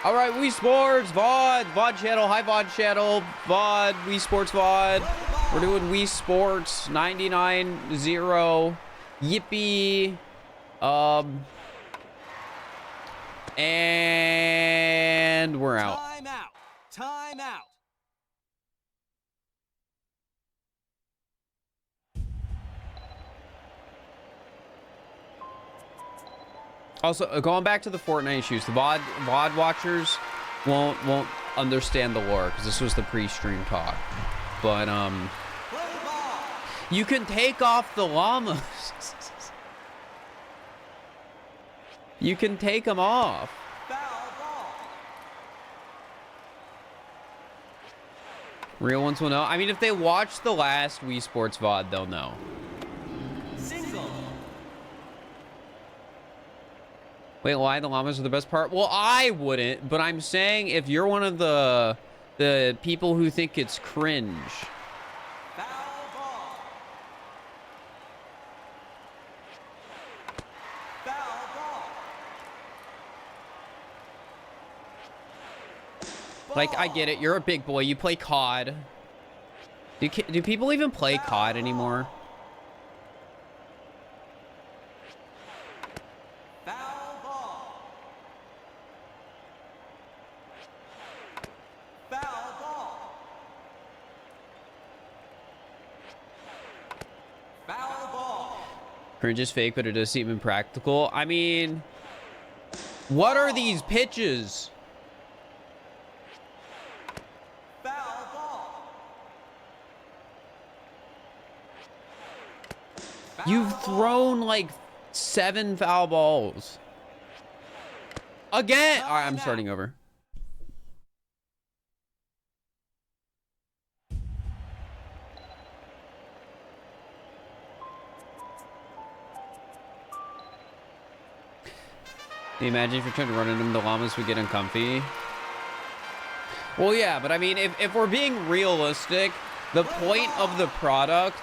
All right, Wii Sports, VOD channel, hi VOD channel, VOD, Wii Sports VOD. We're doing Wii Sports 99-0. Yippee. And we're out. Time out. Time out. Also, going back to the Fortnite issues, the VOD watchers won't understand the lore because this was the pre-stream talk. But you can take off the llamas. You can take them off. Real ones will know. I mean, if they watch the last Wii Sports VOD, they'll know. Wait, why the llamas are the best part? Well, I wouldn't, but I'm saying if you're one of the people who think it's cringe. Like, I get it. You're a big boy. You play COD. Do people even play COD anymore? Cringe is fake, but it does seem impractical. I mean, what are these pitches? You've thrown like 7 foul balls. Again! All right, I'm starting over. Can you imagine if you're trying to run into them, the llamas would get uncomfy? Well, yeah, but I mean, if we're being realistic, the point of the product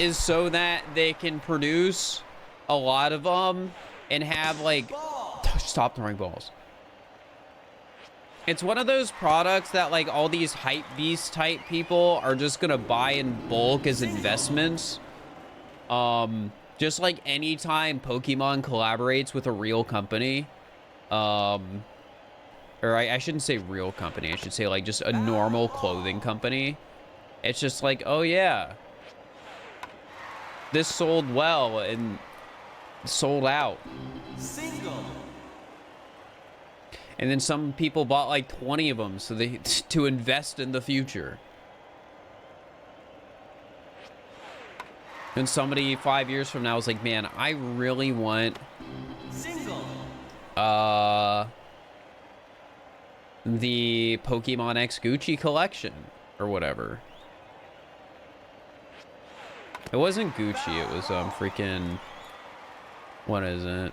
is so that they can produce a lot of them and have, like, stop throwing balls. It's one of those products that, like, all these hype beast type people are just gonna buy in bulk as investments. Just like anytime Pokemon collaborates with a real company, or I shouldn't say real company, I should say like just a normal clothing company. It's just like, oh yeah, this sold well and sold out. Single. And then some people bought like 20 of them so they to invest in the future. And somebody 5 years from now is like, man, I really want the Pokemon X Gucci collection or whatever. It wasn't Gucci, it was freaking, what is it?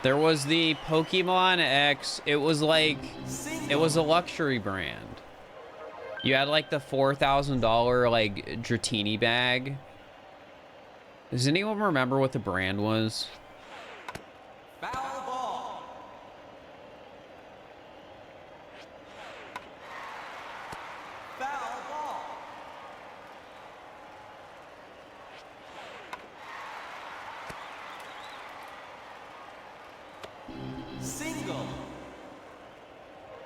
There was the Pokemon X, it was like, it was a luxury brand. You had like the $4,000 like Dratini bag. Does anyone remember what the brand was? Foul ball. Foul ball. Single.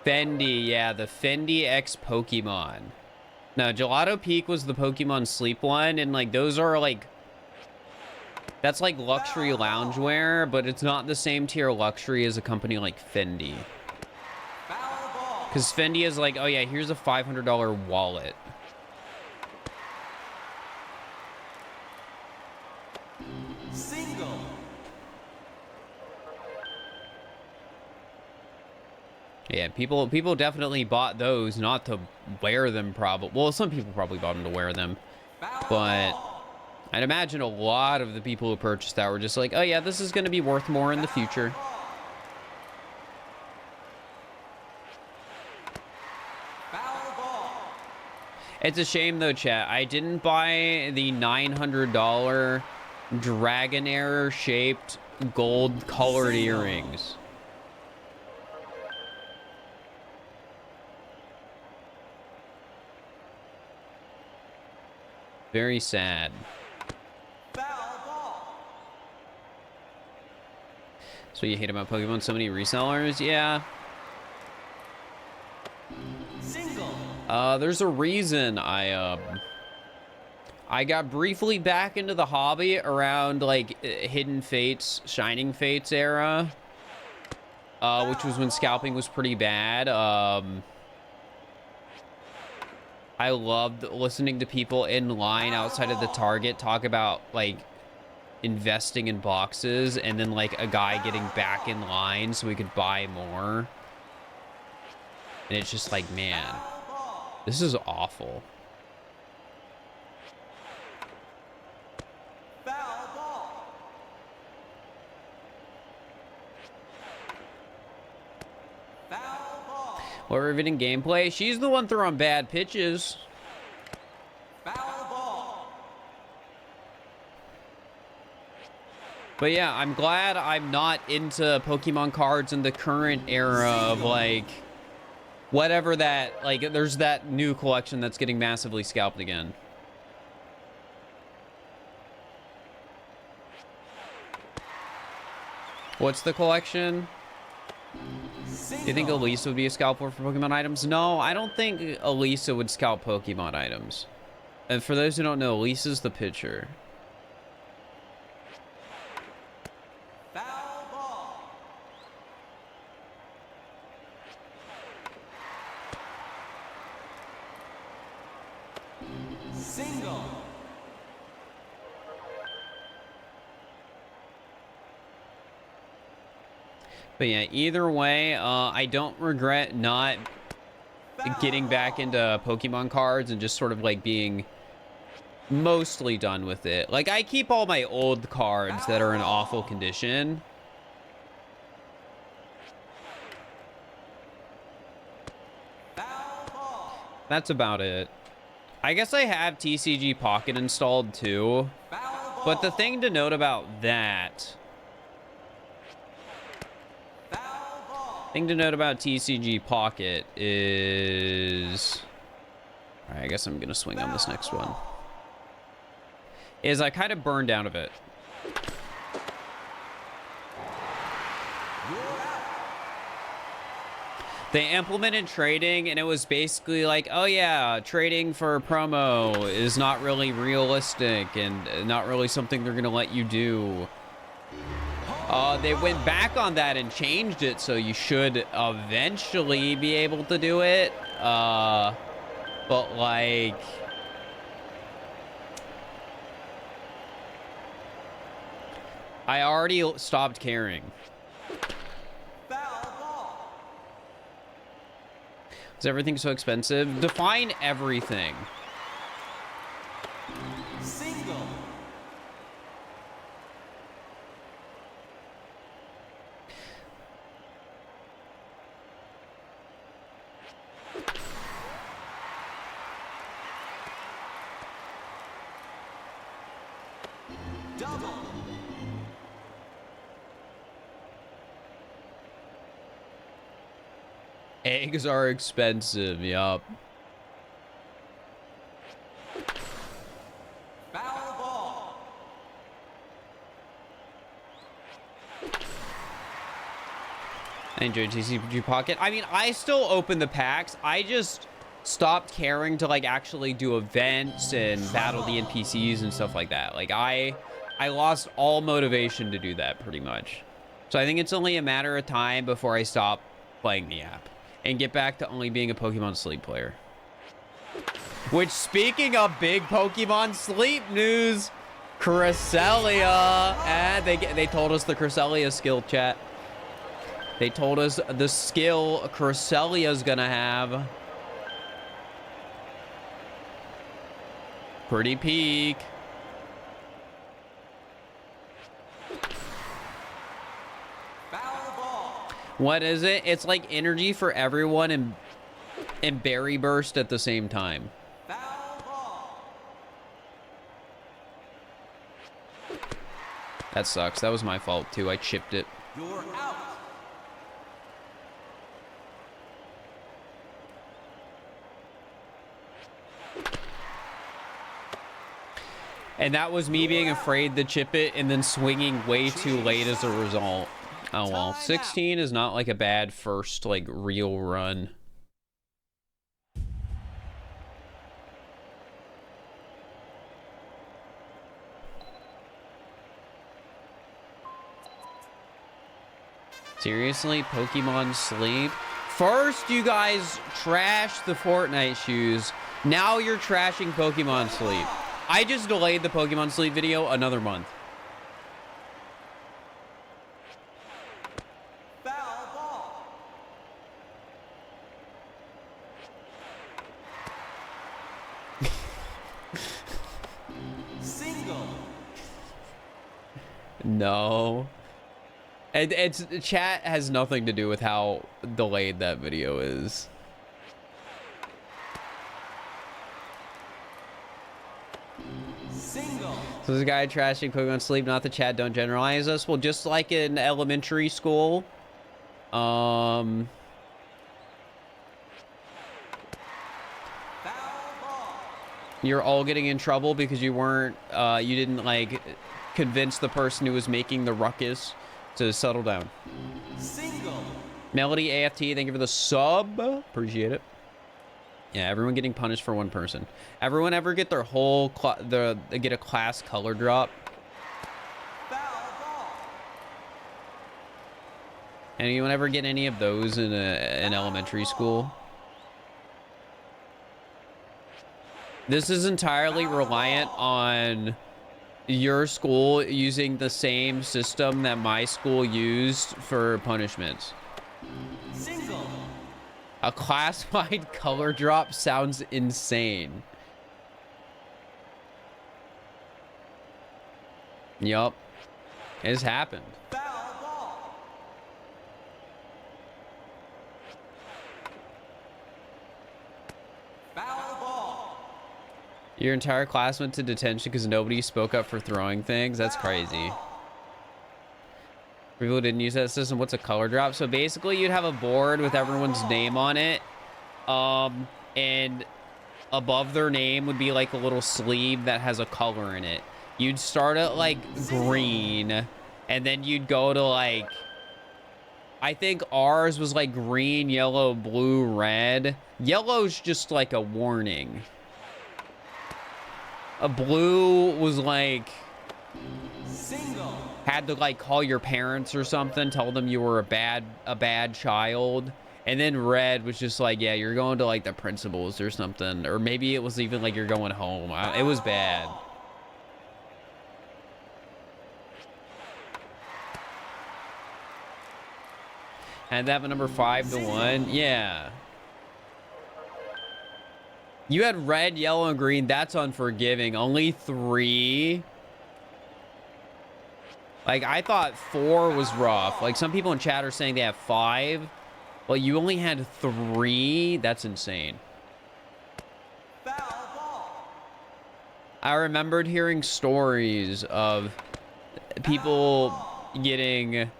Fendi, yeah, the Fendi X Pokemon. No, Gelato Peak was the Pokemon Sleep one, and like those are like, that's like luxury loungewear, but it's not the same tier luxury as a company like Fendi. Because Fendi is like, oh yeah, here's a $500 wallet. Single. Yeah, people definitely bought those not to wear them, probably. Well, some people probably bought them to wear them, but I'd imagine a lot of the people who purchased that were just like, oh yeah, this is going to be worth more in the future. It's a shame though, chat. I didn't buy the $900 Dragonair shaped gold colored earrings. Very sad. Foul ball. So you hate about Pokemon? So many resellers? Yeah. Single. There's a reason I got briefly back into the hobby around like Hidden Fates, Shining Fates era, which was when scalping was pretty bad. I loved listening to people in line outside of the Target talk about like investing in boxes and then like a guy getting back in line so we could buy more. And it's just like, man, this is awful. Foul ball. Foul ball. What riveting gameplay. She's the one throwing bad pitches. Foul ball. But yeah, I'm glad I'm not into Pokemon cards in the current era of like whatever that, like there's that new collection that's getting massively scalped again. What's the collection? Do you think Elisa would be a scalper for Pokemon items? No, I don't think Elisa would scalp Pokemon items. And for those who don't know, Elisa's the pitcher. Foul ball. Single. But yeah, either way, I don't regret not getting back into Pokemon cards and just sort of like being mostly done with it. Like I keep all my old cards that are in awful condition. Foul ball. That's about it. I guess I have TCG Pocket installed too. Foul ball. But the thing to note about that, Foul ball. thing to note about TCG Pocket is, all right, I guess I'm gonna swing on this next one, is I kind of burned out of it. You're out. They implemented trading and it was basically like, oh yeah, trading for promo is not really realistic and not really something they're gonna let you do. They went back on that and changed it so you should eventually be able to do it. But like, I already stopped caring. Foul ball. Is everything so expensive? Define everything. Single. Double. Eggs are expensive, yup. Foul ball. I enjoyed TCG Pocket. I mean, I still open the packs. I just stopped caring to like actually do events and battle the NPCs and stuff like that. Like I lost all motivation to do that pretty much. So I think it's only a matter of time before I stop playing the app and get back to only being a Pokemon Sleep player. Which, speaking of big Pokemon Sleep news, Cresselia, and they told us the Cresselia skill, chat. They told us the skill Cresselia's gonna have. Pretty peak. Foul ball. What is it? It's like energy for everyone and Berry Burst at the same time. Foul ball. That sucks. That was my fault too. I chipped it. You're out. And that was me being afraid to chip it and then swinging way too late as a result. Oh well, 16 is not like a bad first like real run. Seriously, Pokemon Sleep? First, you guys trashed the Fortnite shoes. Now you're trashing Pokemon Sleep. I just delayed the Pokemon Sleep video another month. Foul ball. Single. No. It's chat has nothing to do with how delayed that video is. Single. So this guy trashing Pokemon Sleep, not the chat, don't generalize us. Well, just like in elementary school, Foul ball. you're all getting in trouble because you weren't, you didn't like convince the person who was making the ruckus to settle down. Single. Melody AFT, thank you for the sub. Appreciate it. Yeah, everyone getting punished for one person. Everyone ever get their whole get a class color drop? Foul ball. Anyone ever get any of those in in elementary school? This is entirely reliant on your school using the same system that my school used for punishments. Single. A class-wide color drop sounds insane. Yup. It's happened. Foul ball. Foul ball. Your entire class went to detention because nobody spoke up for throwing things? That's crazy. People didn't use that system. What's a color drop? So basically you'd have a board with everyone's name on it. And above their name would be like a little sleeve that has a color in it. You'd start at like green and then you'd go to like, I think ours was like green, yellow, blue, red. Yellow's just like a warning. A blue was like, Single. had to like call your parents or something, tell them you were a bad child. And then red was just like, yeah, you're going to like the principals or something. Or maybe it was even like you're going home. It was bad. And that one number 5-1. Yeah. You had red, yellow, and green. That's unforgiving. Only 3. Like, I thought 4 was rough. Like, some people in chat are saying they have 5. Well, you only had 3. That's insane. Foul ball. I remembered hearing stories of people getting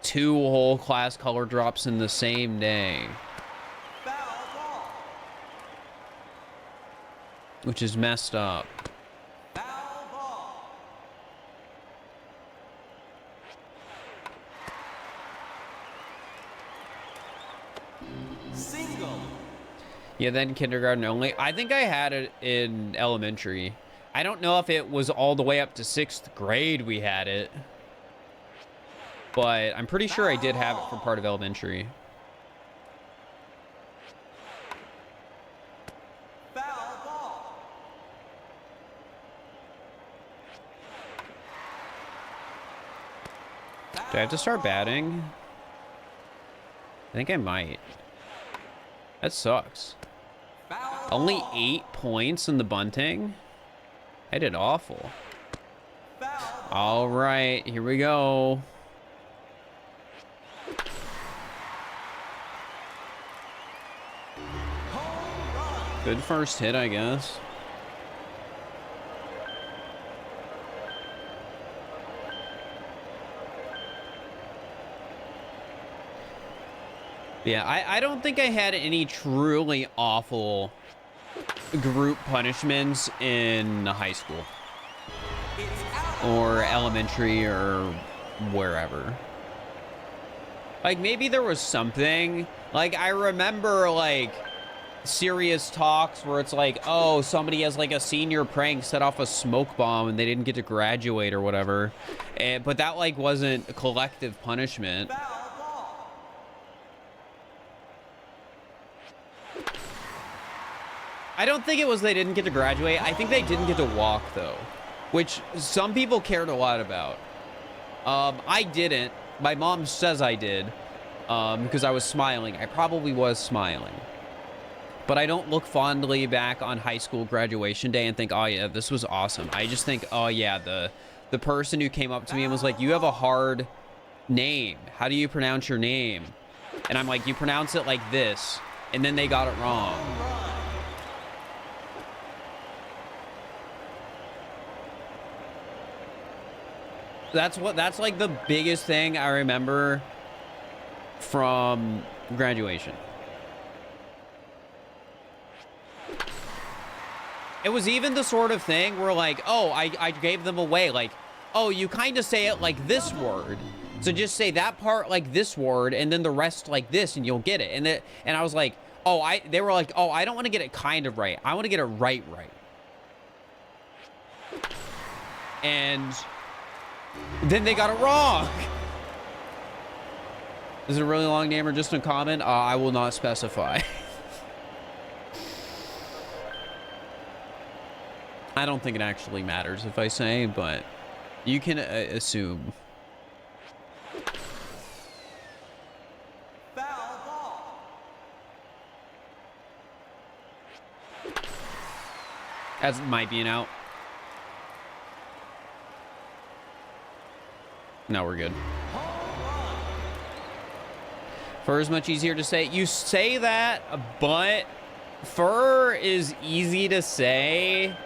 2 whole class color drops in the same day, Foul ball. which is messed up. Foul ball. Single. Yeah, then kindergarten only. I think I had it in elementary. I don't know if it was all the way up to 6th grade we had it, but I'm pretty sure I did have it for part of elementary. Foul ball. Do I have to start batting? I think I might. That sucks. Foul Only ball. 8 points in the bunting? I did awful. Foul ball. All right, here we go. Home run. Good first hit, I guess. Yeah, I don't think I had any truly awful group punishments in high school. or elementary or wherever. Like, maybe there was something. Like, I remember, like, serious talks where it's like, oh, somebody has, like, a senior prank, set off a smoke bomb, and they didn't get to graduate or whatever. But that, like, wasn't a collective punishment. Foul ball. I don't think it was they didn't get to graduate. I think they didn't get to walk, though, which some people cared a lot about. I didn't. My mom says I did, because I was smiling. I probably was smiling. But I don't look fondly back on high school graduation day and think, oh, yeah, this was awesome. I just think, oh, yeah, the person who came up to me and was like, you have a hard name. How do you pronounce your name? And I'm like, you pronounce it like this. And then they got it wrong. That's like the biggest thing I remember from graduation. It was even the sort of thing where, like, oh, I gave them away, like, oh, you kind of say it like this word, so just say that part like this word and then the rest like this and you'll get it. And I was like, oh, they were like, oh, I don't want to get it kind of right, I want to get it right. And then they got it wrong. Is it a really long name or just a comment? I will not specify. I don't think it actually matters if I say, but you can assume. Foul ball. That might be an out. No, we're good. Fur is much easier to say. You say that, but fur is easy to say.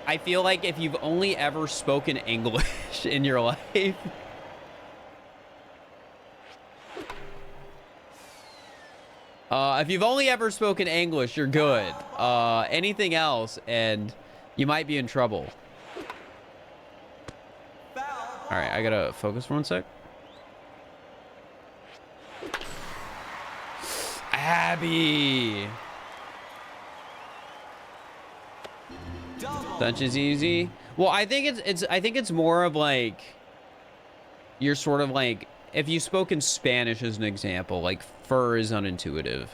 I feel like if you've only ever spoken English in your life. If you've only ever spoken English, you're good. Anything else, and you might be in trouble. All right, I gotta focus for 1 sec. Abby. Dutch is easy. Well, I think it's more of like, you're sort of like, if you spoke in Spanish as an example, like fur is unintuitive.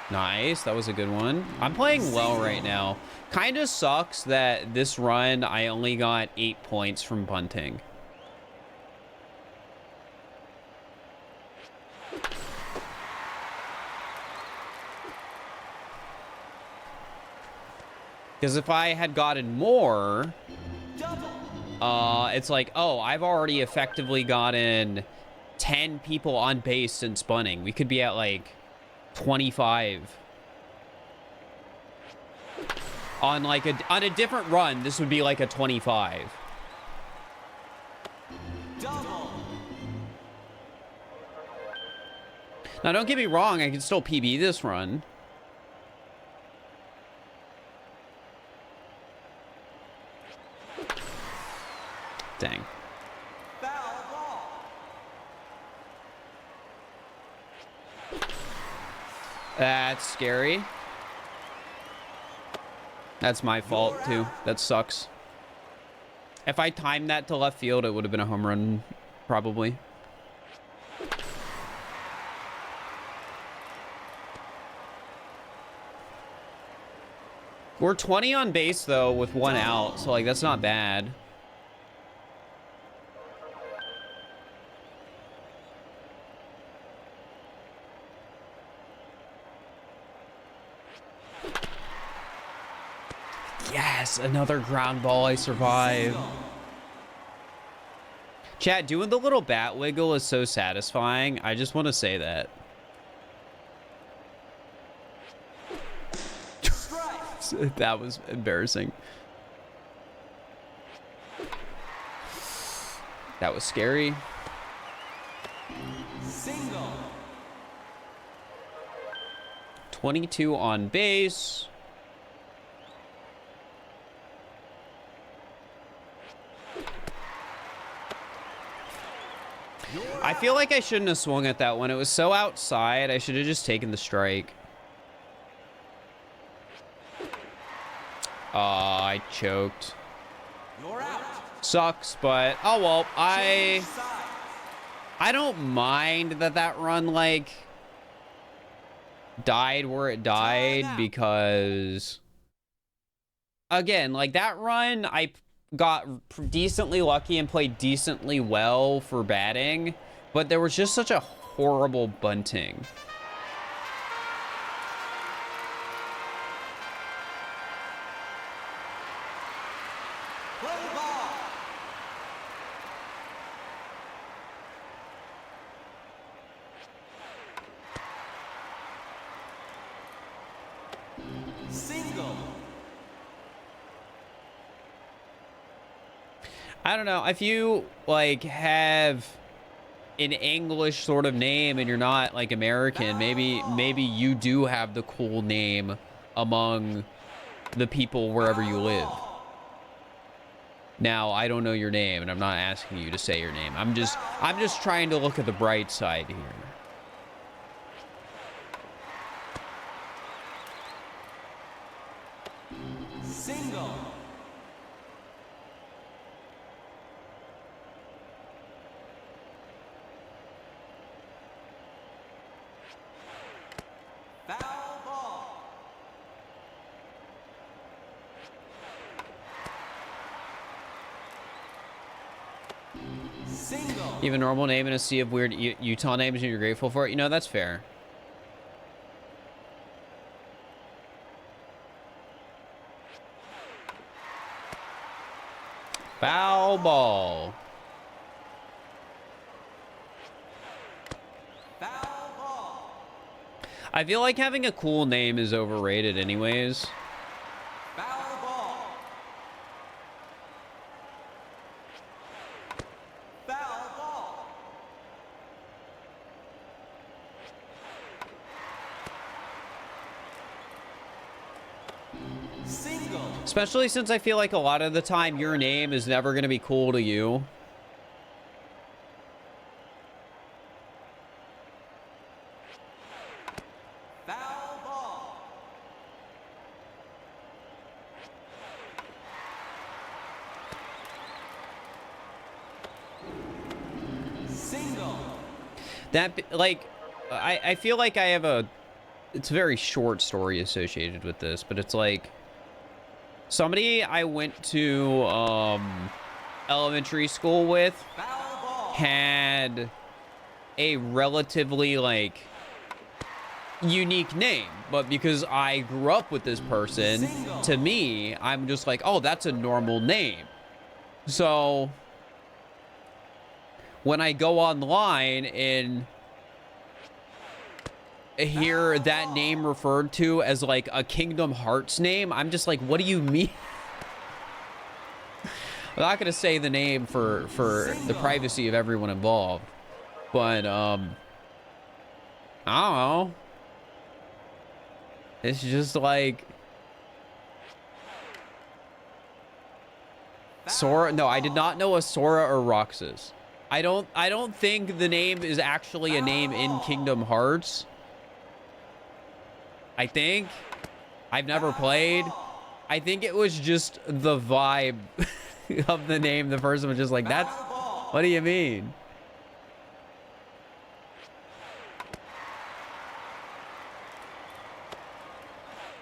Nice, that was a good one. I'm playing well right now. Kind of sucks that this run I only got 8 points from bunting. Because if I had gotten more, it's like, oh, I've already effectively gotten 10 people on base since bunting. We could be at like 25. On like on a different run, this would be like a 25. Now, don't get me wrong, I can still PB this run. Dang. Foul ball. That's scary. That's my fault, too. That sucks. If I timed that to left field, it would have been a home run, probably. We're 20 on base, though, with 1 out, so, like, that's not bad. Yes, another ground ball. I survived. Chat, doing the little bat wiggle is so satisfying. I just want to say that. That was embarrassing. That was scary. Single. 22 on base. I feel like I shouldn't have swung at that one. It was so outside. I should have just taken the strike. I choked. You're out. Sucks, but oh well. Change sides. I don't mind that run like died where it died because again, like that run I got decently lucky and played decently well for batting, but there was just such a horrible bunting. Play ball. Single. I don't know. If you like have an English sort of name and you're not like American, maybe you do have the cool name among the people wherever you live. Now, I don't know your name and I'm not asking you to say your name. I'm just trying to look at the bright side here. Single. Foul ball. Single. You have a normal name and a sea of weird Utah names and you're grateful for it? You know, that's fair. Foul ball. Foul ball. I feel like having a cool name is overrated anyways. Foul ball. Foul ball. Single. Especially since I feel like a lot of the time your name is never going to be cool to you. Foul ball. Single. That, like, I feel like I have a... It's a very short story associated with this, but it's like... Somebody I went to elementary school with Foul ball. had a relatively, like, unique name. But because I grew up with this person, to me, I'm just like, oh, that's a normal name. So... when I go online and hear that name referred to as like a Kingdom Hearts name, I'm just like, what do you mean? I'm not gonna say the name for the privacy of everyone involved, but I don't know. It's just like Sora. No, I did not know a Sora or Roxas. I don't think the name is actually a name in Kingdom Hearts. I think. I've never played. I think it was just the vibe of the name. The person was just like, that's... What do you mean?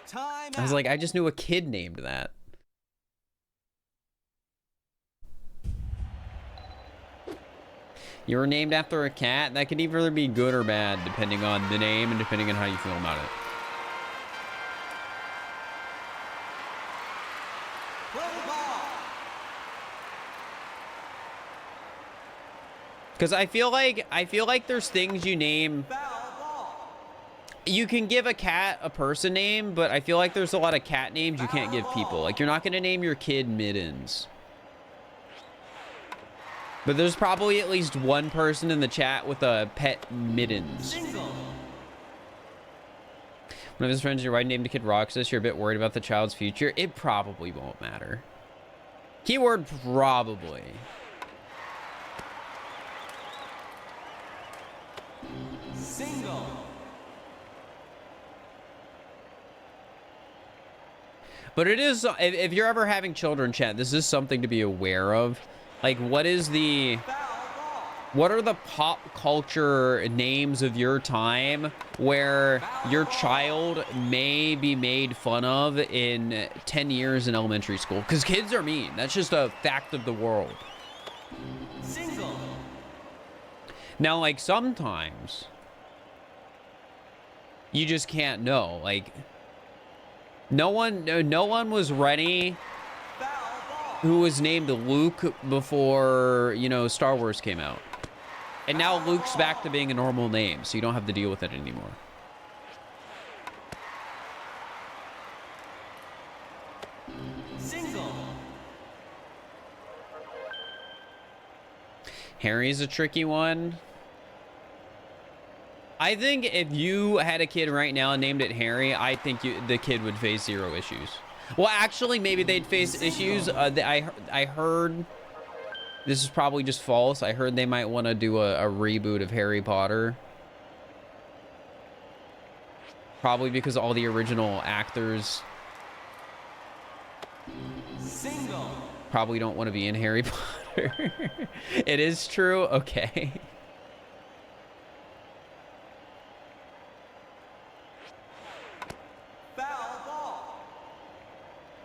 Time I was out. like, I just knew a kid named that. You were named after a cat? That could either be good or bad, depending on the name and depending on how you feel about it. Play ball. Because I feel like there's things you name. Foul ball. You can give a cat a person name, but I feel like there's a lot of cat names you can't give people. Like, you're not going to name your kid Mittens. But there's probably at least one person in the chat with a pet Mittens. Single. One of his friends, your wife named a kid Roxas. You're a bit worried about the child's future. It probably won't matter. Keyword probably. Single. But it is, if you're ever having children, chat, this is something to be aware of. Like, what are the pop culture names of your time where your child may be made fun of in 10 years in elementary school? Because kids are mean. That's just a fact of the world. Single. Now, like, sometimes you just can't know. Like, no one was ready who was named Luke before, you know, Star Wars came out. And now Luke's back to being a normal name, so you don't have to deal with it anymore. Single. Harry's a tricky one. I think if you had a kid right now and named it Harry, I think the kid would face zero issues. Well, actually, maybe they'd face issues. I heard, this is probably just false. I heard they might want to do a reboot of Harry Potter. Probably because all the original actors Single. probably don't want to be in Harry Potter. It is true? Okay.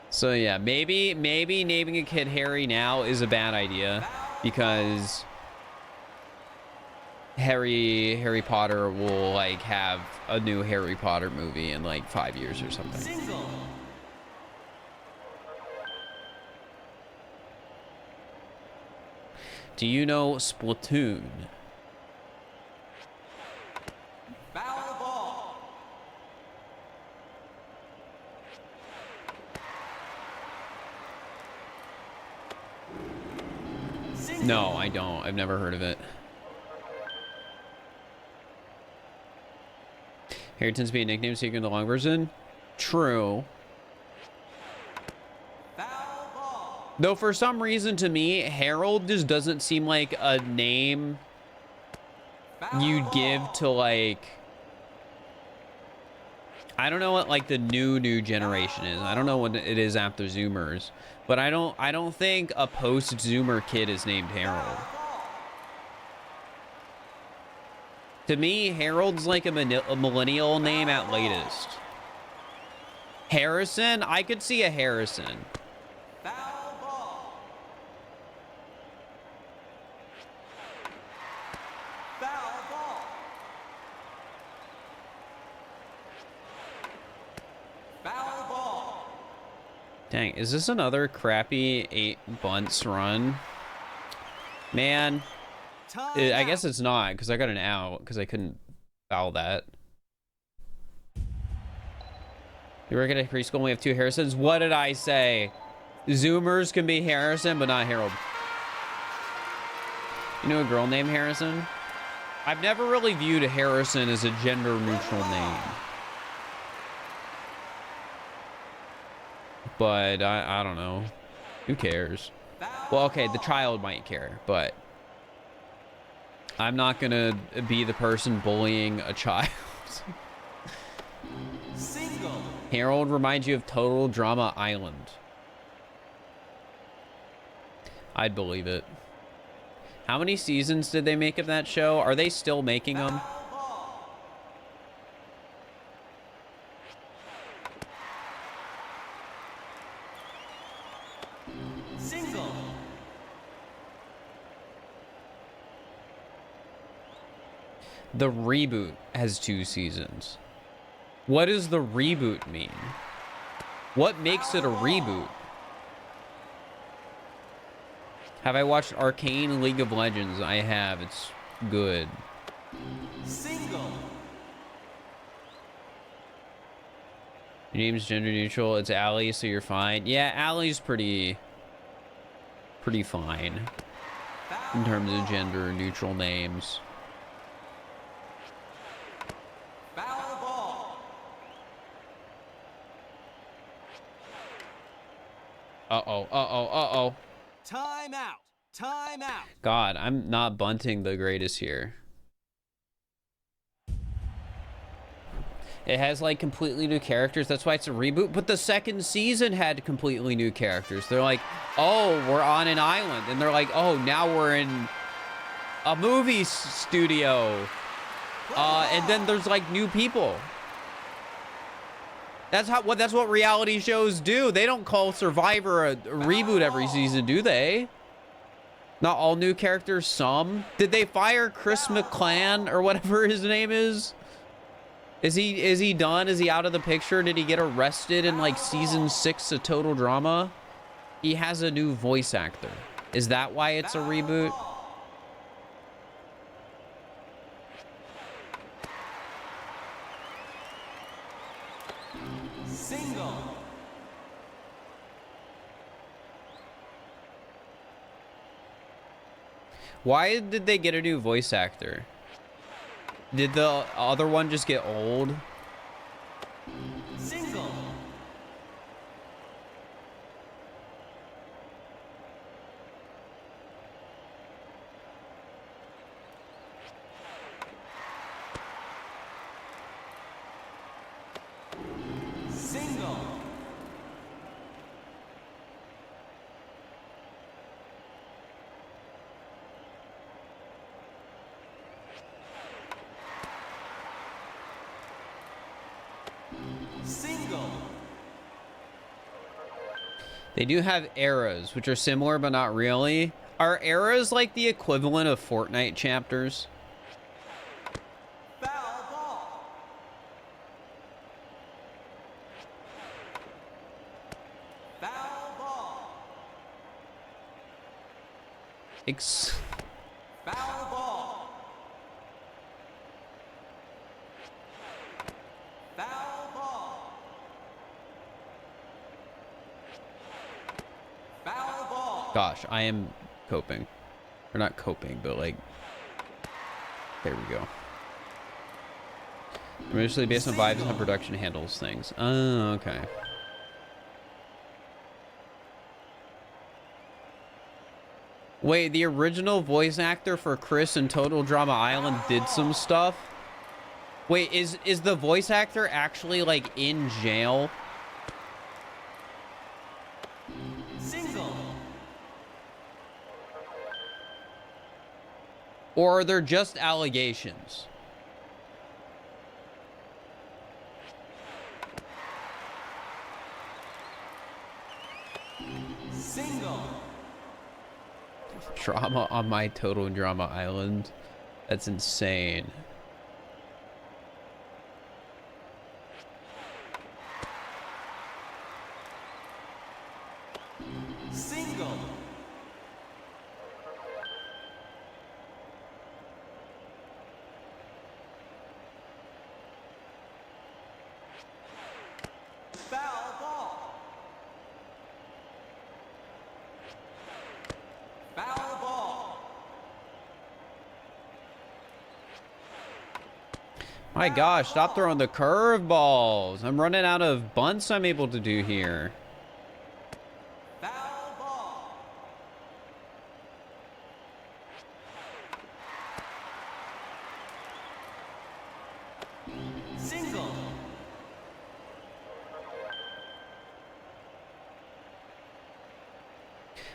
So yeah, maybe naming a kid Harry now is a bad idea because Harry Potter will like have a new Harry Potter movie in like 5 years or something. Single. Do you know Splatoon? Foul ball. Single. No, I don't. I've never heard of it. Harry tends to be a nickname so you can the long version. True. Foul ball. Though for some reason to me, Harold just doesn't seem like a name Foul you'd ball. give to like, I don't know what like the new generation is. I don't know what it is after Zoomers, but I don't think a post-Zoomer kid is named Harold. To me, Harold's like a millennial name at latest. Harrison, I could see a Harrison. Foul ball. Foul ball. Foul ball. Dang, is this another crappy 8 bunts run? Man, Time I guess out. it's not because I got an out because I couldn't foul that. You work at a preschool and we have 2 Harrisons? What did I say? Zoomers can be Harrison, but not Harold. You know a girl named Harrison? I've never really viewed Harrison as a gender neutral name. But I don't know. Who cares? Well, okay, the child might care, but I'm not gonna be the person bullying a child. Single. Harold reminds you of Total Drama Island. I'd believe it. How many seasons did they make of that show? Are they still making them? Foul ball. Single. The reboot has 2 seasons. What does the reboot mean? What makes it a reboot? Have I watched Arcane League of Legends? I have. It's good. Single. Your name's gender neutral. It's Allie, so you're fine. Yeah, Allie's pretty fine in terms of gender neutral names. Foul ball. Uh-oh. Time out. Time out. God, I'm not bunting the greatest here. It has like completely new characters. That's why it's a reboot. But the second season had completely new characters. They're like, oh, we're on an island. And they're like, oh, now we're in a movie studio. And then there's like new people. That's what reality shows do. They don't call Survivor a reboot every season, do they? Not all new characters, some. Did they fire Chris McClan or whatever his name is? Is he done? Is he out of the picture? Did he get arrested in like season 6 of Total Drama? He has a new voice actor. Is that why it's a reboot? Single. Why did they get a new voice actor? Did the other one just get old? Single. Single. Single. They do have eras, which are similar but not really. Are eras like the equivalent of Fortnite chapters? Foul ball. Foul ball. Foul ball. Foul ball. Foul ball. Gosh, I am coping. Or not coping, but like... There we go. Originally based on vibes and how production handles things. Oh, okay. Wait, the original voice actor for Chris in Total Drama Island did some stuff? Wait, is the voice actor actually like in jail? Single. Or are there just allegations? Single. Drama on my Total Drama Island? That's insane. Single. Foul ball. Foul ball. My gosh, stop throwing the curveballs. I'm running out of bunts I'm able to do here. Foul ball. Single.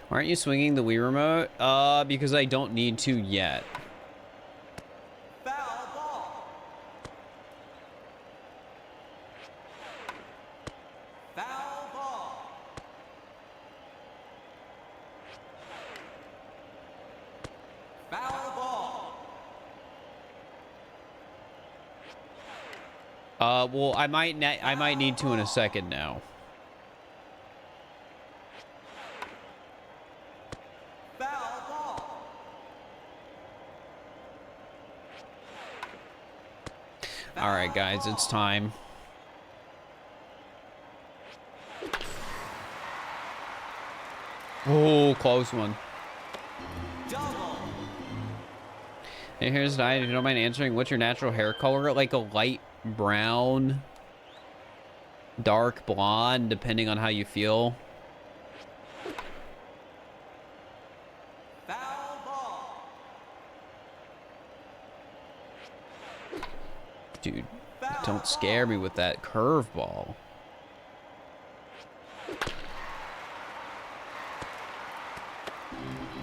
Why aren't you swinging the Wii remote? Because I don't need to yet. Foul ball. Foul ball. Foul ball. Well, I might need to in a second now. Foul ball. All right, guys, it's time. Oh, close one. Double. And here's the if you don't mind answering, what's your natural hair color? Like a light brown, dark blonde, depending on how you feel. Foul ball. Dude, Foul Don't scare me with that curveball.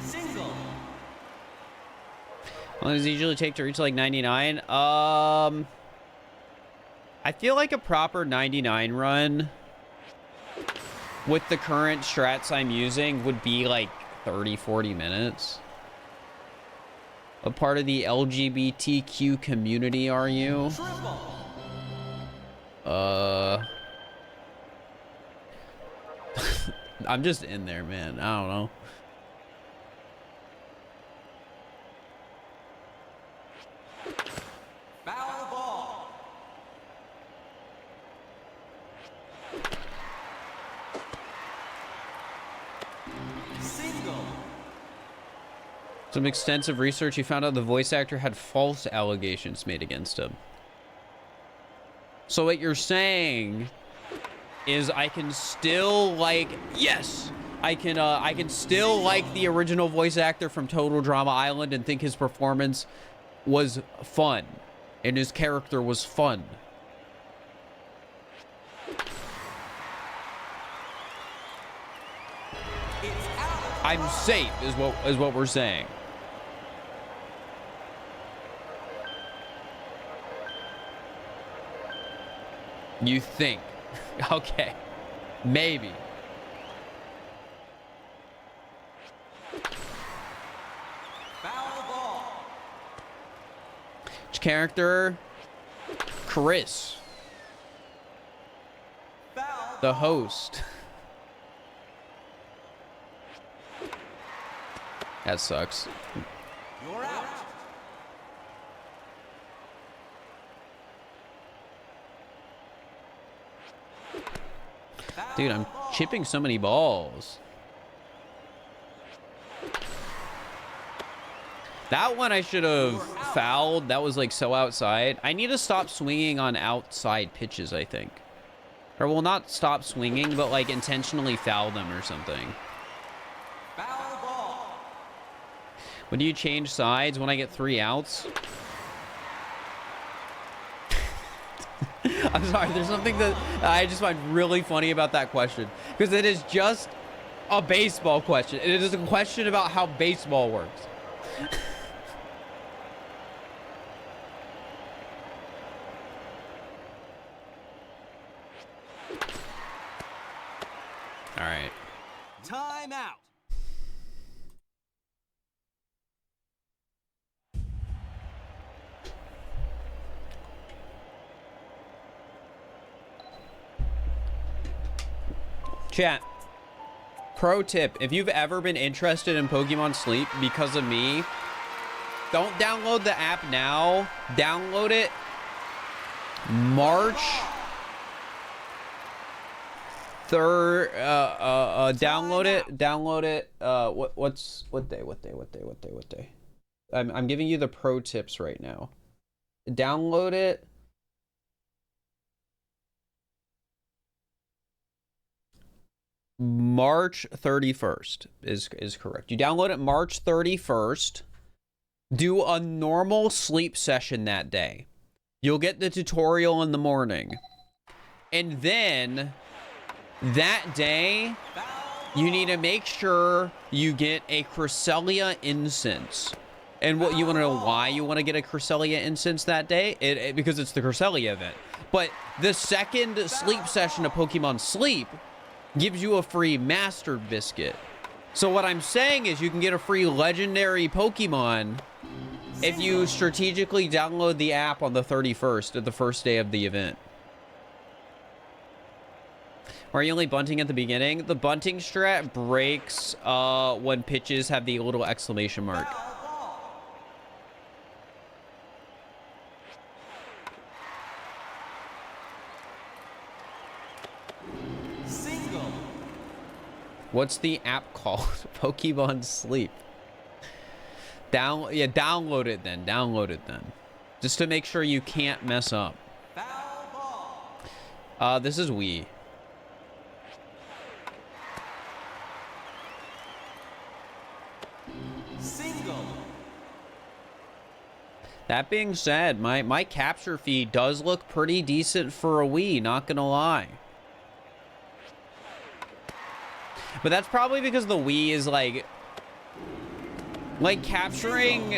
Single. How long does it usually take to reach like 99? I feel like a proper 99 run with the current strats I'm using would be like 30, 40 minutes. What part of the LGBTQ community are you? Triple. I'm just in there, man. I don't know. Foul ball. Single. Some extensive research, he found out the voice actor had false allegations made against him. So what you're saying is I can still like, yes, I can still like the original voice actor from Total Drama Island and think his performance was fun and his character was fun. It's out. I'm safe is what we're saying. You think. Okay. Maybe. Foul ball. Which character? Chris, Foul. the host. That sucks. You're out. Foul Dude, I'm ball. chipping so many balls. That one I should have fouled. That was like so outside. I need to stop swinging on outside pitches, I think. Or well, not stop swinging, but like intentionally foul them or something. Foul ball. When do you change sides? When I get 3 outs? I'm sorry, there's something that I just find really funny about that question. Because it is just a baseball question. It is a question about how baseball works. All right. Time out. Chat. Pro tip, if you've ever been interested in Pokemon Sleep because of me, don't download the app now. Download it March 3rd. Download it. What day? I'm giving you the pro tips right now. Download it. March 31st is correct. You download it March 31st. Do a normal sleep session that day. You'll get the tutorial in the morning. And then that day, you need to make sure you get a Cresselia incense. And what you want to know why you want to get a Cresselia incense that day? Because it's the Cresselia event. But the second sleep session of Pokemon Sleep gives you a free Master Biscuit. So what I'm saying is you can get a free legendary Pokemon if you strategically download the app on the 31st, at the first day of the event. Are you only bunting at the beginning? The bunting strat breaks when pitches have the little exclamation mark. Foul ball. Single. What's the app called? Pokemon Sleep. Download it then. Download it then. Just to make sure you can't mess up. Foul ball. This is Wii. That being said, my capture feed does look pretty decent for a Wii, not gonna lie. But that's probably because the Wii is like capturing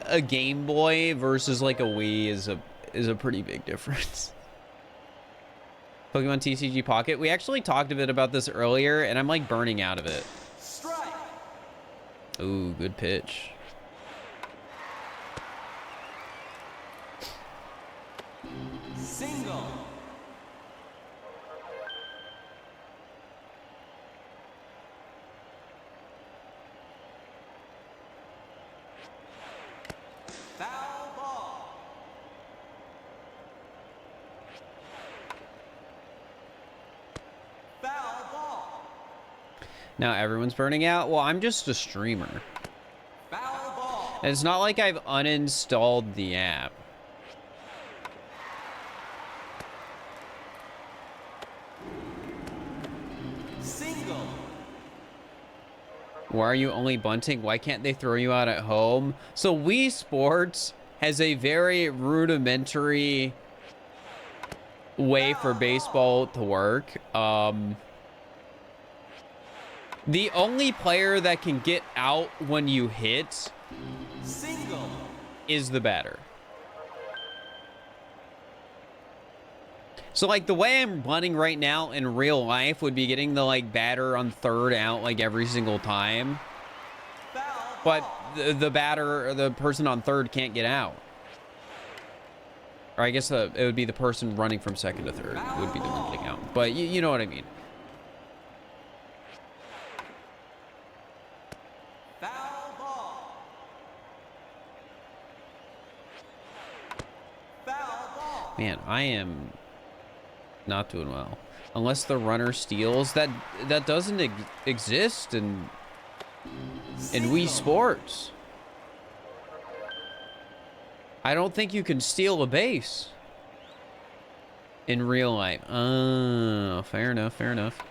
a Game Boy versus like a Wii is a pretty big difference. Pokemon TCG Pocket. We actually talked a bit about this earlier, and I'm like burning out of it. Strike. Ooh, good pitch. Single. Foul ball. Foul ball. Now everyone's burning out. Well, I'm just a streamer. Foul ball. And it's not like I've uninstalled the app. Single. Why are you only bunting? Why can't they throw you out at home? So Wii Sports has a very rudimentary way for baseball to work. The only player that can get out when you hit Single. is the batter. So like the way I'm bunting right now in real life would be getting the like batter on third out like every single time. Foul But ball. the batter, or the person on third can't get out. Or I guess it would be the person running from second to third would be the one getting out. But you know what I mean. Foul ball. Foul ball. Man, I am not doing well. Unless the runner steals, that doesn't exist in Wii Sports. I don't think you can steal a base in real life. Oh, fair enough, fair enough.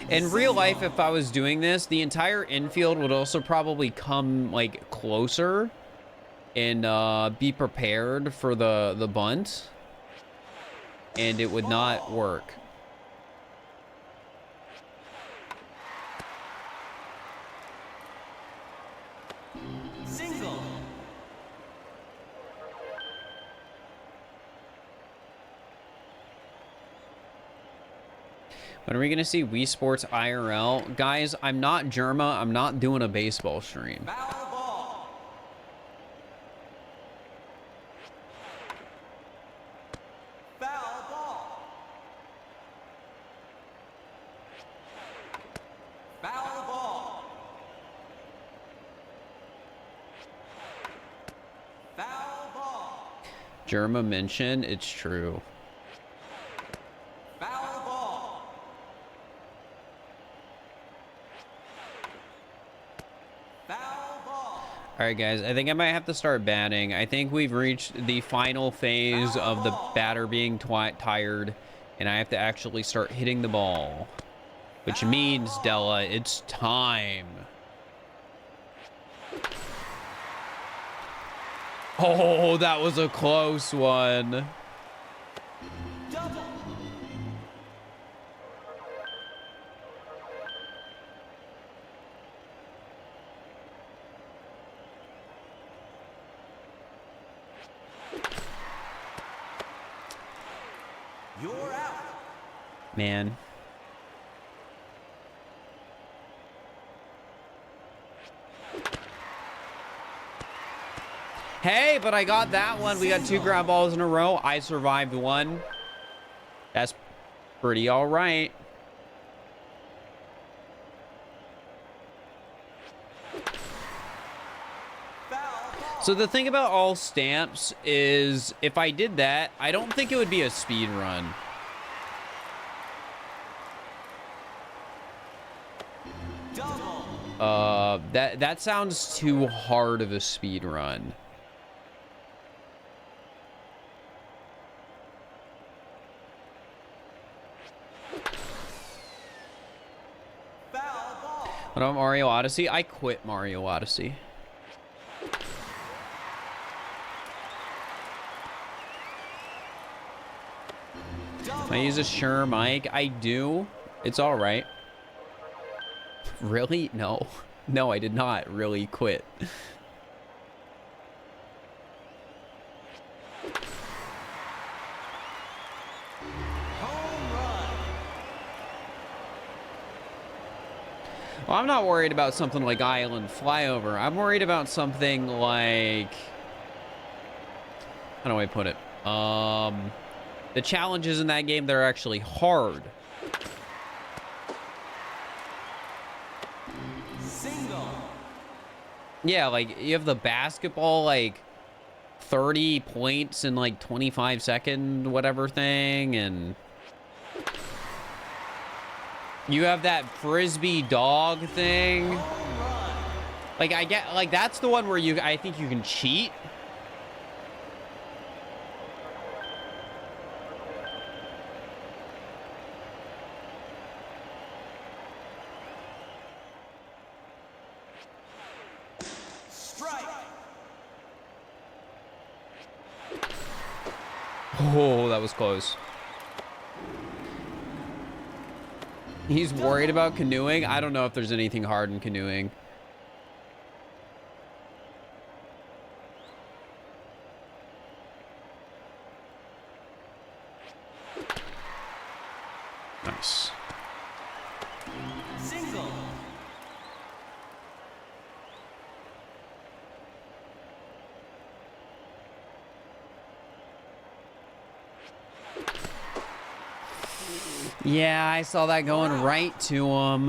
In real life, if I was doing this, the entire infield would also probably come like closer and be prepared for the bunt, and it would not work. Single. When are we gonna see Wii Sports IRL? Guys, I'm not Germa. I'm not doing a baseball stream. Foul ball. Foul ball. Foul ball. Foul ball. Germa mentioned, it's true. Foul ball. Foul ball. All right, guys, I think I might have to start batting. I think we've reached the final phase of the batter being tired, and I have to actually start hitting the ball, which means, Della, it's time. Oh, that was a close one. Double. You're out. Man. Hey, but I got that one. We got 2 ground balls in a row. I survived one. That's pretty all right. Foul ball. So the thing about all stamps is if I did that, I don't think it would be a speed run. Double. That sounds too hard of a speed run. Foul ball. What about Mario Odyssey? I quit Mario Odyssey. I use a Shure mic. I do. It's all right. Really? No. No, I did not really quit. Home run. Well, I'm not worried about something like Island Flyover. I'm worried about something like... How do I put it? The challenges in that game that are actually hard. Single. Yeah, like, you have the basketball, like, 30 points in, like, 25-second whatever thing, and... You have that frisbee dog thing. Home run. Like, I get, like, that's the one where I think you can cheat. Strike. Oh, that was close. He's worried about canoeing. I don't know if there's anything hard in canoeing. Nice. Single. Yeah, I saw that going right to him.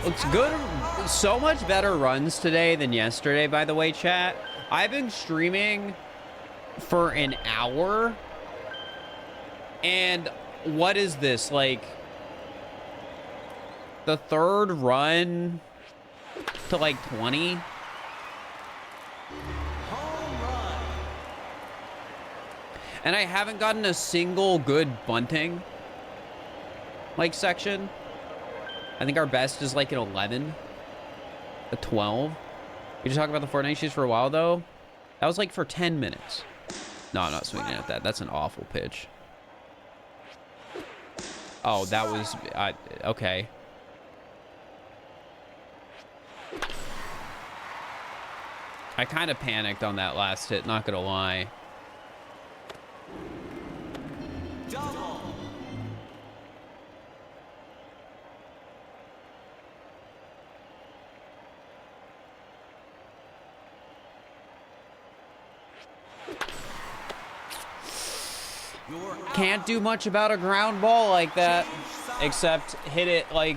Looks good. So much better runs today than yesterday, by the way, chat. I've been streaming for an hour. And what is this? Like, the third run to like 20? Home run. And I haven't gotten a single good bunting like section. I think our best is like an 11, a 12. We just talked about the Fortnite shoes for a while though. That was like for 10 minutes. No, I'm not swinging at that. That's an awful pitch. Oh, that was okay. I kind of panicked on that last hit, not gonna lie. Double. You're out. Can't do much about a ground ball like that, except hit it like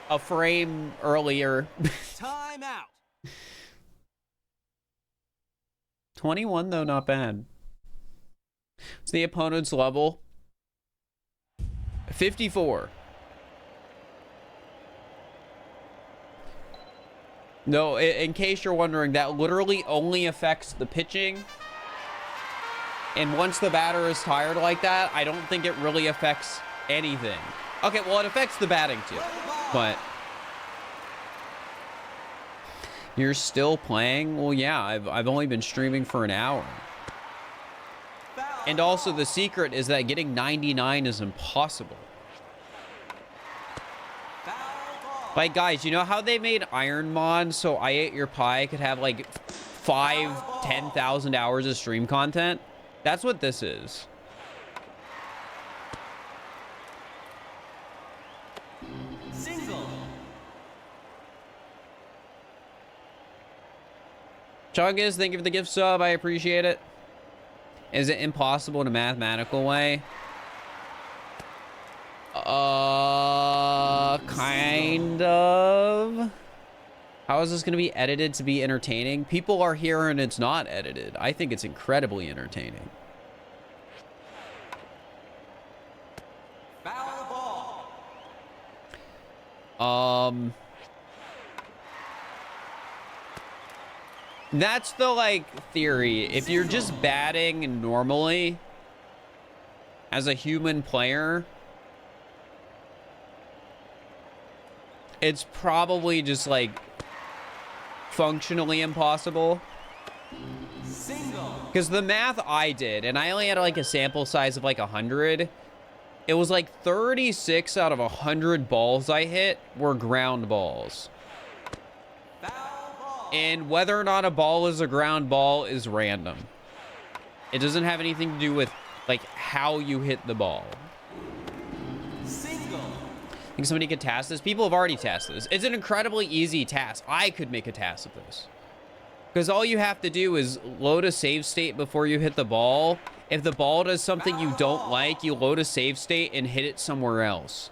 a frame earlier. Time out. 21 though, not bad. It's the opponent's level. 54. No, in case you're wondering, that literally only affects the pitching. And once the batter is tired like that, I don't think it really affects anything. Okay, well, it affects the batting too. But you're still playing? Well, yeah, I've only been streaming for an hour. And also the secret is that getting 99 is impossible. Like, guys, you know how they made Iron Mod so I Ate Your Pie could have like 10,000 hours of stream content? That's what this is. Single. Chungus, thank you for the gift sub. I appreciate it. Is it impossible in a mathematical way? Kind of. How is this going to be edited to be entertaining? People are here and it's not edited. I think it's incredibly entertaining. Foul ball. That's the, like, theory. If you're just batting normally as a human player, it's probably just, like, functionally impossible. Single. Because the math I did, and I only had, like, a sample size of, like, 100, it was, like, 36 out of 100 balls I hit were ground balls. Foul ball. And whether or not a ball is a ground ball is random. It doesn't have anything to do with, like, how you hit the ball. Single. Think somebody could task this? People have already tasked this. It's an incredibly easy task. I could make a task of this. Because all you have to do is load a save state before you hit the ball. If the ball does something you don't like, you load a save state and hit it somewhere else.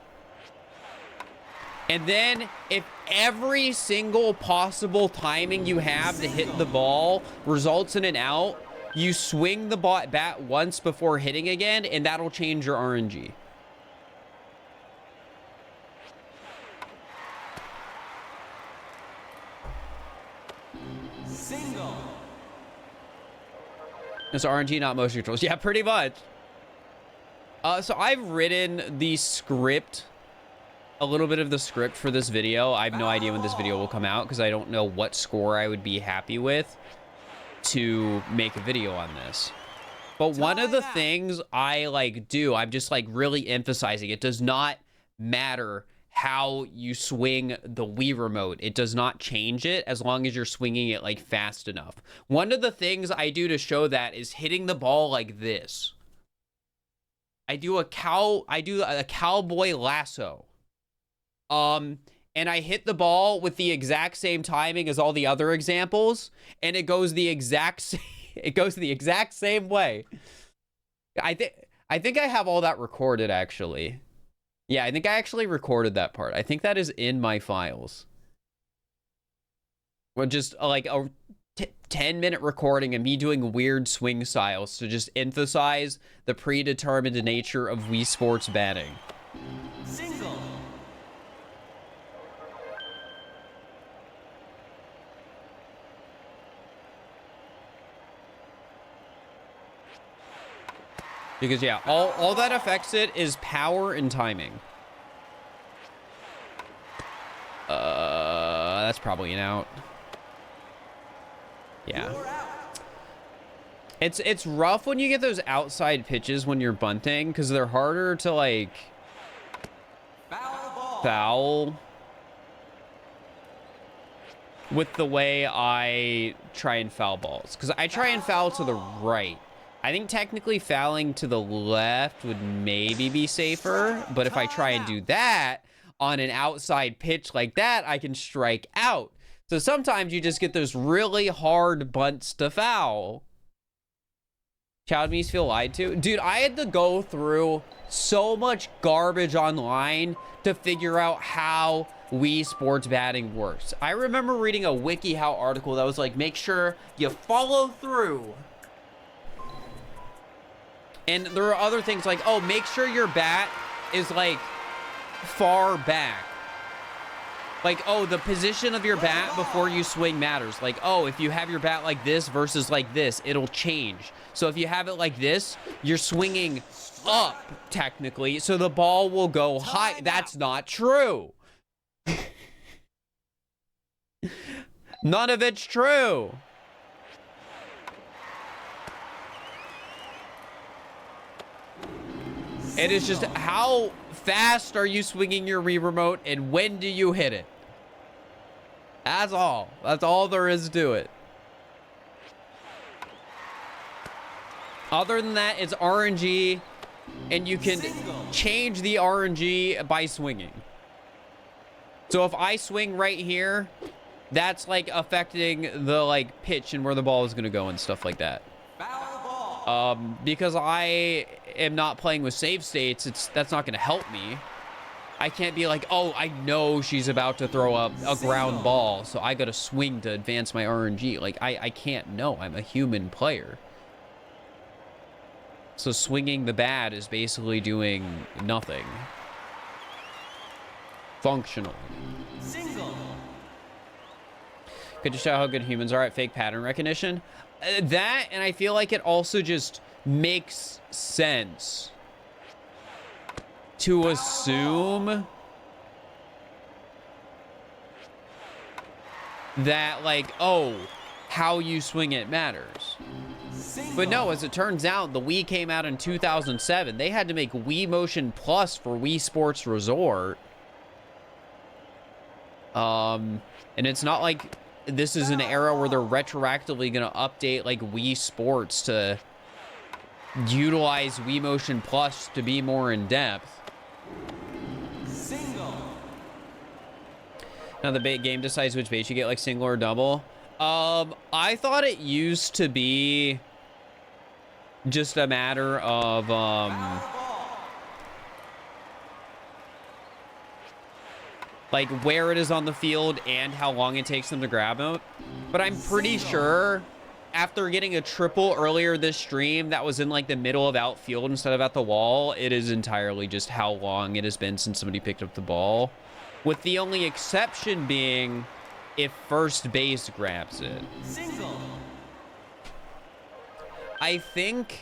And then if every single possible timing you have to hit the ball results in an out, you swing the bat once before hitting again, and that'll change your RNG. Single. It's RNG, not motion controls. Yeah, pretty much. So I've written the script, a little bit of the script for this video. I have no idea when this video will come out because I don't know what score I would be happy with to make a video on this. But one of the things I like do, I'm just like really emphasizing, it does not matter how you swing the Wii remote. It does not change it as long as you're swinging it like fast enough. One of the things I do to show that is hitting the ball like this. I do a cowboy lasso. And I hit the ball with the exact same timing as all the other examples, and it goes the exact same way. I think I have all that recorded actually. Yeah, I think I actually recorded that part. I think that is in my files. Well, just like a 10-minute recording of me doing weird swing styles to just emphasize the predetermined nature of Wii Sports batting. Single. Because yeah, all that affects it is power and timing. That's probably an out. Yeah. You're out. It's rough when you get those outside pitches when you're bunting because they're harder to like Foul ball. foul with the way I try and foul balls. Because I try and foul to the right. I think technically fouling to the left would maybe be safer, but if I try and do that on an outside pitch like that, I can strike out. So sometimes you just get those really hard bunts to foul. Child Me's feel lied to. Dude, I had to go through so much garbage online to figure out how Wii Sports batting works. I remember reading a WikiHow article that was like, make sure you follow through. And there are other things like, oh, make sure your bat is like far back. Like, oh, the position of your bat before you swing matters. Like, oh, if you have your bat like this versus like this, it'll change. So if you have it like this, you're swinging up technically, so the ball will go high. That's not true. None of it's true. It is just how fast are you swinging your Wii remote and when do you hit it? That's all. That's all there is to it. Other than that, it's RNG, and you can change the RNG by swinging. So if I swing right here, that's like affecting the like pitch and where the ball is going to go and stuff like that. Foul ball. Because I am not playing with save states, that's not going to help me. I can't be like, oh, I know she's about to throw up a ground ball, so I got to swing to advance my RNG. Like, I can't know. I'm a human player. So swinging the bat is basically doing nothing. Functionally. Single. Could just show how good humans are at fake pattern recognition. That, and I feel like it also just makes sense to assume that, like, oh, how you swing it matters. But no, as it turns out, the Wii came out in 2007. They had to make Wii Motion Plus for Wii Sports Resort. And it's not like this is an era where they're retroactively going to update, like, Wii Sports to utilize Wii Motion Plus to be more in-depth. Single. Now the bait game decides which bait you get, like single or double. I thought it used to be just a matter of, like where it is on the field and how long it takes them to grab it. But I'm pretty sure after getting a triple earlier this stream that was in like the middle of outfield instead of at the wall, it is entirely just how long it has been since somebody picked up the ball. With the only exception being if first base grabs it. Single. I think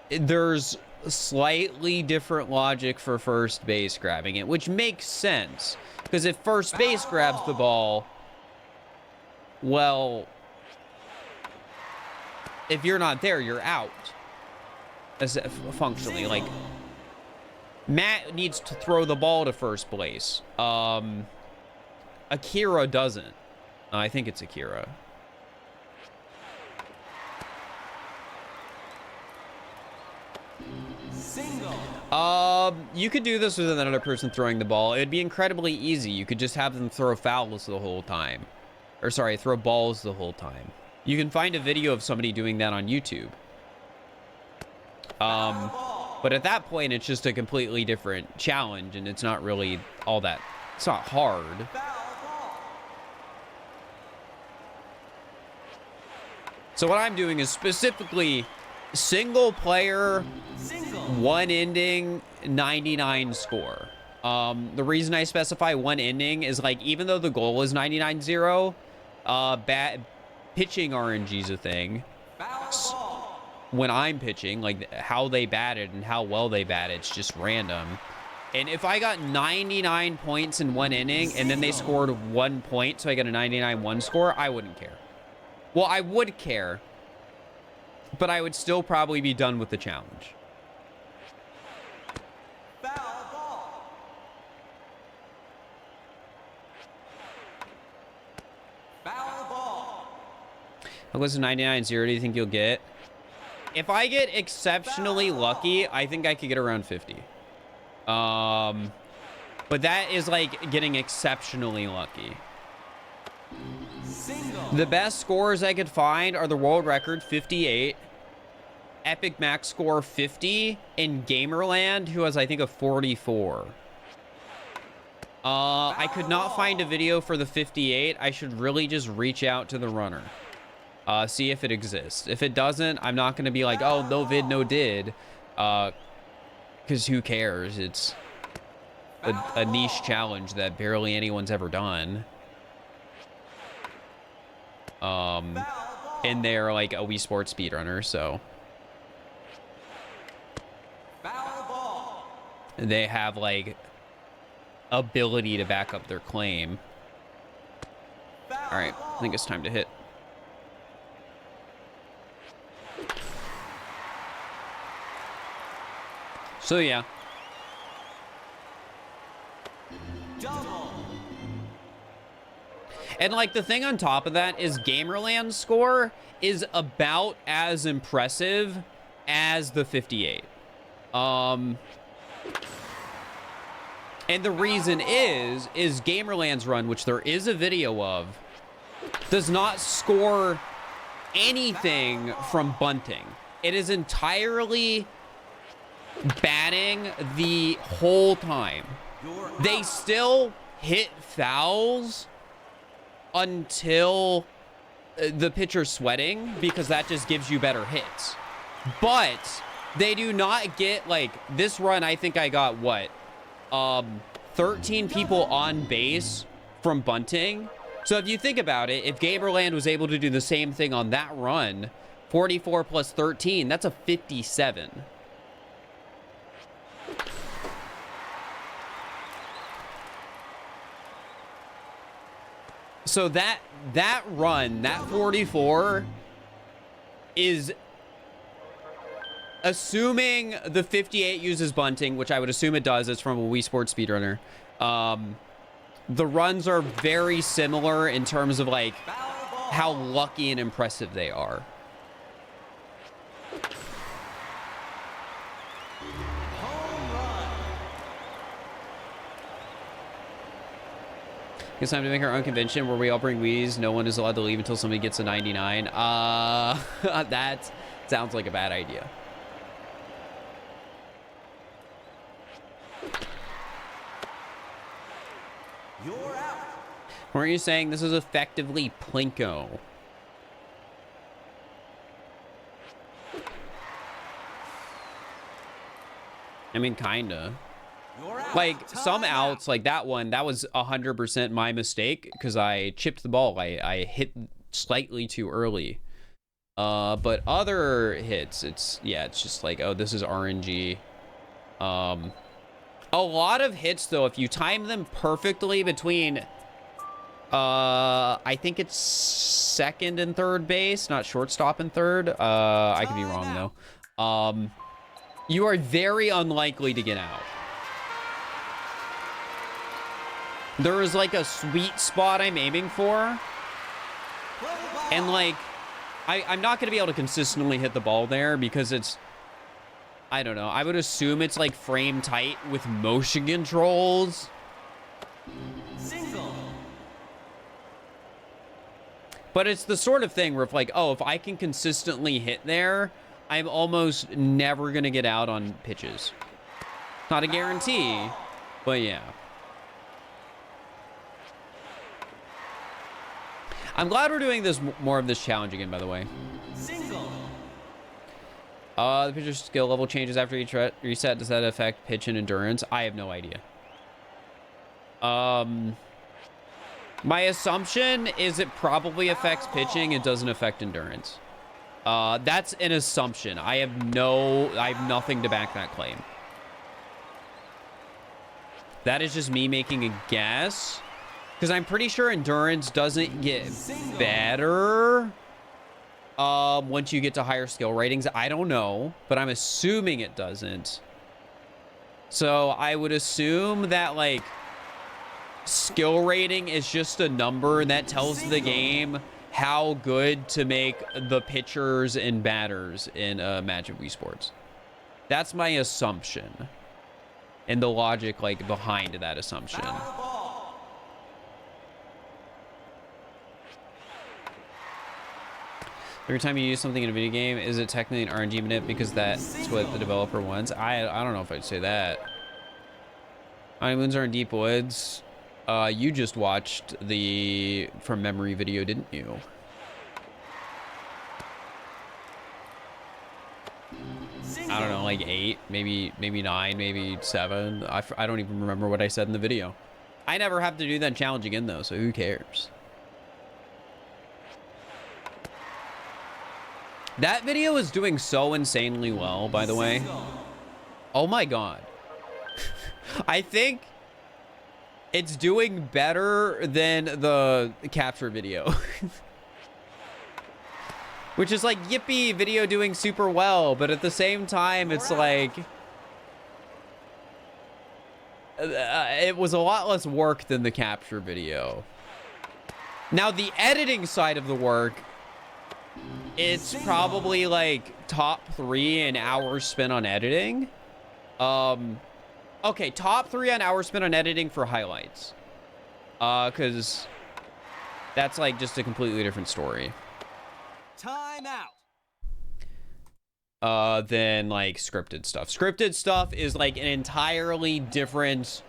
there's slightly different logic for first base grabbing it, which makes sense. Because if first base grabs the ball, well, if you're not there, you're out. As functionally, like, Matt needs to throw the ball to first base. Akira doesn't. I think it's Akira. Single. You could do this with another person throwing the ball. It'd be incredibly easy. You could just have them throw fouls the whole time. Or sorry, throw balls the whole time. You can find a video of somebody doing that on YouTube. But at that point, it's just a completely different challenge, and it's not really all that, it's not hard. So what I'm doing is specifically single player, Single. one ending, 99 score. The reason I specify one ending is like, even though the goal is 99-0, pitching RNG is a thing. When I'm pitching, like how they batted and how well they batted, it's just random. And if I got 99 points in one inning and then they scored 1 point, so I got a 99-1 score, I wouldn't care. Well, I would care, but I would still probably be done with the challenge. Foul ball. Foul ball. How close to 99-0 do you think you'll get? If I get exceptionally lucky, I think I could get around 50. But that is like getting exceptionally lucky. Single. The best scores I could find are the world record 58, Epic Max score 50, and Gamerland, who has I think a 44. I could not find a video for the 58. I should really just reach out to the runner. See if it exists. If it doesn't, I'm not going to be like, oh, no vid, no did. Because who cares? It's a niche challenge that barely anyone's ever done. And they're like a Wii Sports speedrunner, so. Foul ball. They have like ability to back up their claim. All right, I think it's time to hit. So yeah. Double. And like the thing on top of that is Gamerland's score is about as impressive as the 58. And the reason is Gamerland's run, which there is a video of, does not score anything from bunting. It is entirely batting the whole time. They still hit fouls until the pitcher's sweating, because that just gives you better hits. But they do not get, like, this run, I think I got, what? 13 people on base from bunting. So if you think about it, if Gaberland was able to do the same thing on that run, 44 plus 13, that's a 57. So that run, that 44 is assuming the 58 uses bunting, which I would assume it does. It's from a Wii Sports speedrunner. The runs are very similar in terms of like how lucky and impressive they are. It's time to make our own convention where we all bring Wii's. No one is allowed to leave until somebody gets a 99. That sounds like a bad idea. You're out. Weren't you saying this is effectively Plinko? I mean, kinda. You're out. Like, some Time outs, like that one, that was 100% my mistake because I chipped the ball. I hit slightly too early. But other hits, it's just like, oh, this is RNG. A lot of hits, though, if you time them perfectly between, I think it's second and third base, not shortstop and third. I could be wrong, though. You are very unlikely to get out. There is, like, a sweet spot I'm aiming for. And, like, I'm not going to be able to consistently hit the ball there because it's... I don't know. I would assume it's like frame tight with motion controls. Single. But it's the sort of thing where if like, oh, if I can consistently hit there, I'm almost never going to get out on pitches. Not a guarantee, but yeah. I'm glad we're doing this more of this challenge again, by the way. Single. The pitcher's skill level changes after each reset. Does that affect pitch and endurance? I have no idea. My assumption is it probably affects pitching. It doesn't affect endurance. That's an assumption. I have nothing to back that claim. That is just me making a guess. Because I'm pretty sure endurance doesn't get better. Once you get to higher skill ratings, I don't know, but I'm assuming it doesn't. So I would assume that like skill rating is just a number that tells the game how good to make the pitchers and batters in a match of Wii Sports. That's my assumption, and the logic like behind that assumption. Every time you use something in a video game, is it technically an RNG manip because that's what the developer wants? I don't know if I'd say that. Honeymoons are in deep woods. You just watched the From Memory video, didn't you? I don't know, like 8, maybe 9, maybe 7. I don't even remember what I said in the video. I never have to do that challenge again though, so who cares? That video is doing so insanely well, by the way. Oh my god. I think it's doing better than the capture video. Which is like, yippee, video doing super well, but at the same time, it's like... it was a lot less work than the capture video. Now, the editing side of the work... It's probably like top 3 in hours spent on editing. Okay, top 3 on hours spent on editing for highlights. Because that's like just a completely different story. Time out. Than like scripted stuff. Scripted stuff is like an entirely different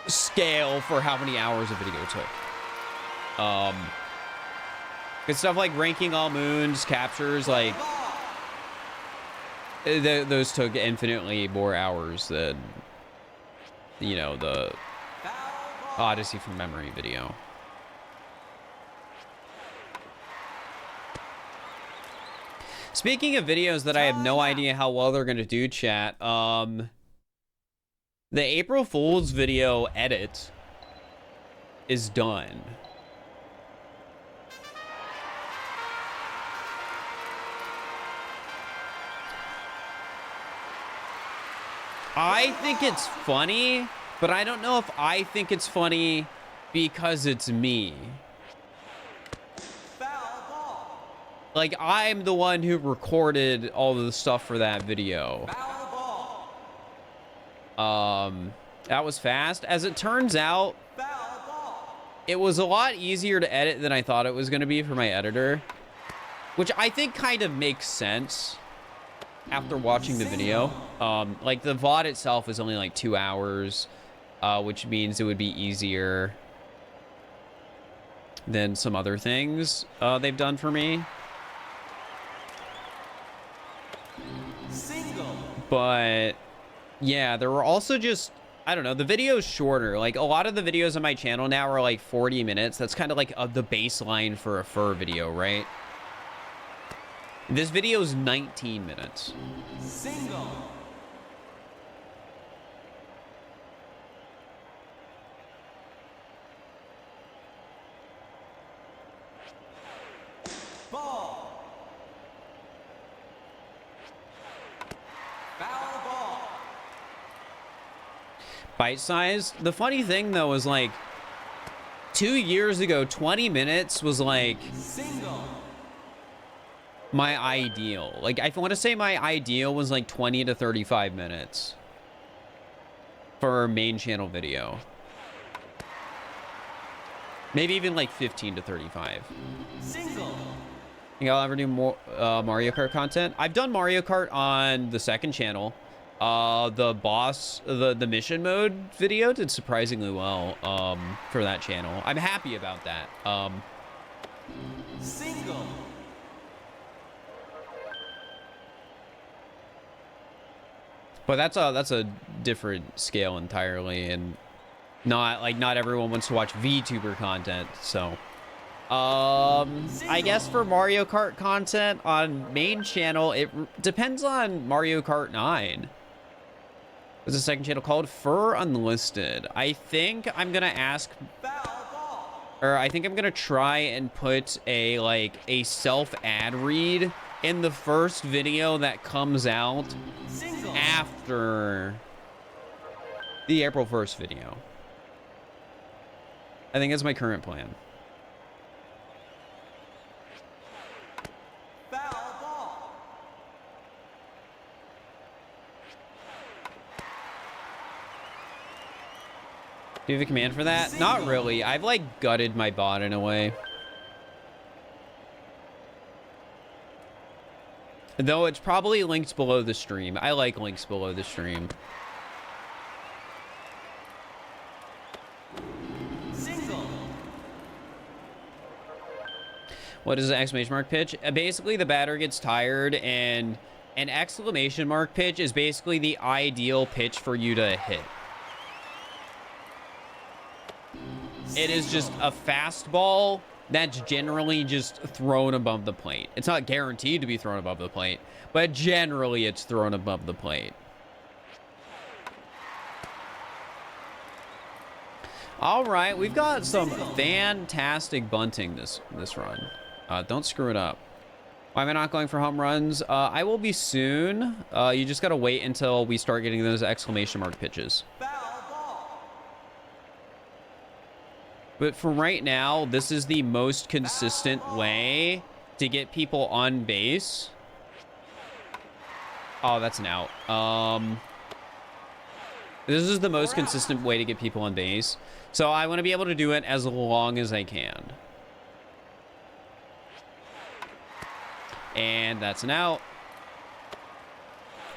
scale for how many hours a video took. Good stuff like ranking all moons, captures, like those took infinitely more hours than, you know, the Odyssey from memory video. Speaking of videos that I have no idea how well they're gonna do, chat, the April Fool's video edit is done. I think it's funny, but I don't know if I think it's funny because it's me. Like, I'm the one who recorded all of the stuff for that video. That was fast. As it turns out, it was a lot easier to edit than I thought it was going to be for my editor, which I think kind of makes sense after watching the video. Like, the VOD itself is only like 2 hours, which means it would be easier than some other things they've done for me. But yeah, there were also just, I don't know, the video's shorter. Like, a lot of the videos on my channel now are like 40 minutes. That's kind of like the baseline for a fur video, right? This video is 19 minutes. Single. Ball. Foul ball. Bite size. The funny thing though is, like, 2 years ago, 20 minutes was like Single. my ideal. Like, I want to say my ideal was like 20 to 35 minutes for a main channel video. Maybe even like 15 to 35. Single. Think I'll ever do more Mario Kart content? I've done Mario Kart on the second channel. The mission mode video did surprisingly well for that channel. I'm happy about that. Single. But that's a different scale entirely, and not everyone wants to watch VTuber content. So I guess for Mario Kart content on main channel, it depends on Mario Kart 9. There's a second channel called Fur Unlisted. I think I'm gonna ask, or I think I'm gonna try and put a self ad read in the first video that comes out after the April 1st video. I think that's my current plan. Do you have a command for that? Not really. I've like gutted my bot in a way. Though it's probably linked below the stream. I like links below the stream. Single. What is an exclamation mark pitch? Basically, the batter gets tired, and an exclamation mark pitch is basically the ideal pitch for you to hit. It is just a fastball that's generally just thrown above the plate. It's not guaranteed to be thrown above the plate, but generally it's thrown above the plate. All right, we've got some fantastic bunting this run. Don't screw it up. Why am I not going for home runs? I will be soon. You just gotta wait until we start getting those exclamation mark pitches. But for right now, this is the most consistent way to get people on base. Oh, that's an out. This is the most consistent way to get people on base. So I want to be able to do it as long as I can. And that's an out.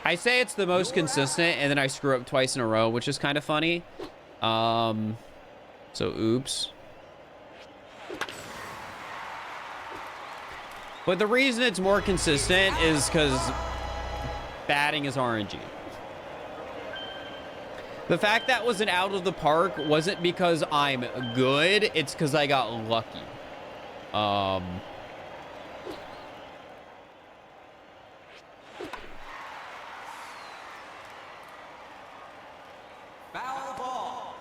I say it's the most consistent, and then I screw up twice in a row, which is kind of funny. So, oops. But the reason it's more consistent is because batting is RNG. The fact that was an out of the park wasn't because I'm good. It's because I got lucky. Foul ball.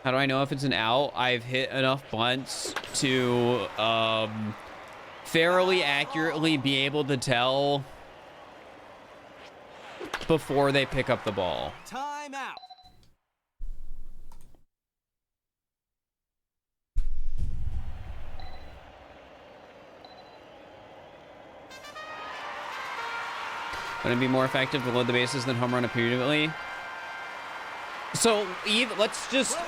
How do I know if it's an out? I've hit enough bunts to fairly accurately be able to tell before they pick up the ball. Time out. Would it be more effective to load the bases than home run immediately? So, Eve, let's just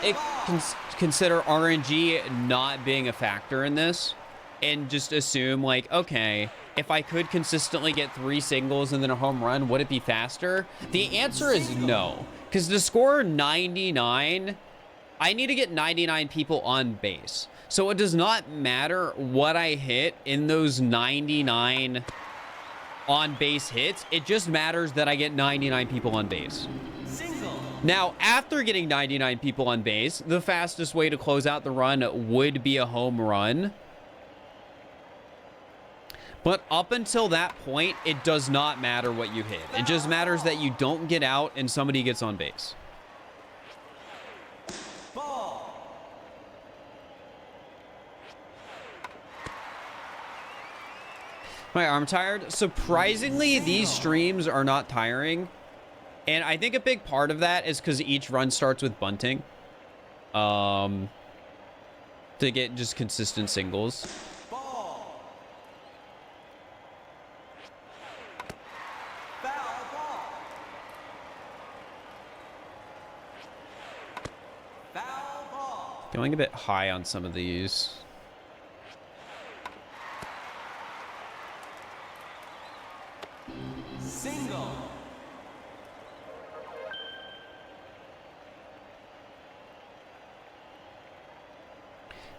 consider RNG not being a factor in this and just assume, like, okay, if I could consistently get 3 singles and then a home run, would it be faster? The answer is no, because to score 99, I need to get 99 people on base. So it does not matter what I hit in those 99 on base hits. It just matters that I get 99 people on base. Single. Now, after getting 99 people on base, the fastest way to close out the run would be a home run. But up until that point, it does not matter what you hit. It just matters that you don't get out and somebody gets on base. Ball. My arm tired? Surprisingly, these streams are not tiring. And I think a big part of that is because each run starts with bunting. To get just consistent singles. Ball. Foul ball. Foul ball. Going a bit high on some of these. Single.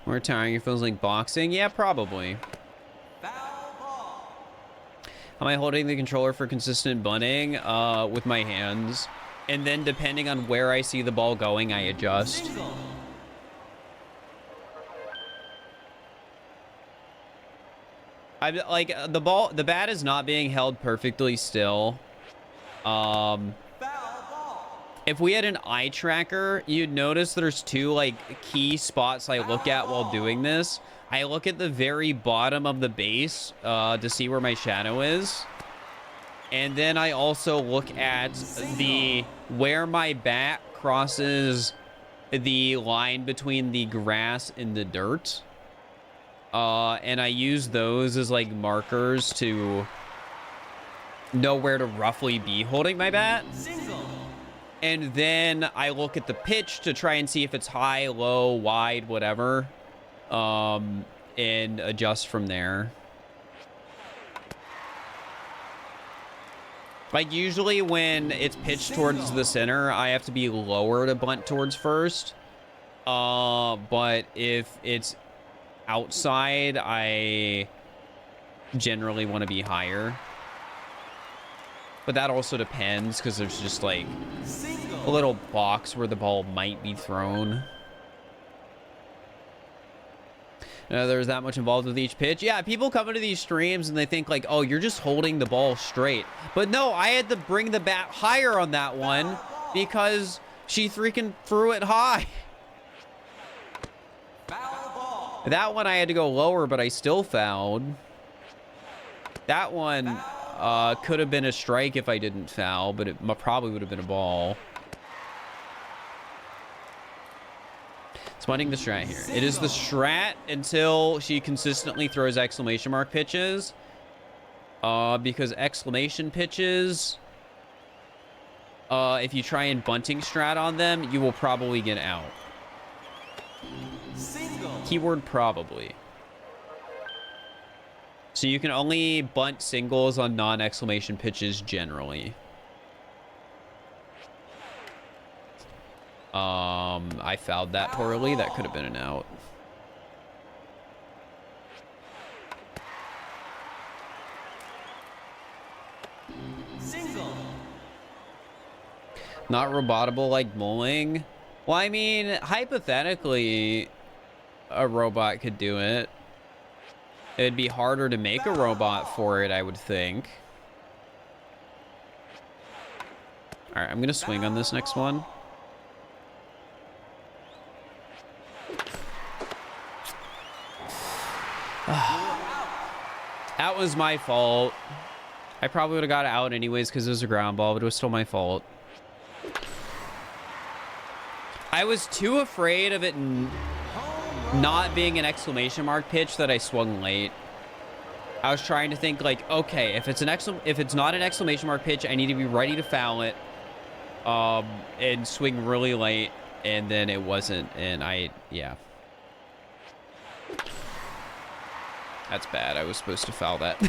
More tiring, it feels like boxing? Yeah, probably. Foul ball. Am I holding the controller for consistent bunting? With my hands. And then depending on where I see the ball going, I adjust. Single. I like the bat is not being held perfectly still. Foul ball. If we had an eye tracker, you'd notice there's 2 like key spots I look at while doing this. I look at the very bottom of the base to see where my shadow is. And then I also look at where my bat crosses the line between the grass and the dirt. And I use those as like markers to know where to roughly be holding my bat. Single. And then I look at the pitch to try and see if it's high, low, wide, whatever. And adjust from there. Like usually when it's pitched towards the center, I have to be lower to bunt towards first. But if it's outside, I generally want to be higher. But that also depends because there's just like a little box where the ball might be thrown. There's that much involved with each pitch. Yeah, people come into these streams and they think like, oh, you're just holding the ball straight. But no, I had to bring the bat higher on that one because she freaking threw it high. That one I had to go lower, but I still fouled. That one could have been a strike if I didn't foul, but it probably would have been a ball. Spotting the strat here. It is the strat until she consistently throws exclamation mark pitches. Because exclamation pitches, if you try and bunting strat on them, you will probably get out. Keyword probably. So you can only bunt singles on non-exclamation pitches generally. I fouled that poorly. That could have been an out. Not robotable like bowling. Well, I mean, hypothetically, a robot could do it. It'd be harder to make a robot for it, I would think. All right, I'm gonna swing on this next one. That was my fault. I probably would have got out anyways because it was a ground ball, but it was still my fault. I was too afraid of it not being an exclamation mark pitch that I swung late. I was trying to think like, okay, if it's not an exclamation mark pitch, I need to be ready to foul it, and swing really late, and then it wasn't, and yeah. That's bad. I was supposed to foul that.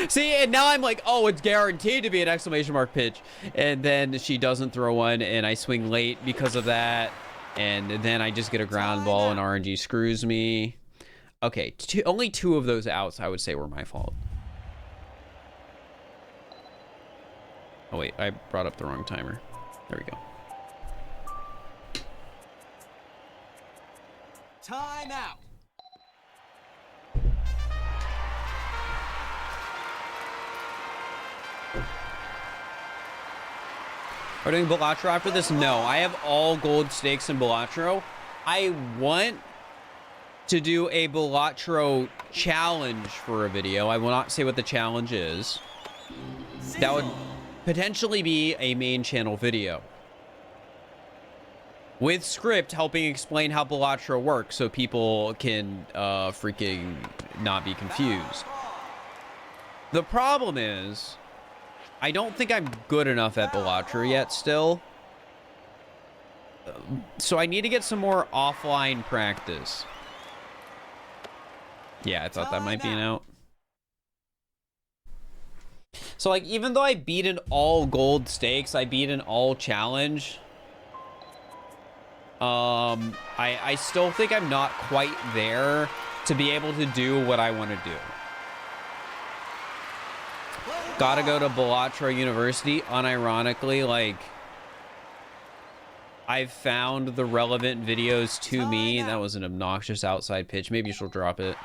See, and now I'm like, oh, it's guaranteed to be an exclamation mark pitch. And then she doesn't throw one, and I swing late because of that. And then I just get a ground ball, and RNG screws me. Okay, only 2 of those outs, I would say, were my fault. Oh, wait, I brought up the wrong timer. There we go. Time out. Are we doing Balatro after this? No, I have all gold stakes in Balatro. I want to do a Balatro challenge for a video. I will not say what the challenge is. That would potentially be a main channel video with script helping explain how Balatro works so people can freaking not be confused. The problem is, I don't think I'm good enough at Balatro yet still. So I need to get some more offline practice. Yeah, I thought that might be an out. So like, even though I beat an all gold stakes, I beat an all challenge. I still think I'm not quite there to be able to do what I want to do. Gotta go to Balatro University. Unironically, like, I've found the relevant videos to me. That was an obnoxious outside pitch. Maybe she'll drop it.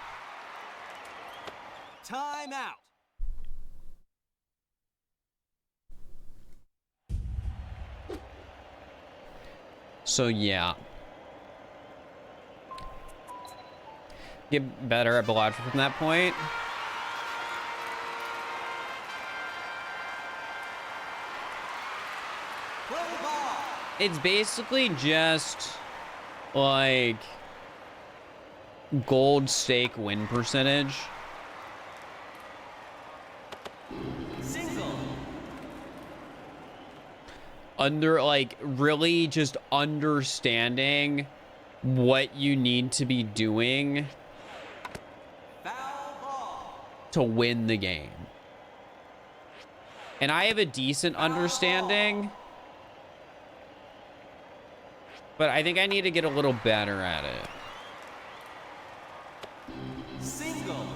Time out. So yeah, get better at Balatro from that point. It's basically just like gold stake win percentage. Single. Like really just understanding what you need to be doing Foul ball. to win the game. And I have a decent understanding, but I think I need to get a little better at it. Single.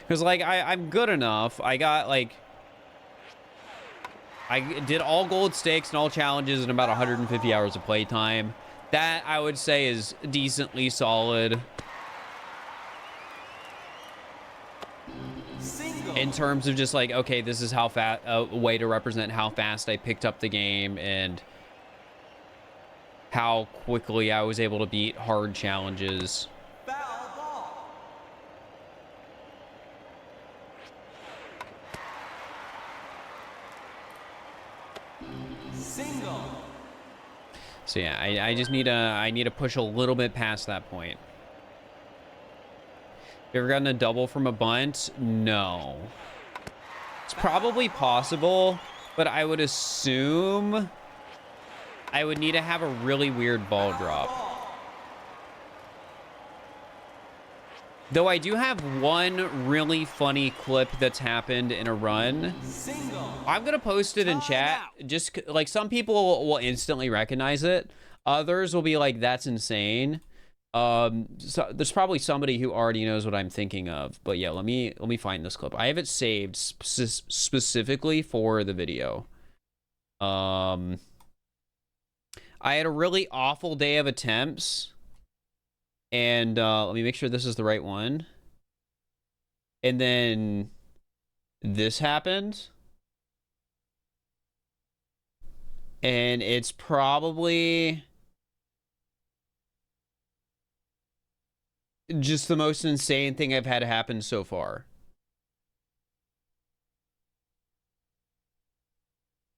Because, like, I'm good enough. I got, like... I did all gold stakes and all challenges in about 150 hours of playtime. That, I would say, is decently solid. Single. In terms of just, like, okay, this is how fast... a way to represent how fast I picked up the game and how quickly I was able to beat hard challenges. Foul ball. Single. So yeah, I just need to push a little bit past that point. You ever gotten a double from a bunt? No. It's probably possible, but I would assume I would need to have a really weird ball drop. Though I do have one really funny clip that's happened in a run. Single. I'm gonna post it in chat. Just like some people will instantly recognize it. Others will be like, "That's insane." So there's probably somebody who already knows what I'm thinking of. But yeah, let me find this clip. I have it saved specifically for the video. I had a really awful day of attempts. And let me make sure this is the right one. And then this happened. And it's probably just the most insane thing I've had happen so far.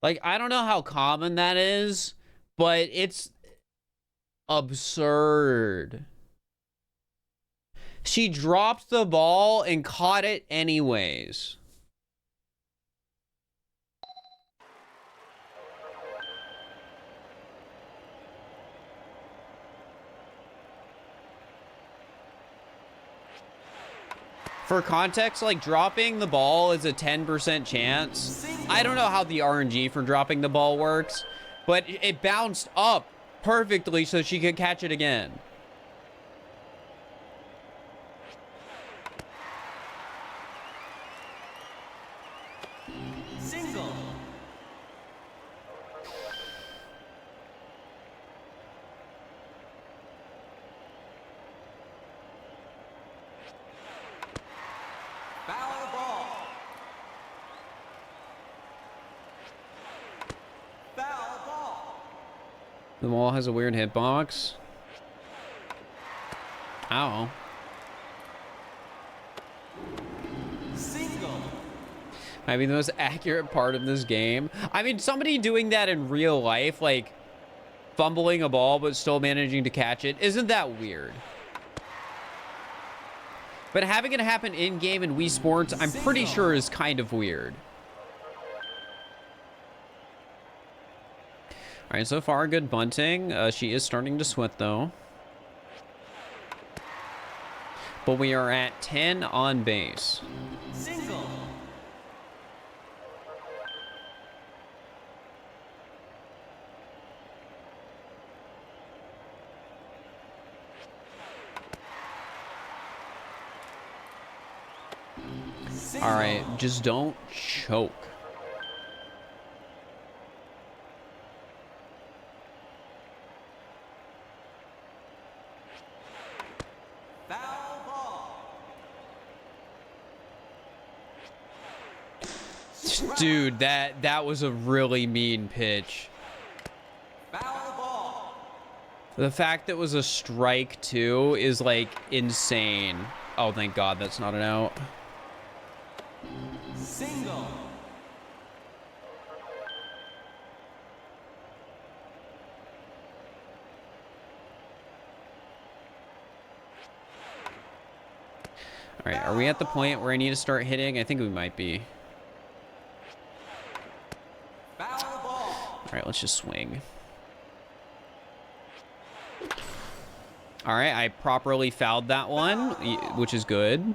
Like, I don't know how common that is, but it's absurd. She dropped the ball and caught it anyways. For context, like, dropping the ball is a 10% chance. I don't know how the RNG for dropping the ball works, but it bounced up perfectly so she could catch it again. Single. Foul ball. Foul ball. The ball has a weird hitbox. Ow. Single. I mean, the most accurate part of this game. I mean, somebody doing that in real life, like fumbling a ball but still managing to catch it, isn't that weird? But having it happen in-game in Wii Sports, I'm pretty sure is kind of weird. All right, so far, good bunting. She is starting to sweat, though. But we are at 10 on base. Single. All right, just don't choke. Foul ball. Dude, that was a really mean pitch. Foul ball. The fact that it was a strike, too, is, like, insane. Oh, thank God that's not an out. Single. All right, are we at the point where I need to start hitting? I think we might be. Foul ball. All right, let's just swing. All right, I properly fouled that one, which is good.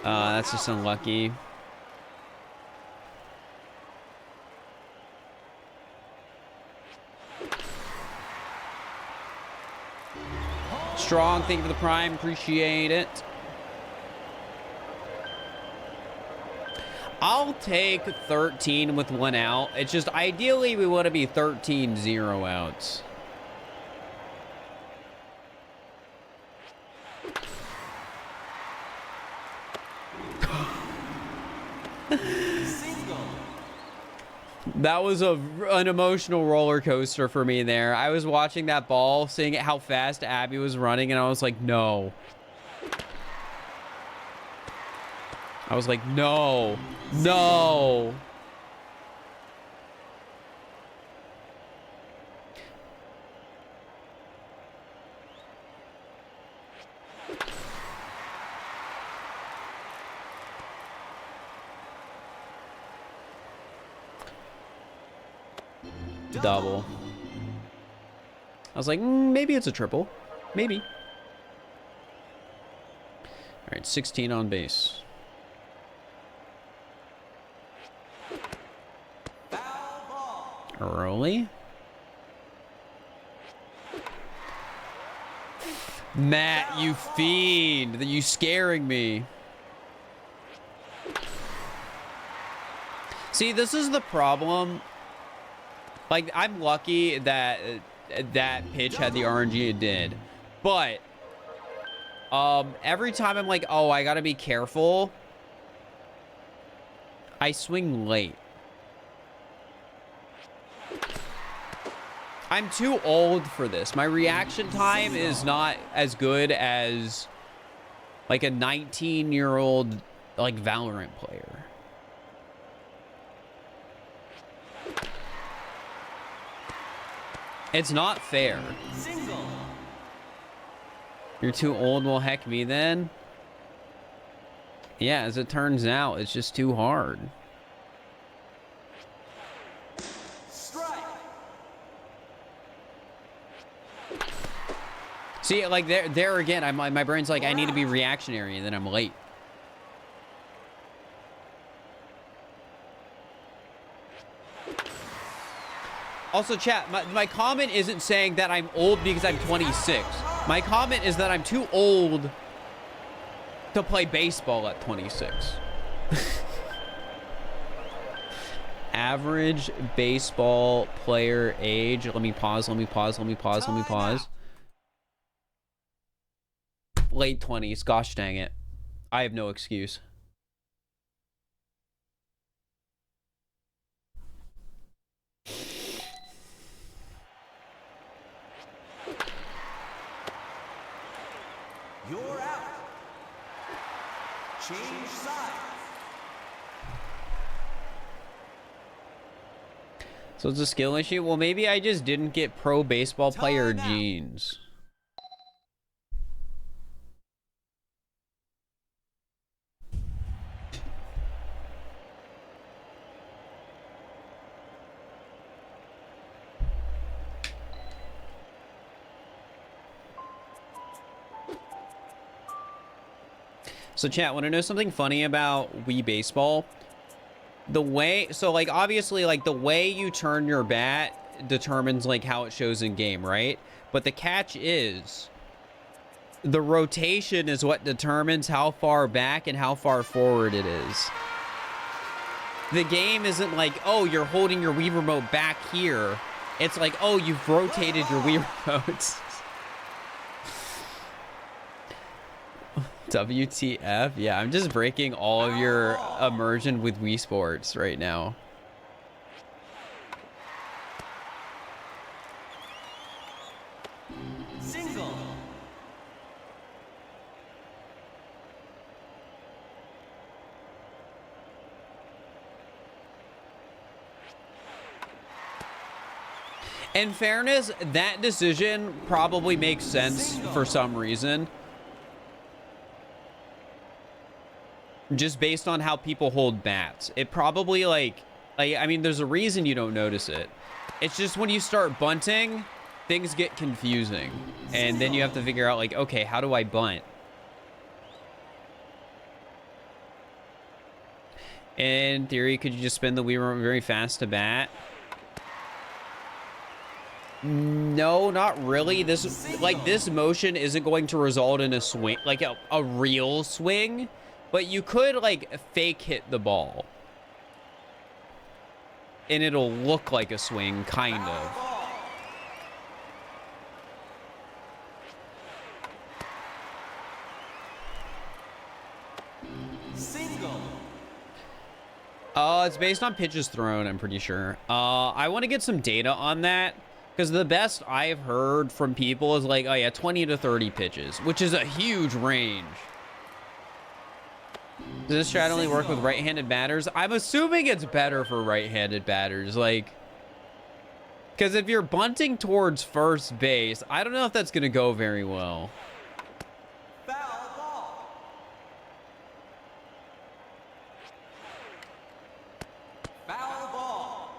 That's just unlucky. Strong, thank you for the prime, appreciate it. I'll take 13 with one out. It's just ideally we want to be 13 0 outs. Single. That was an emotional roller coaster for me there. I was watching that ball, seeing how fast Abby was running, and I was like, no. I was like, no. No. Double. I was like, maybe it's a triple. Maybe. All right, 16 on base. Foul ball. Early. Matt, you fiend. You scaring me. See, this is the problem. Like, I'm lucky that that pitch had the RNG it did. But every time I'm like, oh, I gotta be careful, I swing late. I'm too old for this. My reaction time is not as good as like a 19-year-old like Valorant player. It's not fair. Single. You're too old? Well, heck me then. Yeah, as it turns out, it's just too hard. Strike. See, like there again, my brain's like, I need to be reactionary, and then I'm late. Also, chat, my comment isn't saying that I'm old because I'm 26. My comment is that I'm too old to play baseball at 26. Average baseball player age. Let me pause. Late 20s. Gosh dang it. I have no excuse. You're out. Change sides. So it's a skill issue? Well, maybe I just didn't get pro baseball player Time out. genes. So chat, want to know something funny about Wii Baseball? The way, so like obviously like the way you turn your bat determines like how it shows in game, right? But the catch is the rotation is what determines how far back and how far forward it is. The game isn't like, oh, you're holding your Wii remote back here. It's like, oh, you've rotated your Wii remote. WTF? Yeah, I'm just breaking all of your immersion with Wii Sports right now. Single. In fairness, that decision probably makes sense for some reason. Just based on how people hold bats. It probably like I mean, there's a reason you don't notice it. It's just when you start bunting, things get confusing. And then you have to figure out like, okay, how do I bunt? In theory, could you just spin the Wii remote very fast to bat? No, not really. This motion isn't going to result in a swing, like a real swing. But you could, like, fake hit the ball. And it'll look like a swing, kind of. Single. It's based on pitches thrown, I'm pretty sure. I want to get some data on that. Because the best I've heard from people is like, oh yeah, 20 to 30 pitches. Which is a huge range. Does this strat only work with right-handed batters? I'm assuming it's better for right-handed batters. Like, because if you're bunting towards first base, I don't know if that's going to go very well. Foul ball. Foul ball.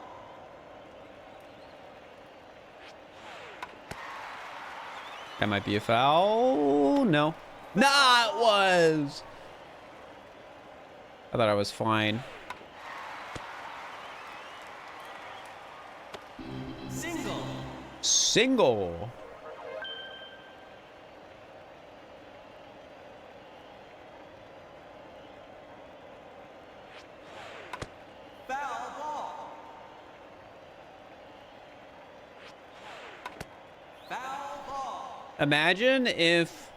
That might be a foul. No. Nah, it was. I thought I was fine. Single. Single. Imagine if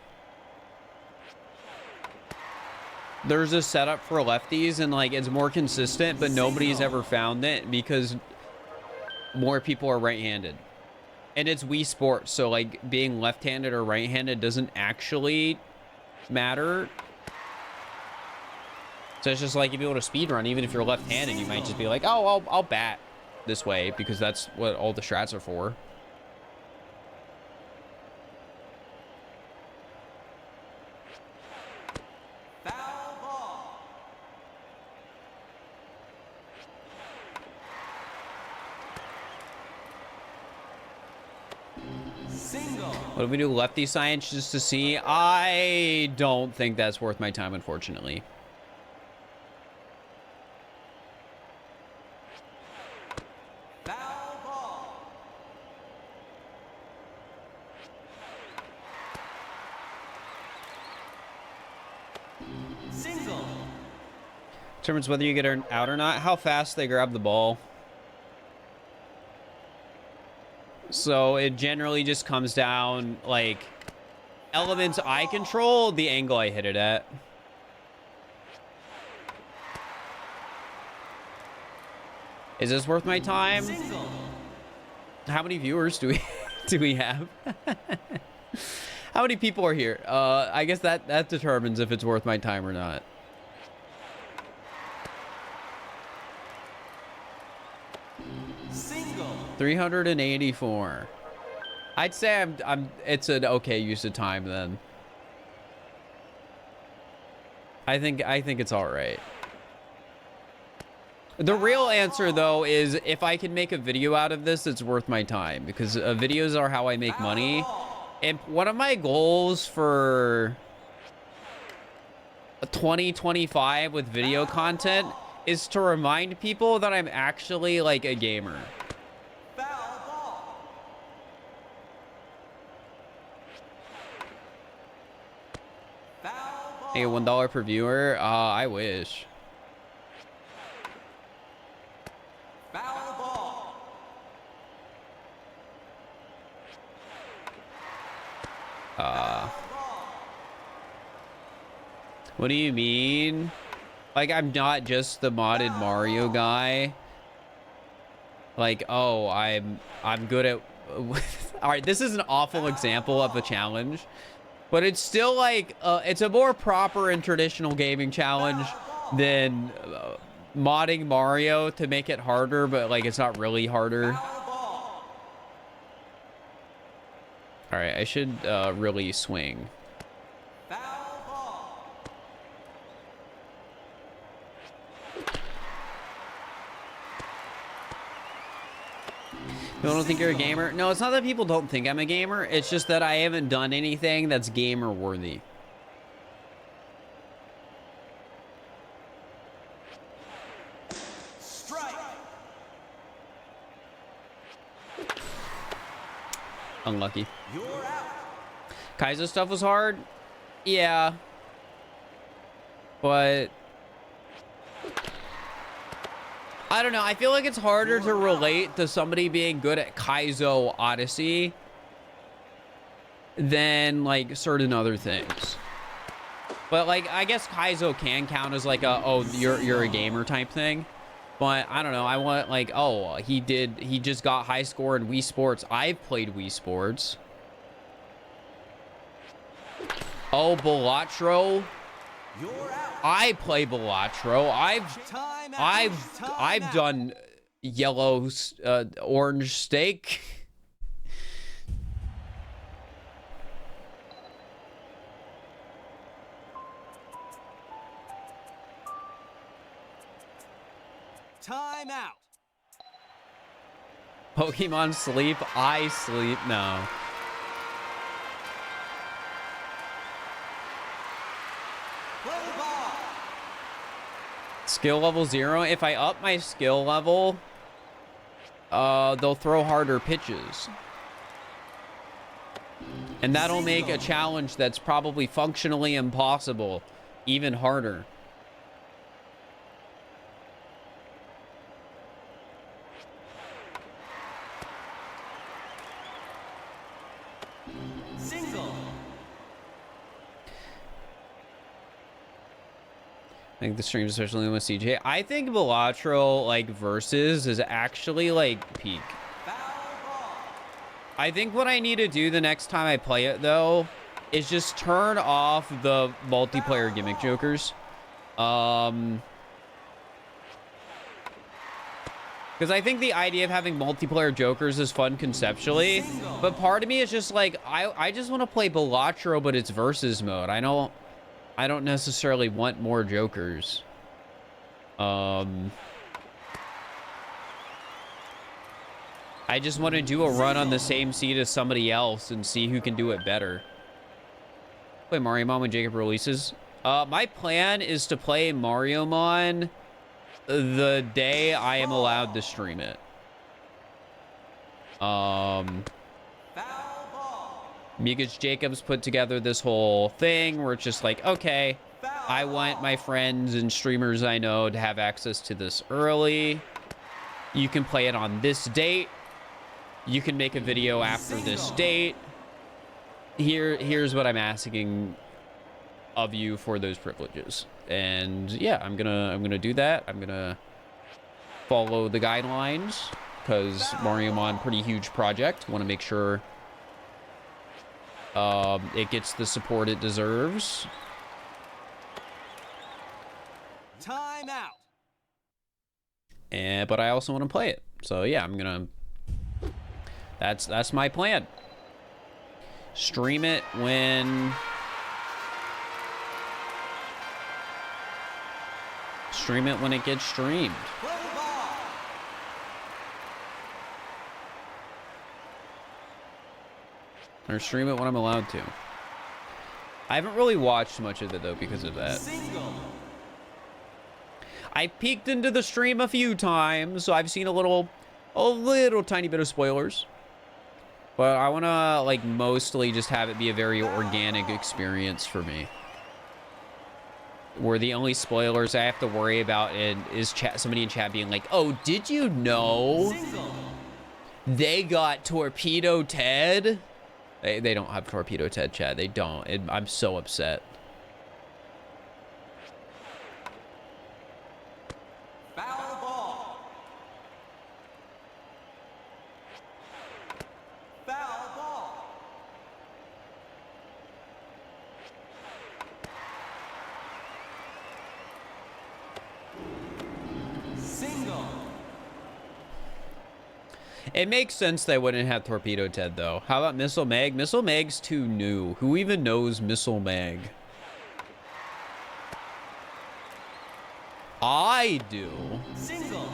there's a setup for lefties and like it's more consistent, but nobody's ever found it because more people are right-handed. And it's Wii Sports, so like being left-handed or right-handed doesn't actually matter. So it's just like if you want to speed run, even if you're left-handed, you might just be like, oh, I'll bat this way because that's what all the strats are for. Foul ball. Single. What do we do? Lefty science just to see? I don't think that's worth my time, unfortunately. Foul ball. Single. Determines whether you get out or not. How fast they grab the ball. So it generally just comes down like elements I control, the angle I hit it at. Is this worth my time? Single. How many viewers do we have? How many people are here? I guess that determines if it's worth my time or not. Single. 384. I'd say it's an okay use of time then. I think it's all right. The real answer though is if I can make a video out of this, it's worth my time because videos are how I make money. And one of my goals for 2025 with video content is to remind people that I'm actually like a gamer. Foul ball. Foul ball. Hey, $1 per viewer. I wish. Foul ball. What do you mean? Like, I'm not just the modded Mario guy. Like, oh, I'm good at... All right, this is an awful example of a challenge. But it's still like... it's a more proper and traditional gaming challenge than modding Mario to make it harder, but, like, it's not really harder. Foul ball. All right, I should really swing. Foul ball. People don't think you're a gamer? No, it's not that people don't think I'm a gamer. It's just that I haven't done anything that's gamer worthy. Strike. Unlucky. You're out. Kaizo stuff was hard. Yeah. But I don't know. I feel like it's harder to relate to somebody being good at Kaizo Odyssey than like certain other things. But like, I guess Kaizo can count as like a, oh, you're a gamer type thing. But I don't know. I want like, oh, he just got high score in Wii Sports. I've played Wii Sports. Oh, Balatro. You're out. I play Balatro. Time out. I've done yellow, orange steak. Time out. Pokemon sleep. I sleep. No. Play ball. Skill level 0. If I up my skill level, they'll throw harder pitches. And that'll make a challenge that's probably functionally impossible even harder. Single. think the streams, especially with CJ. I think Balatro, like, versus is actually, like, peak. I think what I need to do the next time I play it, though, is just turn off the multiplayer gimmick jokers. Because I think the idea of having multiplayer jokers is fun conceptually, but part of me is just like, I just want to play Balatro, but it's versus mode. I don't necessarily want more jokers. I just want to do a run on the same seat as somebody else and see who can do it better. Play Mario Mon when Jacob releases. My plan is to play Mario Mon the day I am allowed to stream it. Because Jacobs put together this whole thing where it's just like, okay, I want my friends and streamers I know to have access to this early. You can play it on this date. You can make a video after this date. Here's what I'm asking of you for those privileges. And yeah, I'm gonna do that. I'm gonna follow the guidelines because Mario Mon, pretty huge project. Want to make sure it gets the support it deserves. Time out. But I also want to play it. So yeah, I'm gonna. That's my plan. Stream it when. Stream it when it gets streamed. Or stream it when I'm allowed to. I haven't really watched much of it though because of that. I peeked into the stream a few times, so I've seen a little tiny bit of spoilers. But I want to like mostly just have it be a very organic experience for me. Where the only spoilers I have to worry about is somebody in chat being like, "Oh, did you know they got Torpedo Ted?" They don't have Torpedo Ted, chat. They don't. I'm so upset. Foul ball. Foul ball. Single. It makes sense they wouldn't have Torpedo Ted, though. How about Missile Meg? Missile Meg's too new. Who even knows Missile Meg? I do. Single.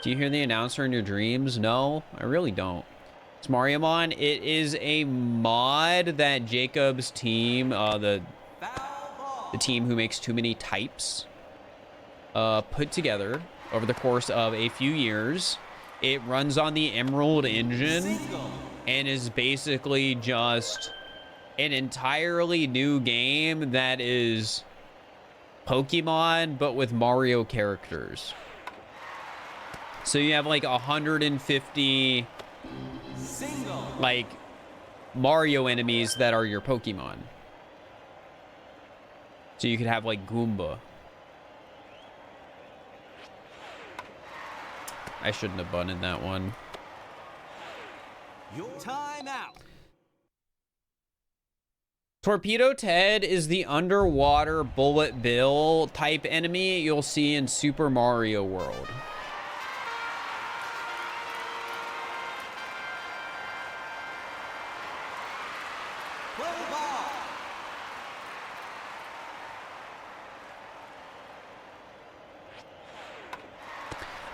Do you hear the announcer in your dreams? No, I really don't. It's Mario Mon. It is a mod that Jacob's team, the team who makes Too Many Types, put together over the course of a few years. It runs on the Emerald engine and is basically just an entirely new game that is Pokemon, but with Mario characters. So you have like 150 like Mario enemies that are your Pokemon. So you could have like Goomba. I shouldn't have bunted that one. Your time out. Torpedo Ted is the underwater Bullet Bill type enemy you'll see in Super Mario World. Play ball.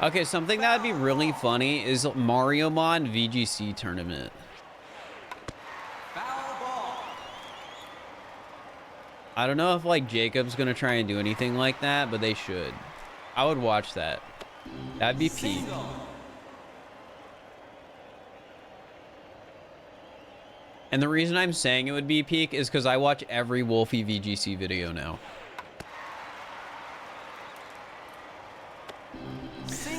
Okay, something that would be really funny is Mario Mon VGC tournament. Foul ball. I don't know if like Jacob's gonna try and do anything like that, but they should. I would watch that. That'd be peak. And the reason I'm saying it would be peak is because I watch every Wolfie VGC video now.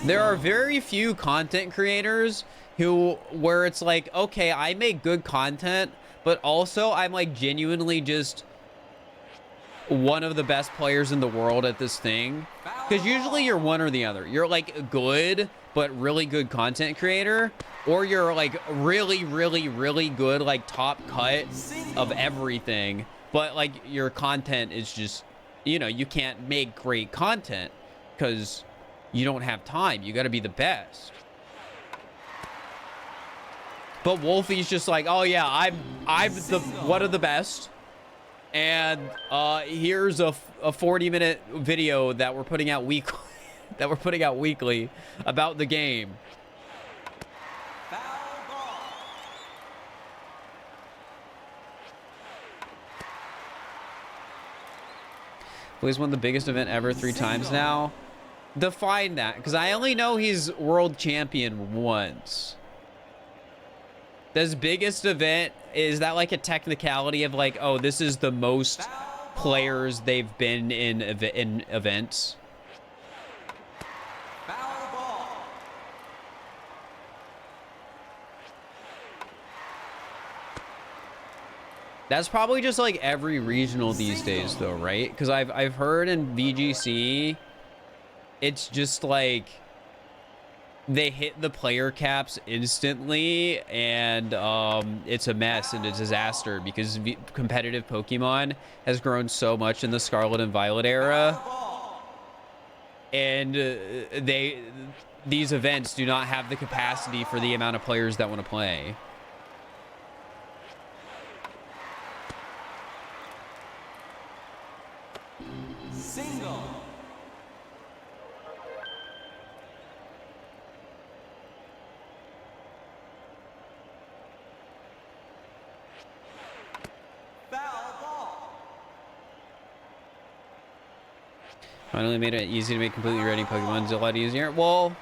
There are very few content creators where it's like, okay, I make good content, but also I'm like genuinely just one of the best players in the world at this thing. Because usually you're one or the other. You're like good, but really good content creator. Or you're like really, really, really good, like top cut of everything. But like your content is just, you know, you can't make great content because you don't have time. You got to be the best. But Wolfie's just like, oh yeah, I'm the one of the best. And here's a 40-minute video that we're putting out weekly about the game. Foul ball. Well, he's won the biggest event ever 3 times now. Define that, because I only know he's world champion once. This biggest event, is that like a technicality of like, oh, this is the most players they've been in events? Foul ball. That's probably just like every regional these days though, right? Because I've heard in VGC, it's just like they hit the player caps instantly, and it's a mess and a disaster because competitive Pokemon has grown so much in the Scarlet and Violet era, and these events do not have the capacity for the amount of players that want to play. Single. Foul ball. Finally made it easy to make completely ready Pokemon's a lot easier. Well,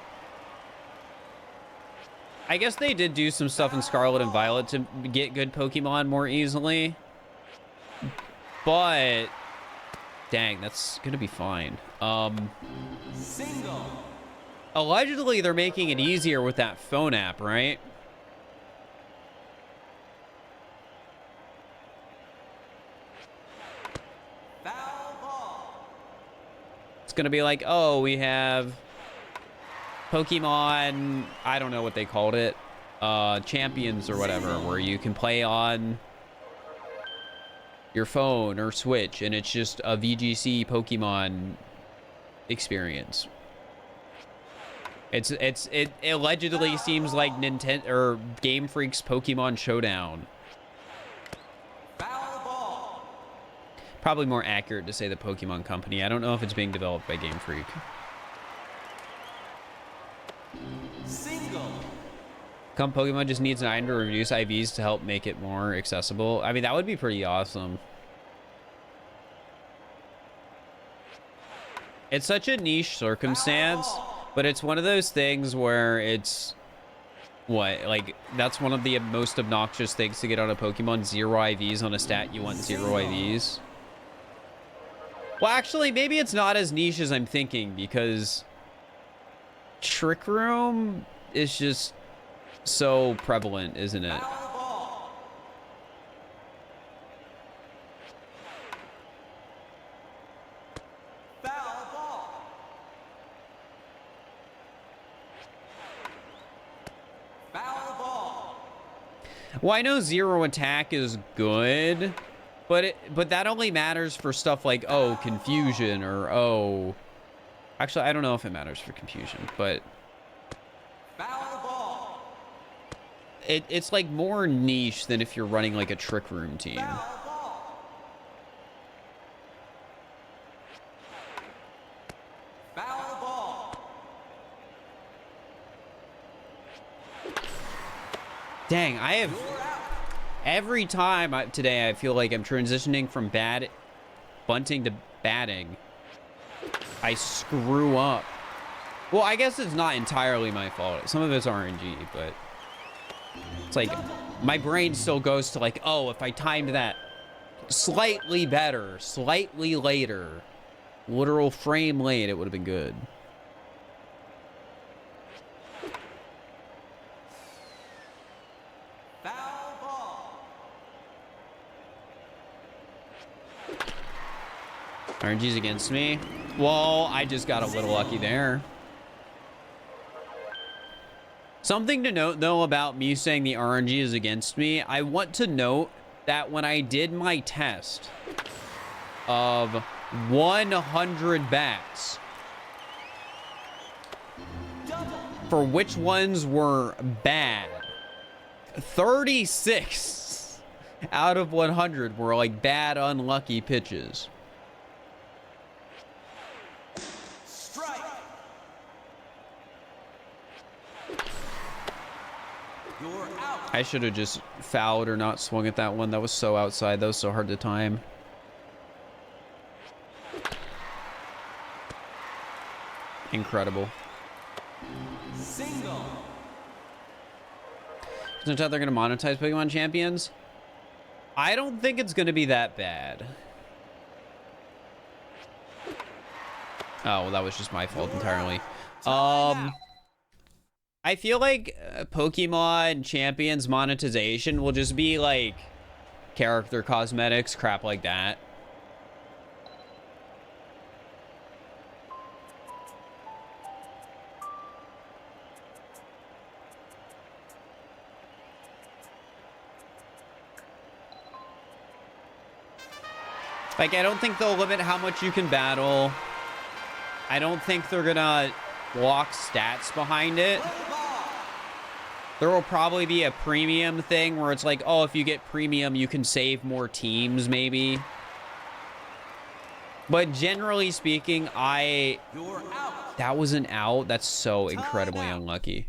I guess they did do some stuff in Scarlet and Violet to get good Pokemon more easily. But dang, that's gonna be fine. Single. Allegedly, they're making it easier with that phone app, right? Foul ball. It's gonna be like, oh, we have Pokemon, I don't know what they called it, Champions or whatever, where you can play on your phone or Switch, and it's just a VGC Pokemon experience. It allegedly seems like Nintendo or Game Freak's Pokemon Showdown. Foul ball. Probably more accurate to say the Pokemon Company. I don't know if it's being developed by Game Freak. Single. Come Pokemon just needs an item to reduce IVs to help make it more accessible. I mean, that would be pretty awesome. It's such a niche circumstance, but it's one of those things where it's what, like, that's one of the most obnoxious things to get on a Pokemon. 0 IVs on a stat you want 0 IVs. Well, actually, maybe it's not as niche as I'm thinking, because Trick Room is just so prevalent, isn't it? Foul ball. Foul ball. Foul ball. Well, I know 0 attack is good, but that only matters for stuff like, oh, confusion, or oh, actually, I don't know if it matters for confusion, but Foul ball. it's like more niche than if you're running like a Trick Room team. Foul ball. Foul ball. Dang, I have You're out. every time today I feel like I'm transitioning from bunting to batting. I screw up. Well, I guess it's not entirely my fault. Some of it's RNG, but it's like my brain still goes to like, oh, if I timed that slightly better, slightly later, literal frame late, it would have been good. Foul ball. RNG's against me. Well, I just got a little lucky there. Something to note, though, about me saying the RNG is against me, I want to note that when I did my test of 100 bats, for which ones were bad, 36 out of 100 were like bad, unlucky pitches. Strike. You're out. I should have just fouled or not swung at that one. That was so outside. That was so hard to time. Incredible. Single. There's no doubt they're going to monetize Pokemon Champions. I don't think it's going to be that bad. Oh, well, that was just my fault entirely. I feel like Pokemon Champions monetization will just be like character cosmetics, crap like that. Like, I don't think they'll limit how much you can battle. I don't think they're gonna walk stats behind it. There will probably be a premium thing where it's like, oh, if you get premium, you can save more teams, maybe. But generally speaking, You're out. that was an out. That's so incredibly unlucky.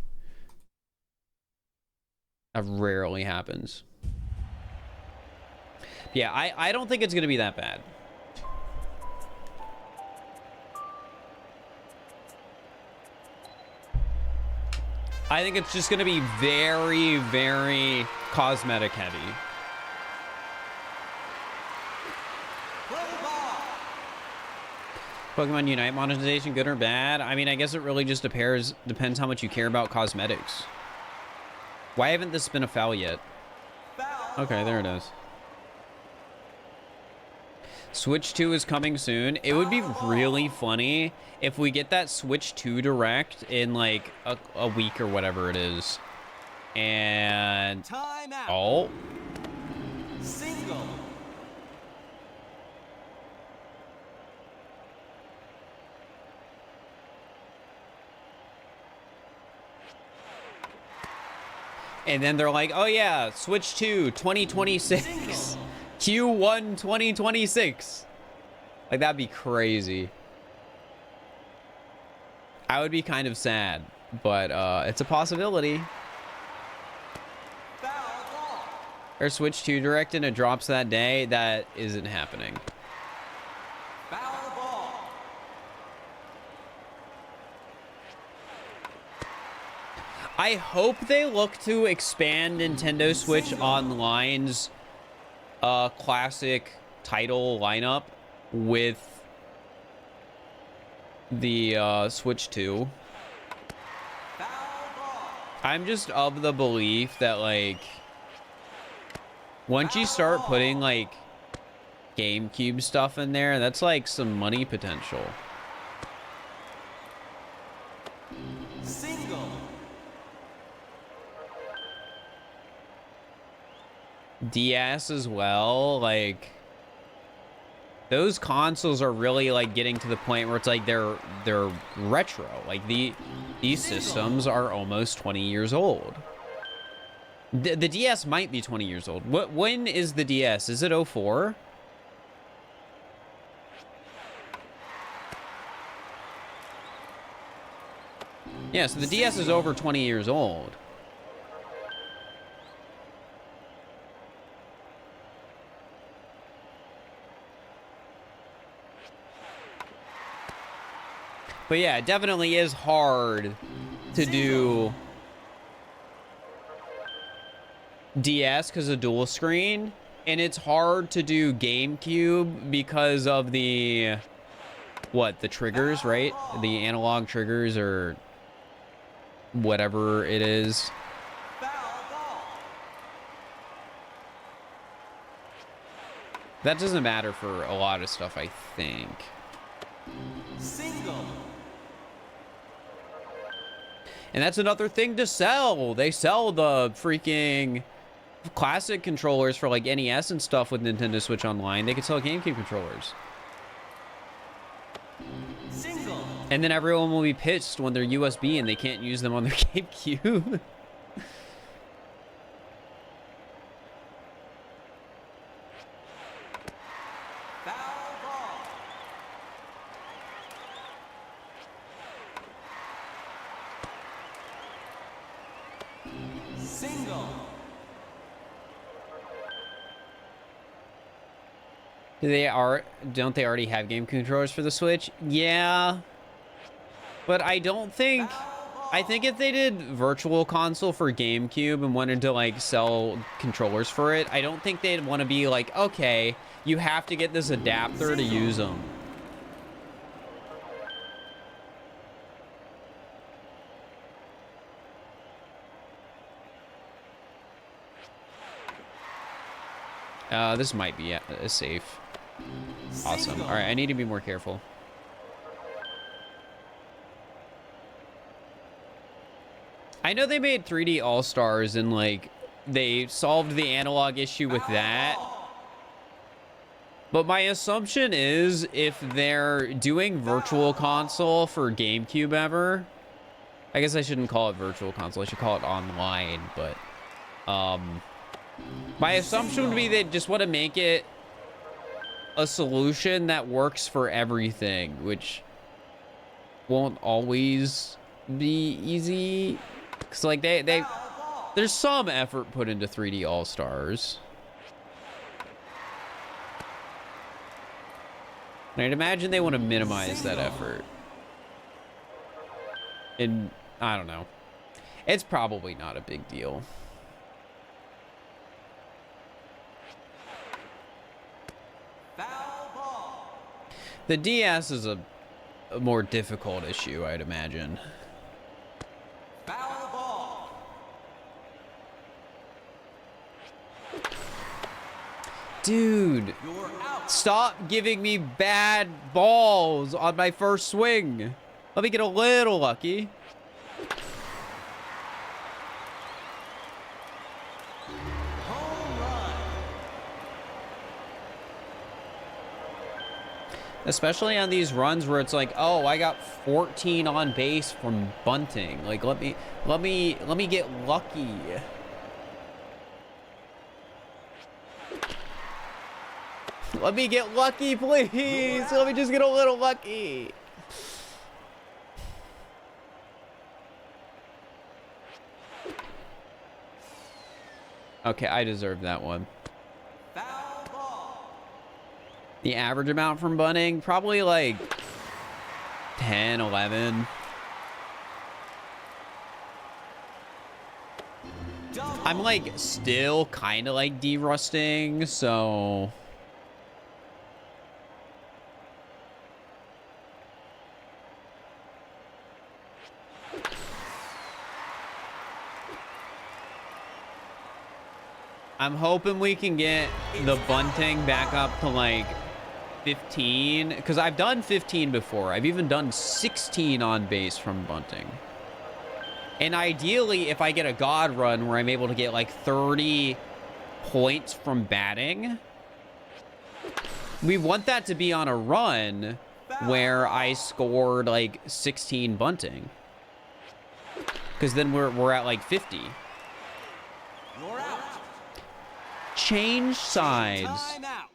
That rarely happens. Yeah, I don't think it's going to be that bad. I think it's just going to be very, very cosmetic heavy. Pokemon Unite monetization, good or bad? I mean, I guess it really just depends how much you care about cosmetics. Why haven't this been a foul yet? Okay, there it is. Switch 2 is coming soon. It would be really funny if we get that Switch 2 Direct in like a week or whatever it is. And Time out. oh, Single. and then they're like, oh yeah, Switch 2 2026. Q1 2026. Like, that'd be crazy. I would be kind of sad, but it's a possibility. Or Switch 2 Direct and it drops that day. That isn't happening. Foul ball. I hope they look to expand Nintendo Switch Online's classic title lineup with the Switch 2. Foul ball. I'm just of the belief that, like, once you start putting like GameCube stuff in there, that's like some money potential. Single. DS as well, like, those consoles are really like getting to the point where it's like they're retro. Like these systems are almost 20 years old. The DS might be 20 years old. When is the DS? Is it 04? Yeah, so the DS is over 20 years old. But yeah, it definitely is hard to do DS because of dual screen, and it's hard to do GameCube because of the triggers, right? The analog triggers or whatever it is. Foul ball. That doesn't matter for a lot of stuff, I think. Single. And that's another thing to sell. They sell the freaking classic controllers for like NES and stuff with Nintendo Switch Online. They could sell GameCube controllers. Single. And then everyone will be pissed when they're USB and they can't use them on their GameCube. Foul ball. Single. Don't they already have game controllers for the Switch? Yeah. But I don't think... I think if they did Virtual Console for GameCube and wanted to, like, sell controllers for it, I don't think they'd want to be like, okay, you have to get this adapter to use them. This might be a safe. Awesome. All right, I need to be more careful. I know they made 3D All-Stars and, like, they solved the analog issue with that. But my assumption is if they're doing Virtual Console for GameCube ever, I guess I shouldn't call it Virtual Console. I should call it online, but, my assumption would be they just want to make it a solution that works for everything, which won't always be easy. Cause like there's some effort put into 3D All-Stars. I'd imagine they want to minimize that effort. And I don't know. It's probably not a big deal. Foul ball. The DS is a more difficult issue, I'd imagine. Foul ball. Dude, You're out. stop giving me bad balls on my first swing. Let me get a little lucky. Home run. Especially on these runs where it's like, oh, I got 14 on base from bunting. Like, let me get lucky. Let me get lucky, please. Let me just get a little lucky. Okay, I deserve that one. Foul ball. The average amount from bunting, probably like 10, 11. Double. I'm like still kind of like derusting, so I'm hoping we can get the bunting back up to like 15, because I've done 15 before. I've even done 16 on base from bunting. And ideally, if I get a God run where I'm able to get like 30 points from batting, we want that to be on a run where I scored like 16 bunting. Because then we're at like 50. You're out. Change sides. Time out.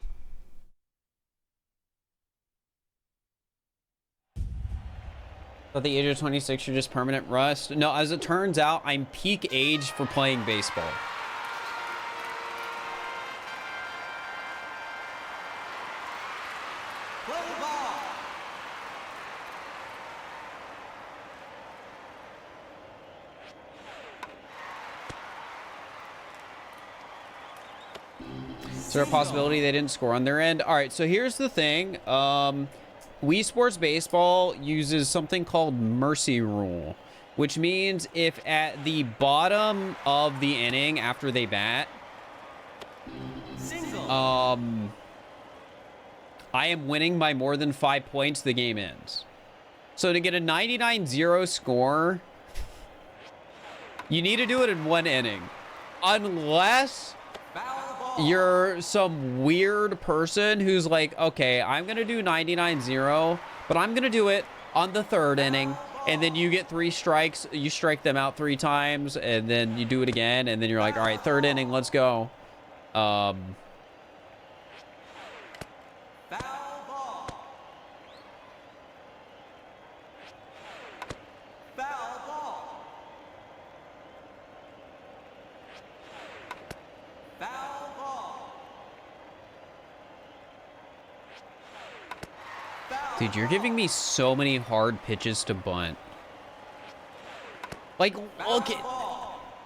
At the age of 26, you're just permanent rust. No, as it turns out, I'm peak age for playing baseball. Play ball. Is there a possibility they didn't score on their end? All right, so here's the thing. Wii Sports Baseball uses something called Mercy Rule, which means if at the bottom of the inning after they bat, Single. I am winning by more than 5 points, the game ends. So to get a 99-0 score, you need to do it in 1 inning. Unless you're some weird person who's like, okay, I'm going to do 99-0, but I'm going to do it on the 3rd inning. And then you get 3 strikes. You strike them out 3 times, and then you do it again. And then you're like, all right, 3rd inning, let's go. Foul ball. Foul ball. Foul ball. Dude, you're giving me so many hard pitches to bunt. Like, look at...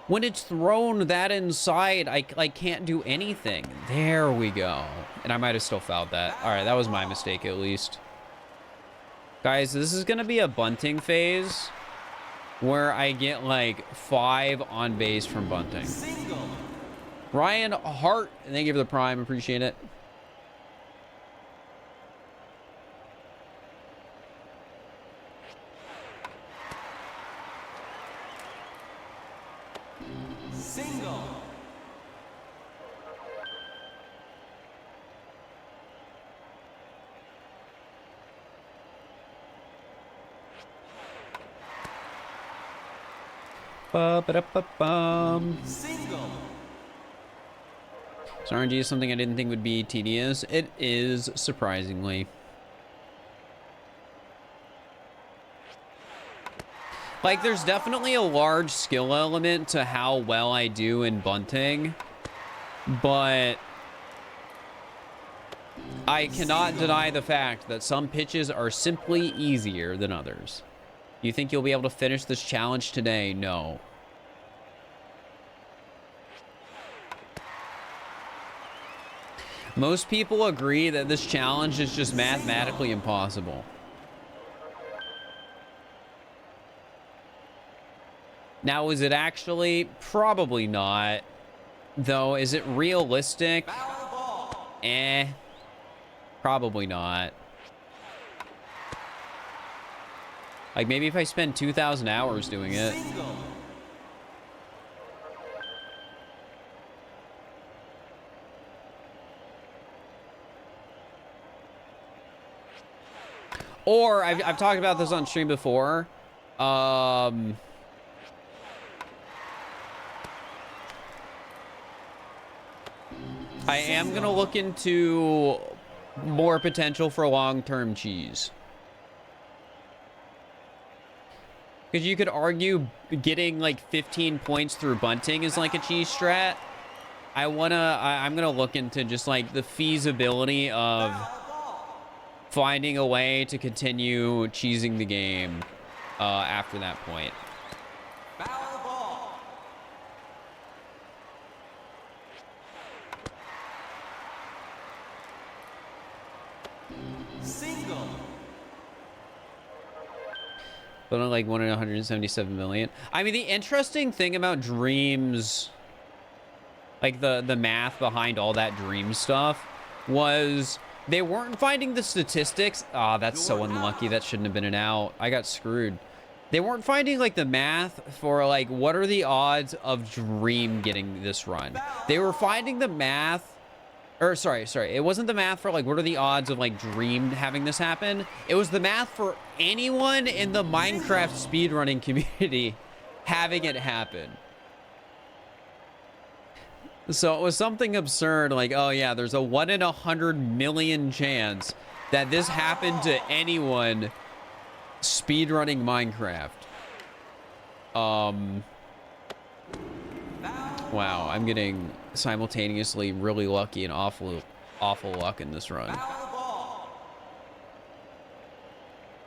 When it's thrown that inside, I can't do anything. There we go. And I might have still fouled that. All right, that was my mistake at least. Guys, this is going to be a bunting phase where I get like 5 on base from bunting. Single. Ryan Hart, thank you for the prime. Appreciate it. Single. Ba-ba-da-ba-bum. Single. So RNG is something I didn't think would be tedious. It is, surprisingly. Like, there's definitely a large skill element to how well I do in bunting, but I cannot deny the fact that some pitches are simply easier than others. You think you'll be able to finish this challenge today? No. Most people agree that this challenge is just mathematically impossible. Now, is it actually? Probably not. Though, is it realistic? Probably not. Like, maybe if I spend 2,000 hours doing it. Single. Or, I've talked about this on stream before. I am going to look into more potential for long-term cheese. Because you could argue getting like 15 points through bunting is like a cheese strat. I'm going to look into just like the feasibility of finding a way to continue cheesing the game after that point. Foul ball. Single. But not like 1 in 177 million. I mean, the interesting thing about dreams, like the math behind all that dream stuff, was they weren't finding the statistics. Ah, that's so unlucky. That shouldn't have been an out. I got screwed. They weren't finding like the math for like what are the odds of Dream getting this run. They were finding the math. Or sorry, it wasn't the math for like what are the odds of like Dream having this happen. It was the math for anyone in the Minecraft speedrunning community having it happen. So it was something absurd like, oh yeah, there's a 1 in 100 million chance that this happened to anyone speedrunning Minecraft. Wow, I'm getting simultaneously really lucky and awful luck in this run.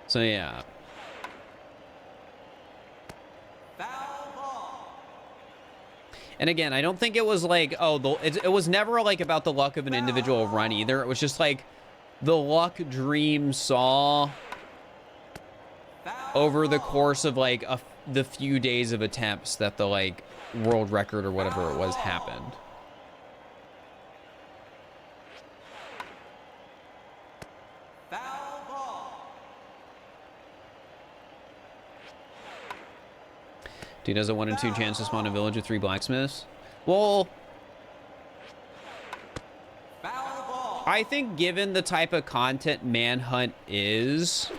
So yeah. And again, I don't think it was like, oh, it was never like about the luck of an individual run either. It was just like the luck Dream saw over the course of like the few days of attempts that the like world record or whatever it was happened. Foul ball. Dude has a 1 in 2 chance to spawn a village with 3 blacksmiths. Well, Foul ball. I think given the type of content Manhunt is,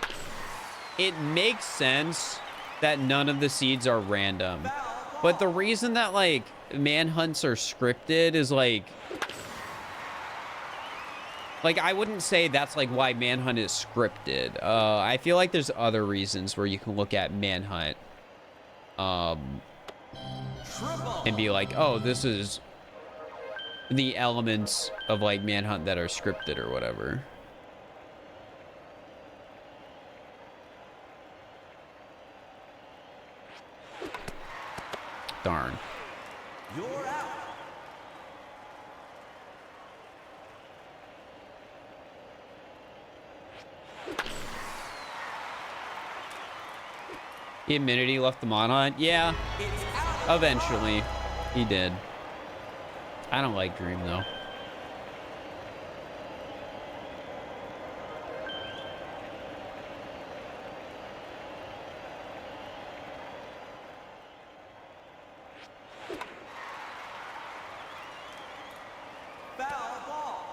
it makes sense that none of the seeds are random. But the reason that, like, Manhunts are scripted is, like, I wouldn't say that's, like, why Manhunt is scripted. I feel like there's other reasons where you can look at Manhunt, and be like, oh, this is the elements of, like, Manhunt that are scripted or whatever. Darn. You're out. Immunity left the Manhunt? Yeah, It's out. eventually. He did. I don't like Dream, though. Foul ball.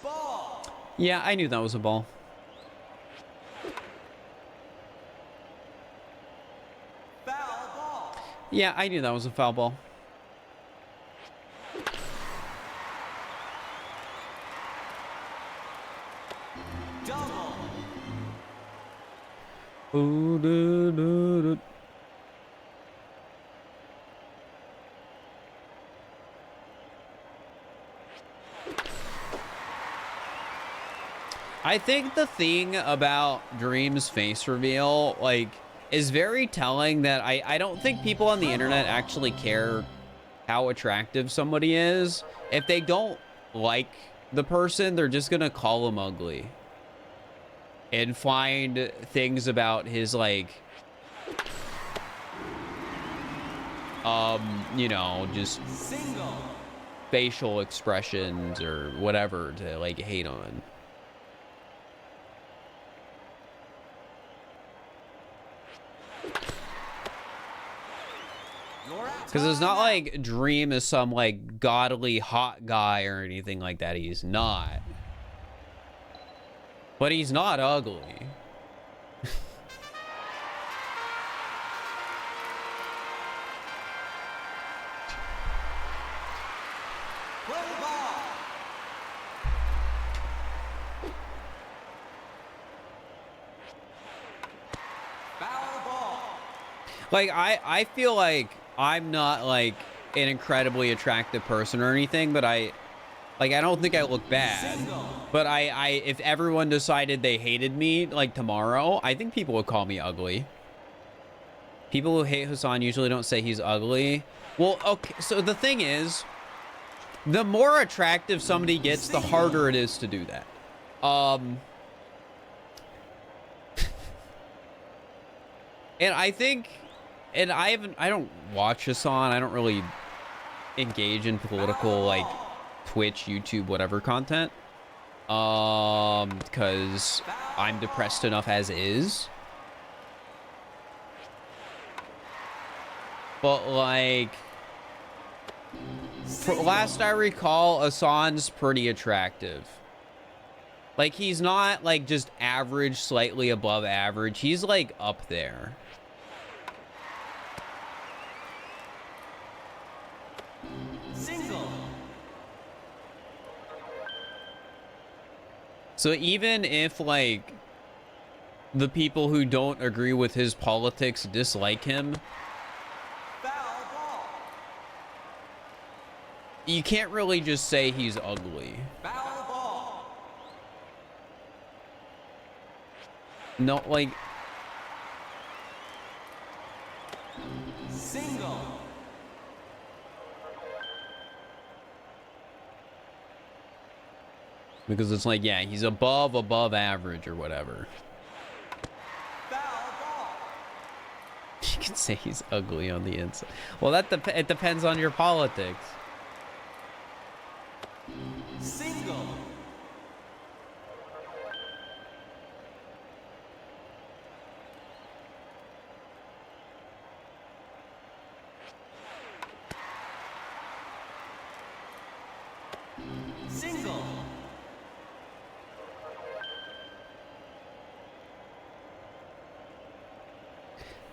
Ball. Yeah, I knew that was a ball. Foul ball. Yeah, I knew that was a foul ball. Double. Ooh, doo, doo, doo. I think the thing about Dream's face reveal, like, is very telling that I don't think people on the internet actually care how attractive somebody is. If they don't like the person, they're just gonna call him ugly. And find things about his, like, you know, just Single. facial expressions or whatever to, like, hate on. You're out. Because it's not like Dream is some, like, godly hot guy or anything like that. He's not. But he's not ugly. Play ball. Foul ball. Like, I feel like I'm not, like, an incredibly attractive person or anything, but I don't think I look bad. Single. But if everyone decided they hated me, like, tomorrow, I think people would call me ugly. People who hate Hassan usually don't say he's ugly. Well, okay, so the thing is, the more attractive somebody gets, the harder it is to do that. And I think, and I don't watch Hassan. I don't really engage in political, like, Twitch, YouTube, whatever content. Because I'm depressed enough as is. But, like, last I recall, Hassan's pretty attractive. Like, he's not, like, just average, slightly above average. He's, like, up there. Single. So even if, like, the people who don't agree with his politics dislike him, Foul ball. you can't really just say he's ugly. Foul ball. No, like, Single. because it's like, yeah, he's above average or whatever. Foul ball. You can say he's ugly on the inside. Well, it depends on your politics.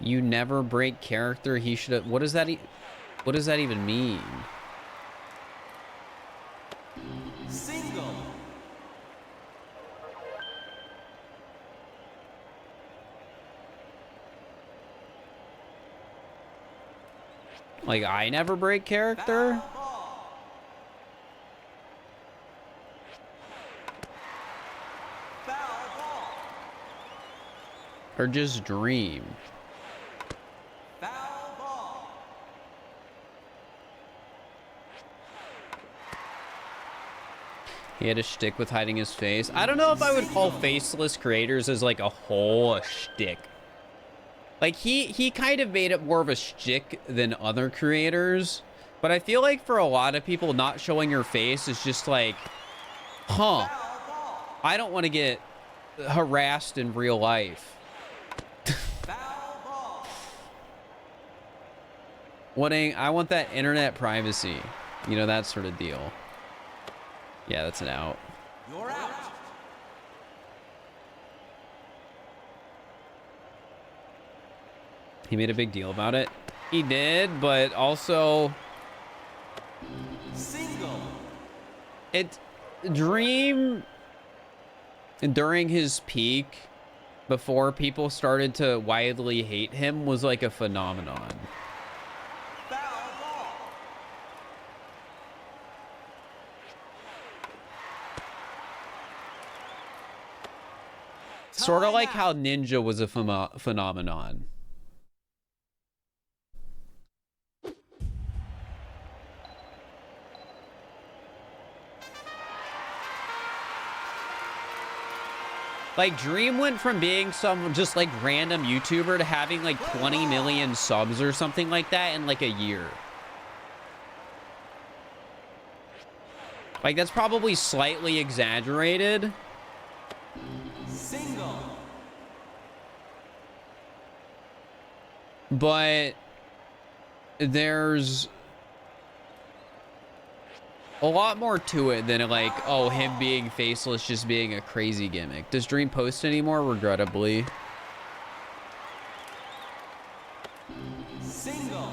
You never break character. He should have. What does that? What does that even mean? Single. Like, I never break character? Foul ball. Foul ball. Or just dream? Foul ball. He had a shtick with hiding his face. I don't know if I would call faceless creators as like a whole shtick. Like, he kind of made it more of a shtick than other creators. But I feel like for a lot of people, not showing your face is just like, huh, Foul ball. I don't want to get harassed in real life. Foul ball. I want that internet privacy. You know, that sort of deal. Yeah, that's an out. You're out. He made a big deal about it. He did, but also Single. Dream during his peak, before people started to widely hate him, was like a phenomenon. Foul ball. Sort of like Timeout. how Ninja was a phenomenon. Like, Dream went from being some just like random YouTuber to having like 20 million subs or something like that in like a year. Like, that's probably slightly exaggerated. Single. But there's a lot more to it than like, oh, him being faceless just being a crazy gimmick. Does Dream post anymore? Regrettably. Single.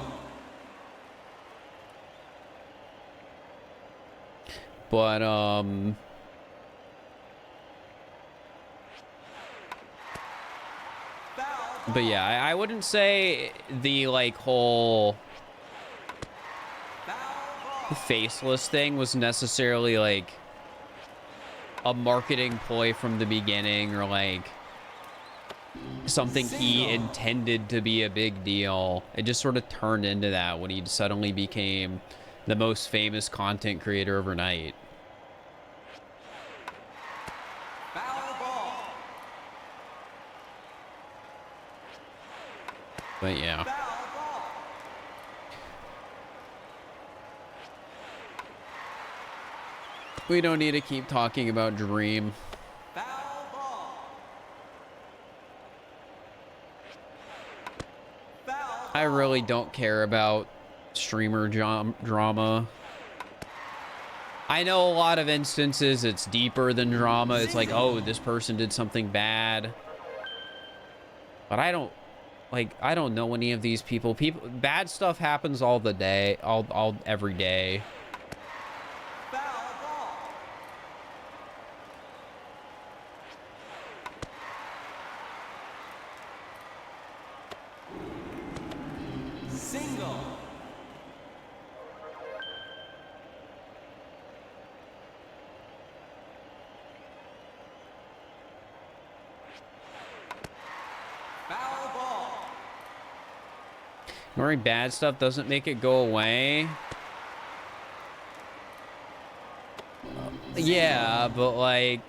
But Foul but yeah, I wouldn't say the like whole Foul ball. faceless thing was necessarily like a marketing ploy from the beginning, or like something he intended to be a big deal. It just sort of turned into that when he suddenly became the most famous content creator overnight. Foul ball. But yeah. Foul ball. We don't need to keep talking about Dream. Foul ball. Foul I really don't care about streamer drama. I know a lot of instances it's deeper than drama. It's like, oh, this person did something bad. But I don't know any of these people. Bad stuff happens all the day, every day. Foul ball. Single. Foul ball. Ignoring bad stuff doesn't make it go away. Yeah, but like,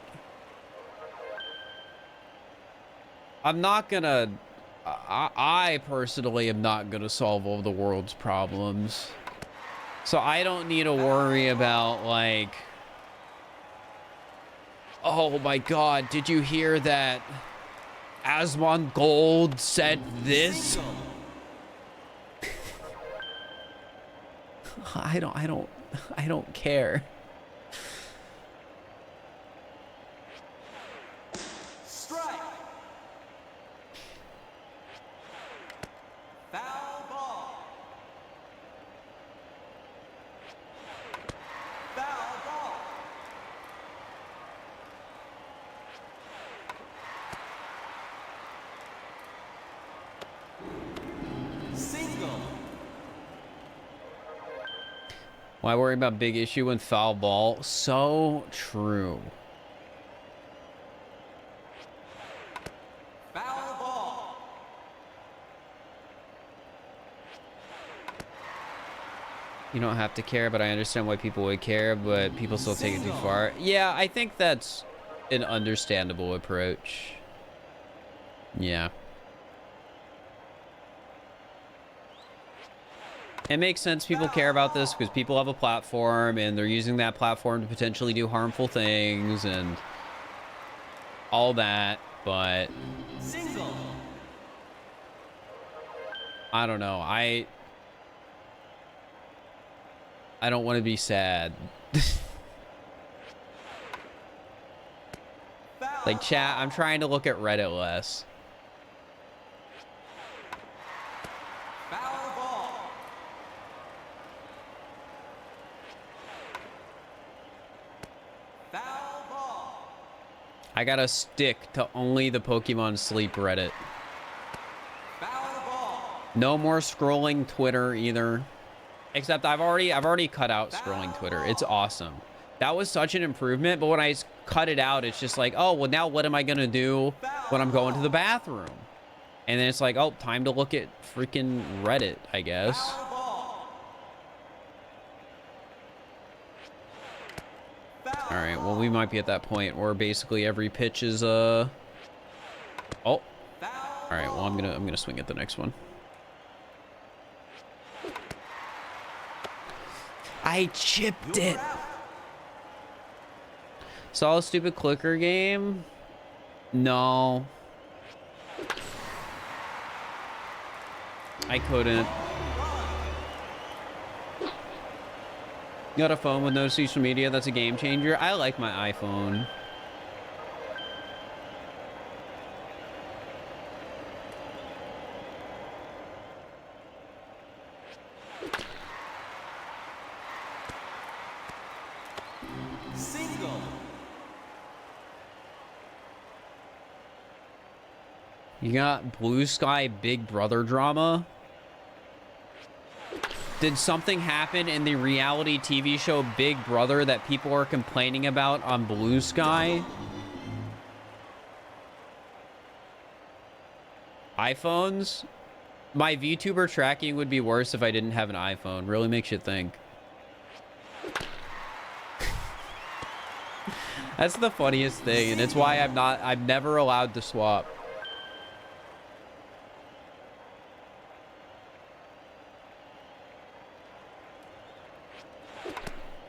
I'm not gonna, I personally am not gonna solve all the world's problems. So I don't need to worry about like, oh my God, did you hear that Asmongold said this? Single. I don't care. Strike. Why worry about big issue when foul ball? So true. Foul ball. You don't have to care, but I understand why people would care, but people still take it too far. Yeah, I think that's an understandable approach. Yeah. It makes sense people care about this because people have a platform and they're using that platform to potentially do harmful things and all that, but Single. I don't know. I don't want to be sad. Foul Like, chat, I'm trying to look at Reddit less. Foul ball. Foul ball. I gotta stick to only the Pokemon Sleep Reddit. Foul ball. No more scrolling Twitter either. Except I've already cut out scrolling Twitter. It's awesome. That was such an improvement, but when I cut it out, it's just like, oh, well, now what am I gonna do when I'm going to the bathroom? And then it's like, oh, time to look at freaking Reddit, I guess. Foul ball. Foul All right, well, we might be at that point where basically every pitch is oh. All Foul right, well, I'm gonna swing at the next one. I chipped it. Saw a stupid clicker game? No. I couldn't. You got a phone with no social media? That's a game changer. I like my iPhone. Single. You got Blue Sky Big Brother drama? Did something happen in the reality TV show Big Brother that people are complaining about on Blue Sky? iPhones? My VTuber tracking would be worse if I didn't have an iPhone. Really makes you think. That's the funniest thing, and it's why I'm never allowed to swap.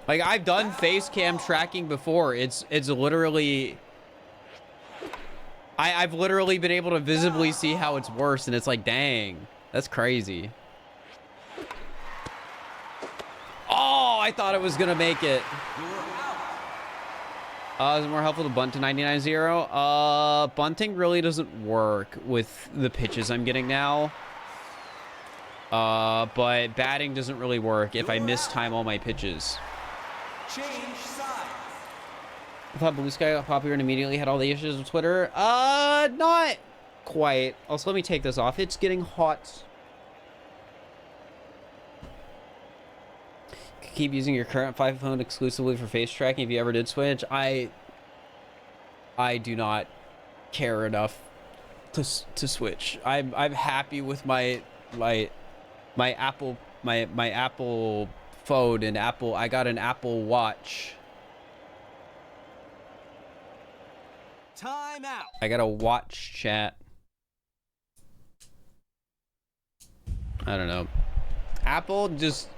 Like, I've done face cam tracking before. It's literally... I've literally been able to visibly see how it's worse, and it's like, dang, that's crazy. Oh, I thought it was gonna make it. Is it more helpful to bunt to 99-0? Bunting really doesn't work with the pitches I'm getting now. But batting doesn't really work if I mistime all my pitches. Change sides. I thought Blue Sky got popular and immediately had all the issues with Twitter. Not quite. Also, let me take this off. It's getting hot. Keep using your current phone exclusively for face tracking if you ever did switch. I do not care enough to switch. I'm happy with my Apple Apple phone and Apple. I got an Apple Watch. Time out. I got a watch, chat. I don't know. Apple just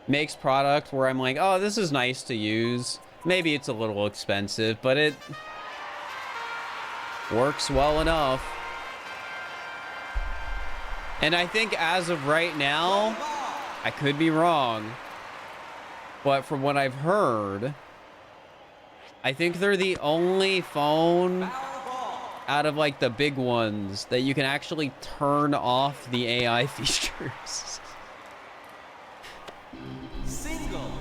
makes product where I'm like, oh, this is nice to use. Maybe it's a little expensive, but it works well enough. And I think as of right now, I could be wrong, but from what I've heard, I think they're the only phone out of like the big ones that you can actually turn off the AI features. Single.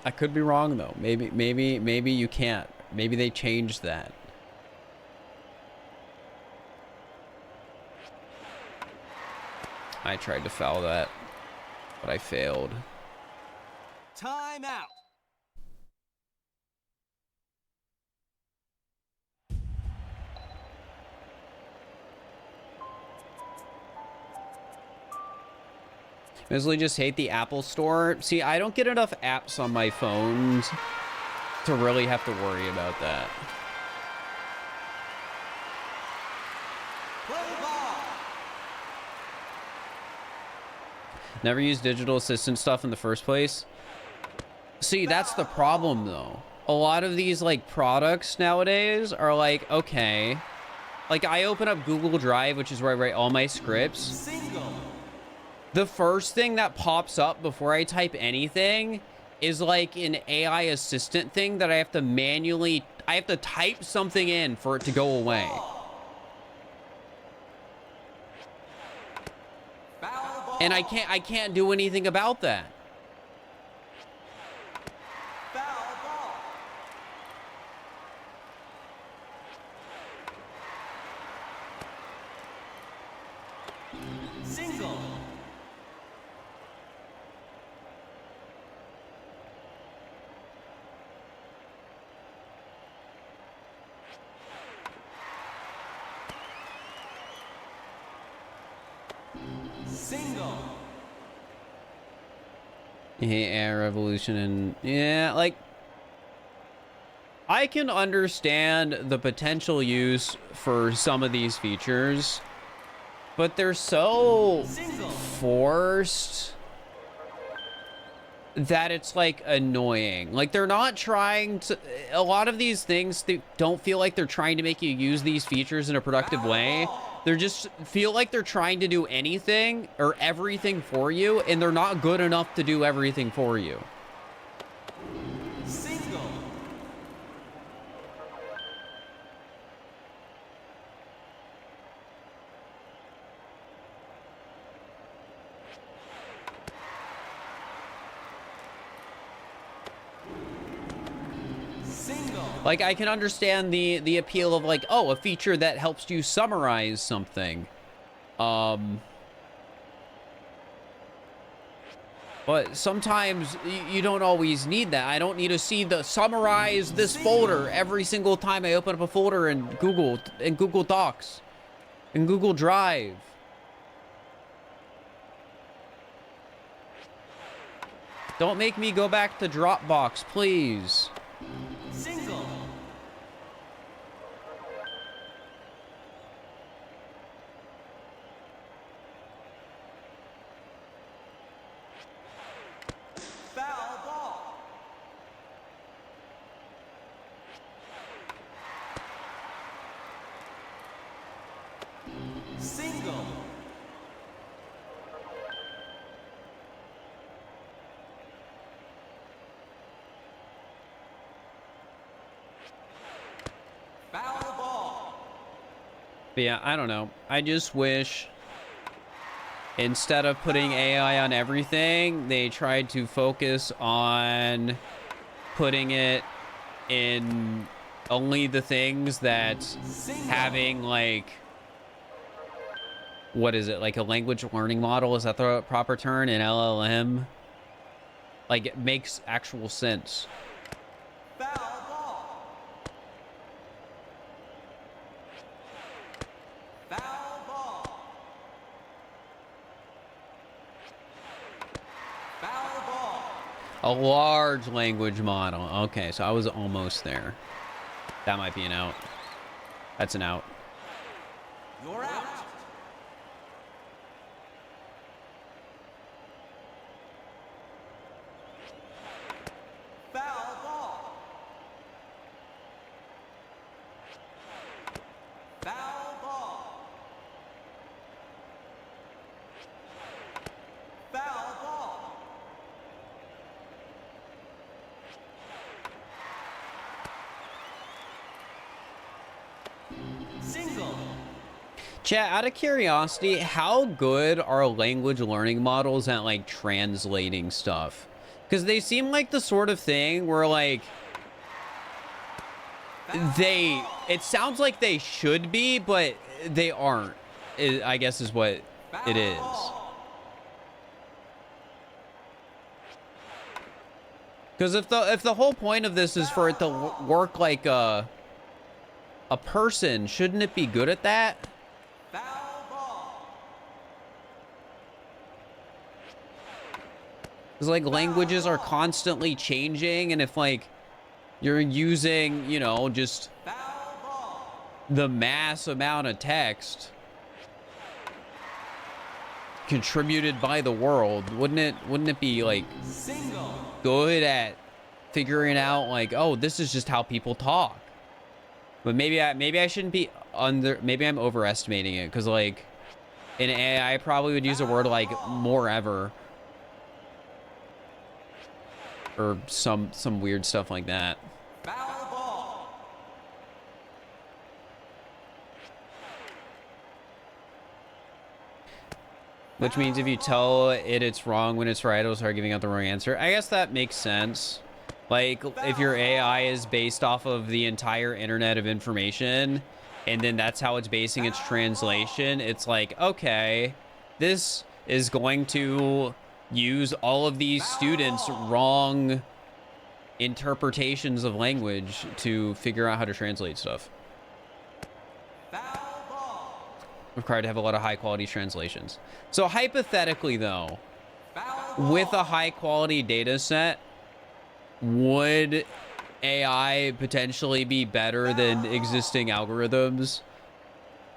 I could be wrong though. Maybe you can't. Maybe they changed that. I tried to foul that, but I failed. Time out. Mostly just hate the Apple Store. See, I don't get enough apps on my phone to really have to worry about that. Play ball. Never used digital assistant stuff in the first place. See, that's the problem though. A lot of these like products nowadays are like, okay, like I open up Google Drive, which is where I write all my scripts. Single. The first thing that pops up before I type anything is like an AI assistant thing that I have to type something in for it to go away. Foul ball. And I can't do anything about that. Foul ball. Single. Single. Yeah, revolution and yeah, like I can understand the potential use for some of these features, but they're so Single. forced that it's like annoying. Like they're not trying to, a lot of these things, they don't feel like they're trying to make you use these features in a productive way. They're just feel like they're trying to do anything or everything for you, and they're not good enough to do everything for you. Single. Single. Like I can understand the appeal of like, oh, a feature that helps you summarize something. But sometimes you don't always need that. I don't need to see the summarize this folder every single time I open up a folder in Google Docs, in Google Drive. Don't make me go back to Dropbox, please. Single. Foul ball. Single. Foul ball. But yeah, I don't know. I just wish instead of putting AI on everything, they tried to focus on putting it in only the things that having like, what is it? Like a language learning model? Is that the proper term? An LLM? Like it makes actual sense. Foul ball. Foul ball. Foul ball. A large language model. Okay, so I was almost there. That might be an out. That's an out. You're out. Foul ball. Foul ball. Foul ball. Single. Chat, out of curiosity, how good are language learning models at like translating stuff? Because they seem like the sort of thing where like it sounds like they should be, but they aren't, I guess is what it is. Because if the whole point of this is for it to work like a person, shouldn't it be good at that? Foul ball. Because like languages are constantly changing, and if like you're using, you know, just Foul ball. the mass amount of text contributed by the world, wouldn't it be like Single. good at figuring out like, oh, this is just how people talk? But maybe I shouldn't be maybe I'm overestimating it, because like in AI I probably would use a word like more ever or some weird stuff like that. Foul ball. Which means if you tell it it's wrong when it's right, it'll start giving out the wrong answer. I guess that makes sense. Like, if your AI is based off of the entire internet of information, and then that's how it's basing its translation, it's like, okay, this is going to use all of these students' wrong interpretations of language to figure out how to translate stuff. Foul ball. Required to have a lot of high quality translations. So hypothetically though, Foul ball. with a high quality data set, would AI potentially be better than existing algorithms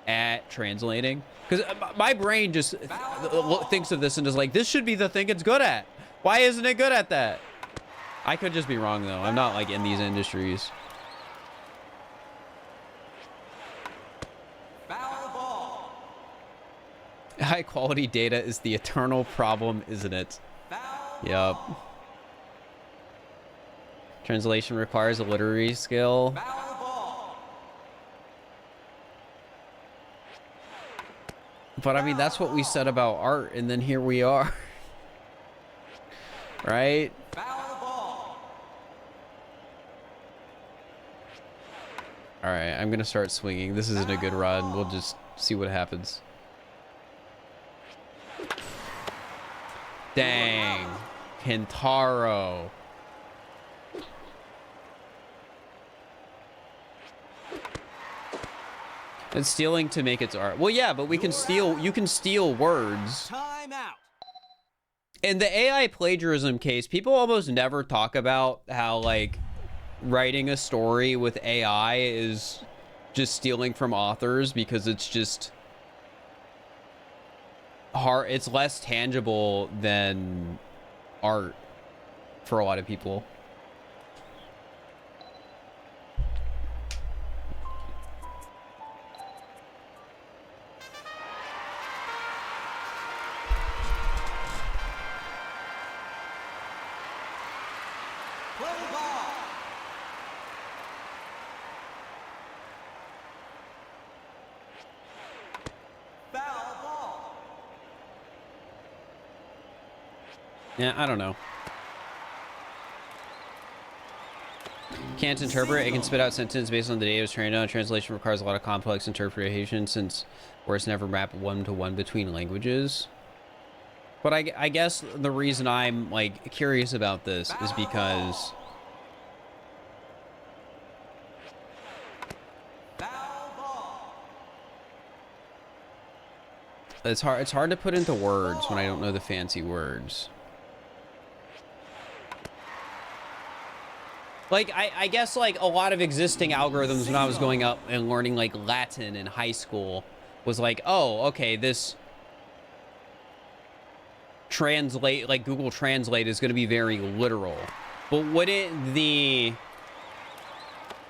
at translating? Because my brain just thinks of this and is like, this should be the thing it's good at. Why isn't it good at that? I could just be wrong though. I'm not like in these industries. Foul ball. High quality data is the eternal problem, isn't it? Foul Yep. ball. Translation requires a literary skill. Foul ball. But I mean, that's what we said about art, and then here we are. Right? Foul ball. All right, I'm gonna start swinging. This isn't a good run. We'll just see what happens. Dang. Kentaro. It's stealing to make its art. Well, yeah, but we can steal. You can steal words. Time out. In the AI plagiarism case, people almost never talk about how, like, writing a story with AI is just stealing from authors, because it's just hard. It's less tangible than art for a lot of people. Play ball. Foul ball. Yeah, I don't know. Can't interpret. It can spit out sentence based on the data it was trained on. Translation requires a lot of complex interpretation, since words never map one-to-one between languages. But I guess the reason I'm, like, curious about this is because Foul ball. it's hard to put into words when I don't know the fancy words. Like, I guess, like, a lot of existing algorithms when I was going up and learning, like, Latin in high school was like, oh, okay, this translate, like, Google Translate is going to be very literal. But wouldn't a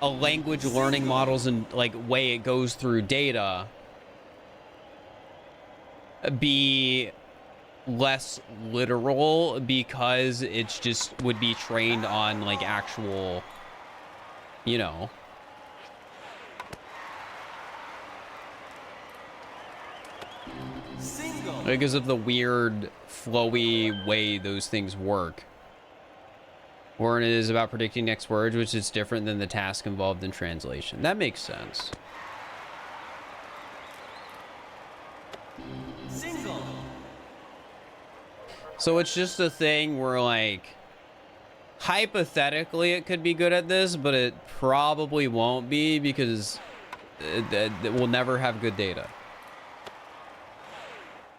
language learning models and, like, way it goes through data be less literal, because it's just would be trained on, like, actual, you know, Single. because of the weird flowy way those things work. Or it is about predicting next words, which is different than the task involved in translation. That makes sense. Single. So it's just a thing where, like, hypothetically it could be good at this, but it probably won't be because it will never have good data.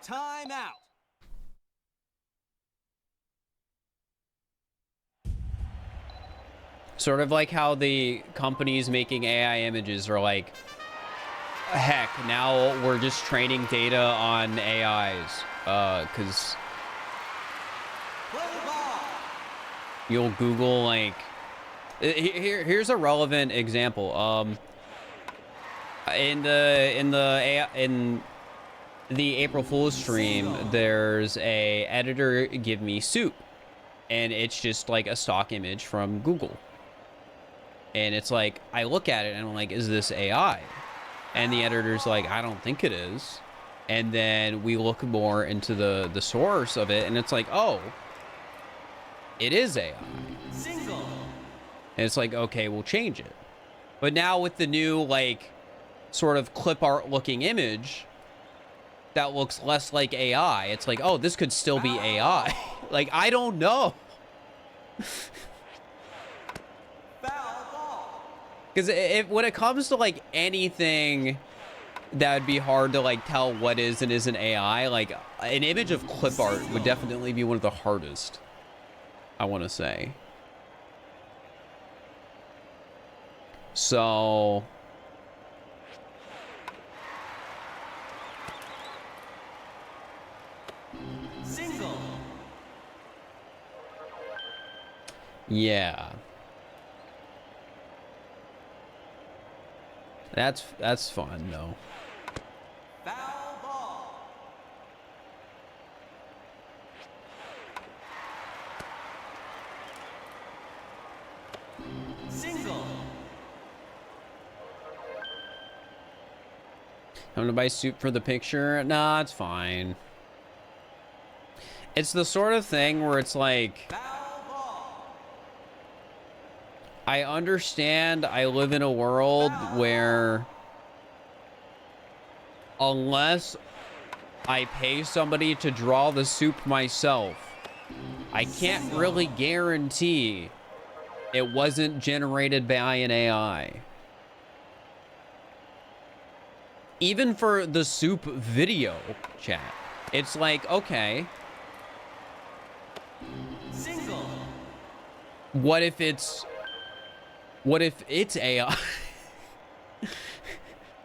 Time out. Sort of like how the companies making AI images are like, heck, now we're just training data on AIs, because Play ball. you'll Google like, here's a relevant example. In the April Fool's stream, there's a editor give me soup, and it's just like a stock image from Google. And it's like, I look at it and I'm like, is this AI? And the editor's like, I don't think it is. And then we look more into the source of it, and it's like, oh, it is AI. Single. And it's like, okay, we'll change it. But now with the new, like, sort of clip art looking image that looks less like AI, it's like, oh, this could still be AI. Like, I don't know. Foul ball. Because when it comes to like anything that would be hard to like tell what is and isn't AI, like an image of clip art would definitely be one of the hardest, I want to say. So Single. yeah, that's fun though. Foul ball. Single. I'm gonna buy soup for the picture. Nah, it's fine. It's the sort of thing where it's like, Foul ball. I understand I live in a world where unless I pay somebody to draw the soup myself, I can't really guarantee it wasn't generated by an AI. Even for the soup video chat, it's like, okay, Single. what if it's AI?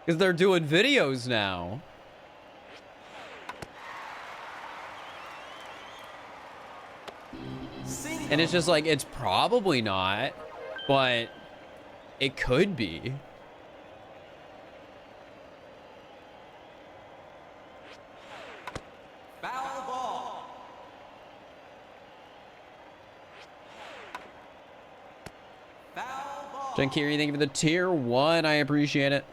Because they're doing videos now. Single. And it's just like, it's probably not, but it could be. Foul ball. Foul ball. Jankiri, thank you for the tier 1. I appreciate it.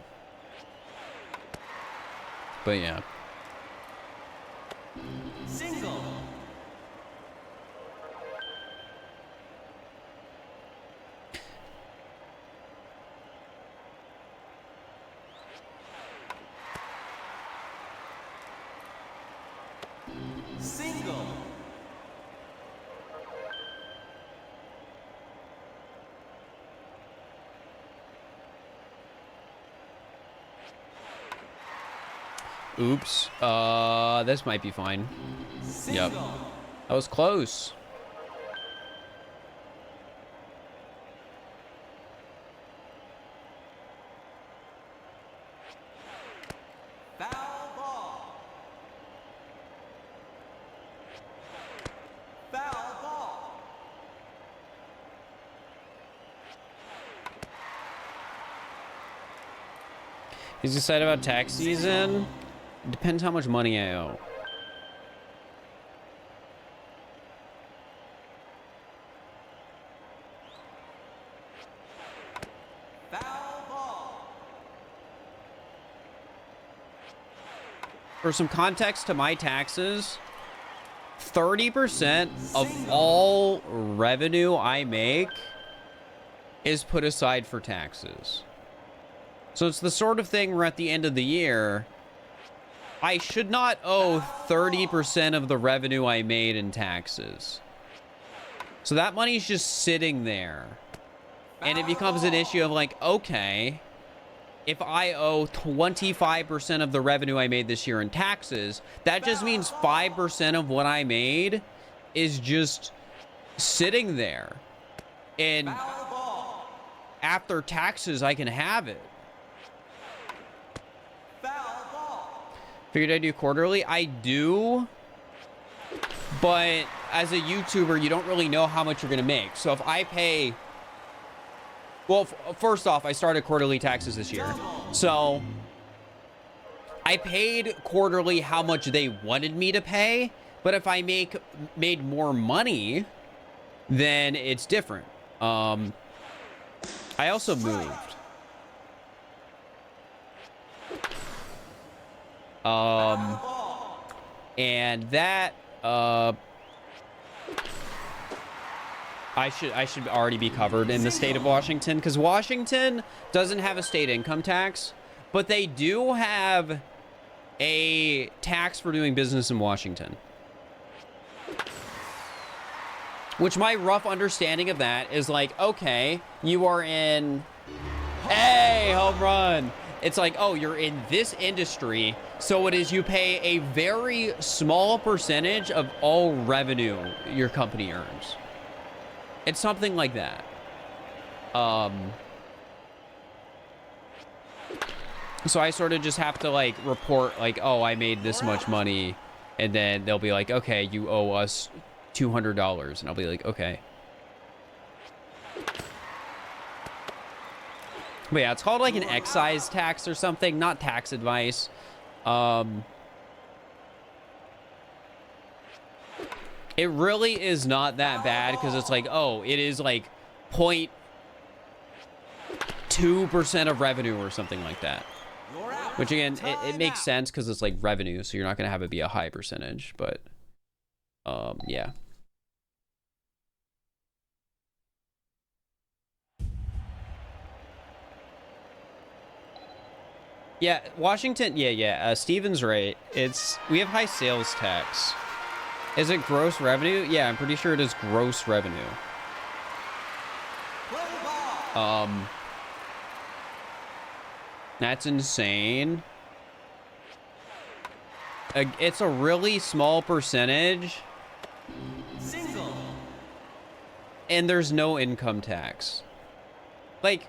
But yeah. Single. Single. Oops. This might be fine. Single. That was close. Foul ball. Foul ball. He's excited about tax season. Depends how much money I owe. Foul ball. For some context to my taxes, 30% of all revenue I make is put aside for taxes. So it's the sort of thing where at the end of the year, I should not owe 30% of the revenue I made in taxes. So that money's just sitting there. And it becomes an issue of like, okay, if I owe 25% of the revenue I made this year in taxes, that just means 5% of what I made is just sitting there. And after taxes, I can have it. Figured I'd do quarterly. I do, but as a YouTuber, you don't really know how much you're gonna make. So if I pay, well, first off, I started quarterly taxes this year, so I paid quarterly how much they wanted me to pay. But if I made more money, then it's different. I also moved. And that, I should already be covered in the state of Washington, because Washington doesn't have a state income tax, but they do have a tax for doing business in Washington. Which my rough understanding of that is like, okay, you are in, hey, home run. It's like, oh, you're in this industry, so it is you pay a very small percentage of all revenue your company earns. It's something like that. So I sort of just have to like report like, oh, I made this much money, and then they'll be like, okay, you owe us $200, and I'll be like, okay. But yeah, it's called like an excise tax or something, not tax advice. It really is not that bad, because it's like, oh, it is like 0.2% of revenue or something like that. Which again, it makes sense because it's like revenue, so you're not going to have it be a high percentage, but yeah. Yeah, Washington, yeah, Steven's right. We have high sales tax. Is it gross revenue? Yeah, I'm pretty sure it is gross revenue. That's insane. It's a really small percentage. Single. And there's no income tax. Like,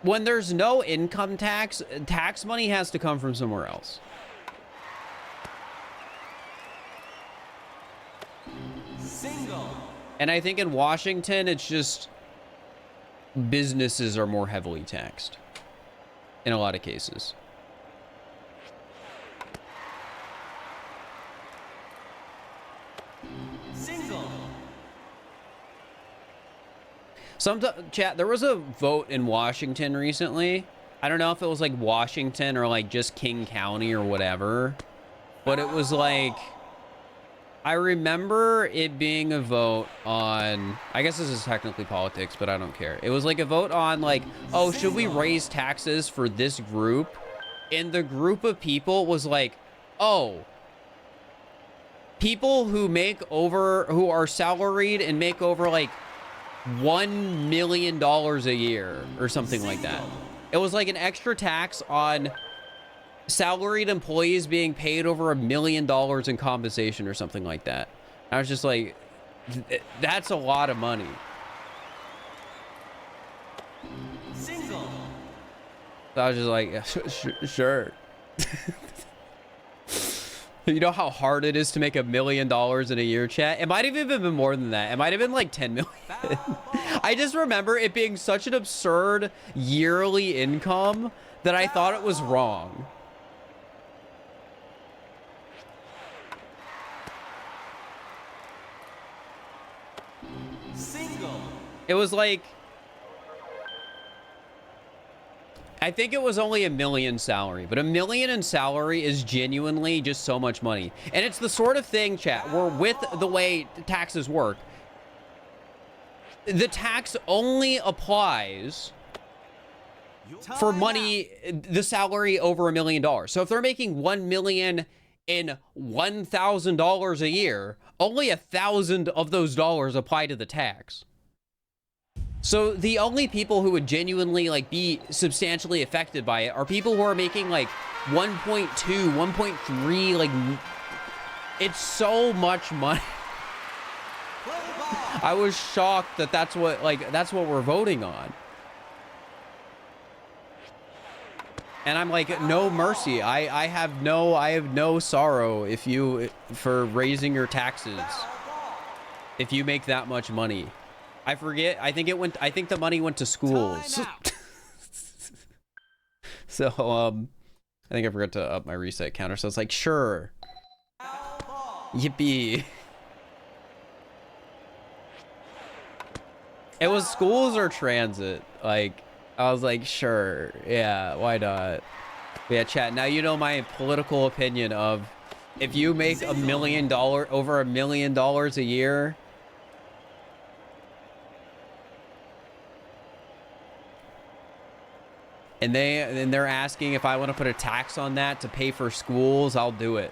when there's no income tax, tax money has to come from somewhere else. Single. And I think in Washington, it's just businesses are more heavily taxed in a lot of cases. Single. Chat, there was a vote in Washington recently. I don't know if it was like Washington or like just King County or whatever, but it was like, I remember it being a vote on, I guess this is technically politics, but I don't care. It was like a vote on like, oh, should we raise taxes for this group? And the group of people was like, oh, people who are salaried and make over like $1 million a year or something like that. It was like an extra tax on salaried employees being paid over $1 million in compensation or something like that. I was just like, that's a lot of money. Single. So I was just like, sure. You know how hard it is to make $1 million in a year, chat? It might have even been more than that. It might have been like 10 million. I just remember it being such an absurd yearly income that I thought it was wrong. Single. It was like, I think it was only $1 million salary, but $1 million in salary is genuinely just so much money. And it's the sort of thing, chat, where with the way taxes work, the tax only applies for money, the salary over $1 million. So if they're making $1 million in $1,000 a year, only 1,000 of those dollars apply to the tax. So the only people who would genuinely like be substantially affected by it are people who are making like 1.2, 1.3, like it's so much money. I was shocked that that's what we're voting on. And I'm like, no mercy. I have no sorrow for raising your taxes if you make that much money. I forget. I think the money went to schools. So I think I forgot to up my reset counter. So it's like, sure. Yippee. It was schools or transit. Like, I was like, sure. Yeah, why not? But yeah, chat. Now you know my political opinion of if you make over $1 million a year. And they're asking if I want to put a tax on that to pay for schools, I'll do it.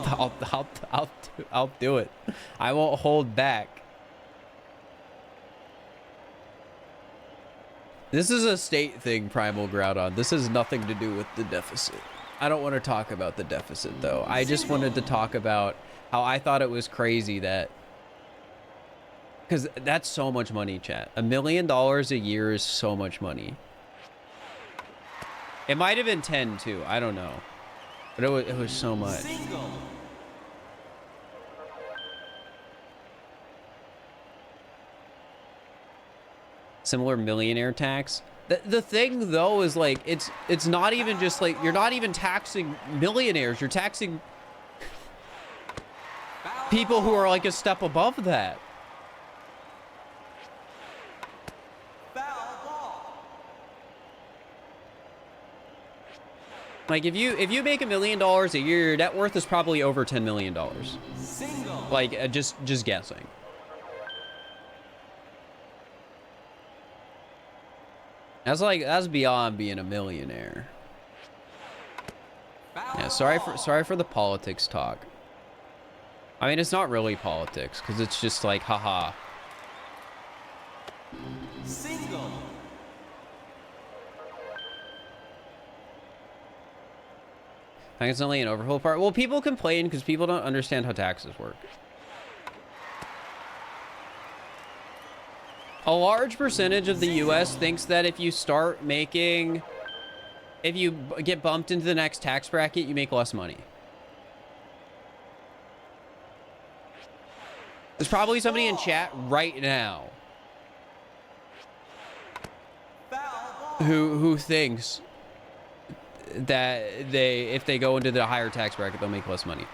I'll do it. I won't hold back. This is a state thing, Primal Groudon. This has nothing to do with the deficit. I don't want to talk about the deficit though. I just wanted to talk about how I thought it was crazy that, because that's so much money, chat. $1 million a year is so much money. It might have been 10 too. I don't know. But it was so much. Similar millionaire tax. The thing though is like it's not even just like you're not even taxing millionaires. You're taxing people who are like a step above that. Like if you make $1 million a year, your net worth is probably over $10 million. Single. Like just guessing. That's beyond being a millionaire. Yeah, sorry for the politics talk. I mean, it's not really politics because it's just like haha. Single. I think it's only an overhaul part. Well, people complain because people don't understand how taxes work. A large percentage of the US thinks that if you get bumped into the next tax bracket, you make less money. There's probably somebody in chat right now who thinks that if they go into the higher tax bracket, they'll make less money.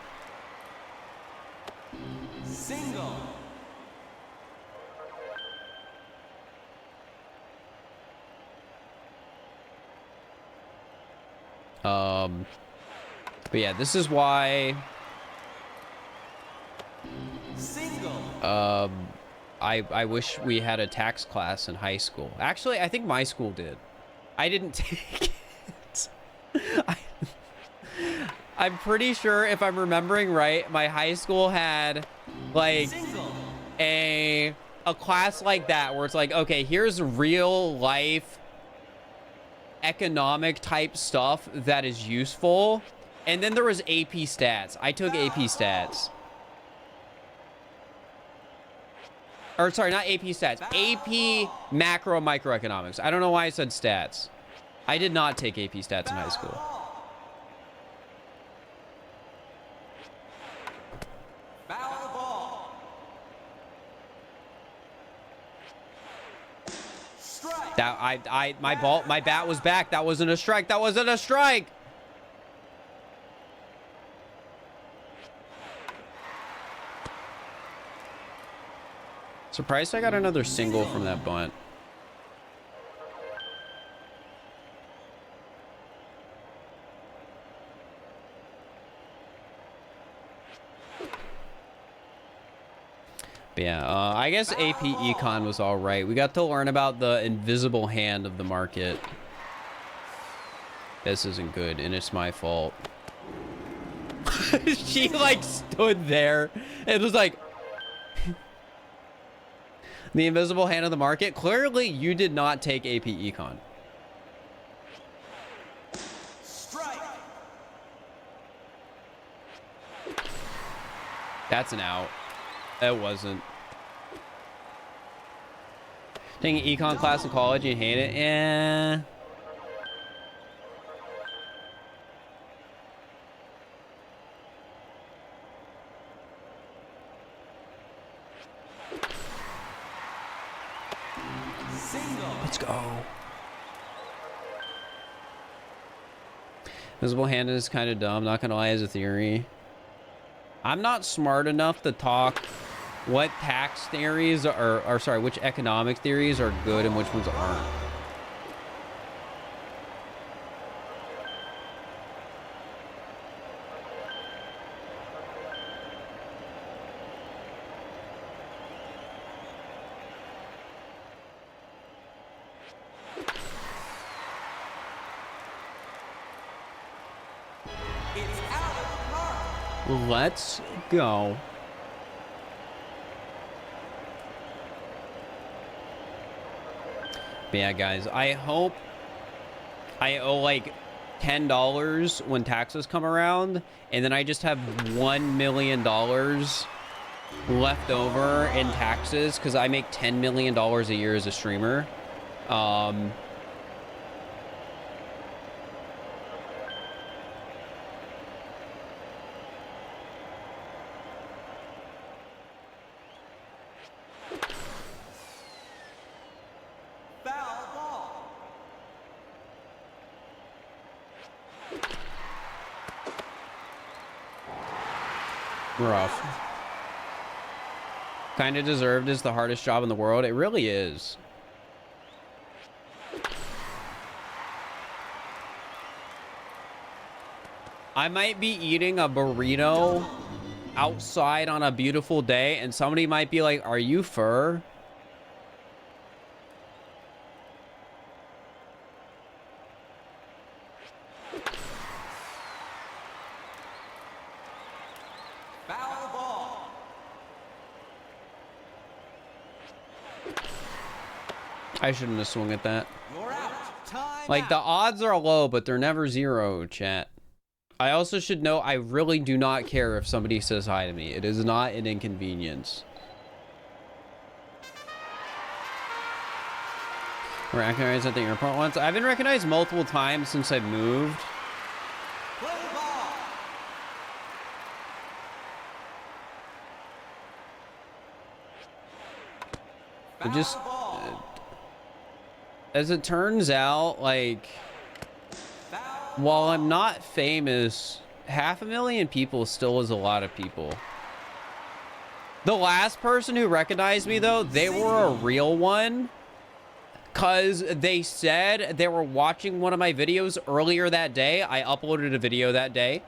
Single. But yeah, this is why I wish we had a tax class in high school. Actually, I think my school did. I didn't take it. I'm pretty sure, if I'm remembering right, my high school had like a class like that where it's like, okay, here's real life economic type stuff that is useful. And then there was AP stats. I took AP stats. Or sorry, not AP stats. AP macro microeconomics. I don't know why I said stats. I did not take AP stats in high school. That my bat was back. That wasn't a strike. That wasn't a strike. Surprised I got another single from that bunt. But yeah, I guess AP Econ was all right. We got to learn about the invisible hand of the market. This isn't good, and it's my fault. She like stood there and was like, the invisible hand of the market. Clearly, you did not take AP Econ. Strike. That's an out. It wasn't. Taking econ class in college, you hate it? Eh. Single. Let's go. Visible hand is kind of dumb, not gonna lie, as a theory. I'm not smart enough to talk what tax theories are, or sorry, which economic theories are good and which ones aren't. It's out of the park. Let's go. But yeah, guys, I hope I owe like $10 when taxes come around, and then I just have $1 million left over in taxes because I make $10 million a year as a streamer. Foul ball. Rough. Kind of deserved is the hardest job in the world. It really is. I might be eating a burrito outside on a beautiful day, and somebody might be like, "Are you fur?" Foul ball. I shouldn't have swung at that. You're out. Time Like, the out. odds are low, but they're never zero, chat. I also should know I really do not care if somebody says hi to me. It is not an inconvenience. Recognized at the airport once. I've been recognized multiple times since I've moved. Play ball. It just, Foul ball. as it turns out, like, Foul. while I'm not famous, 500,000 people still is a lot of people. The last person who recognized me, though, they were a real one. Because they said they were watching one of my videos earlier that day. I uploaded a video that day.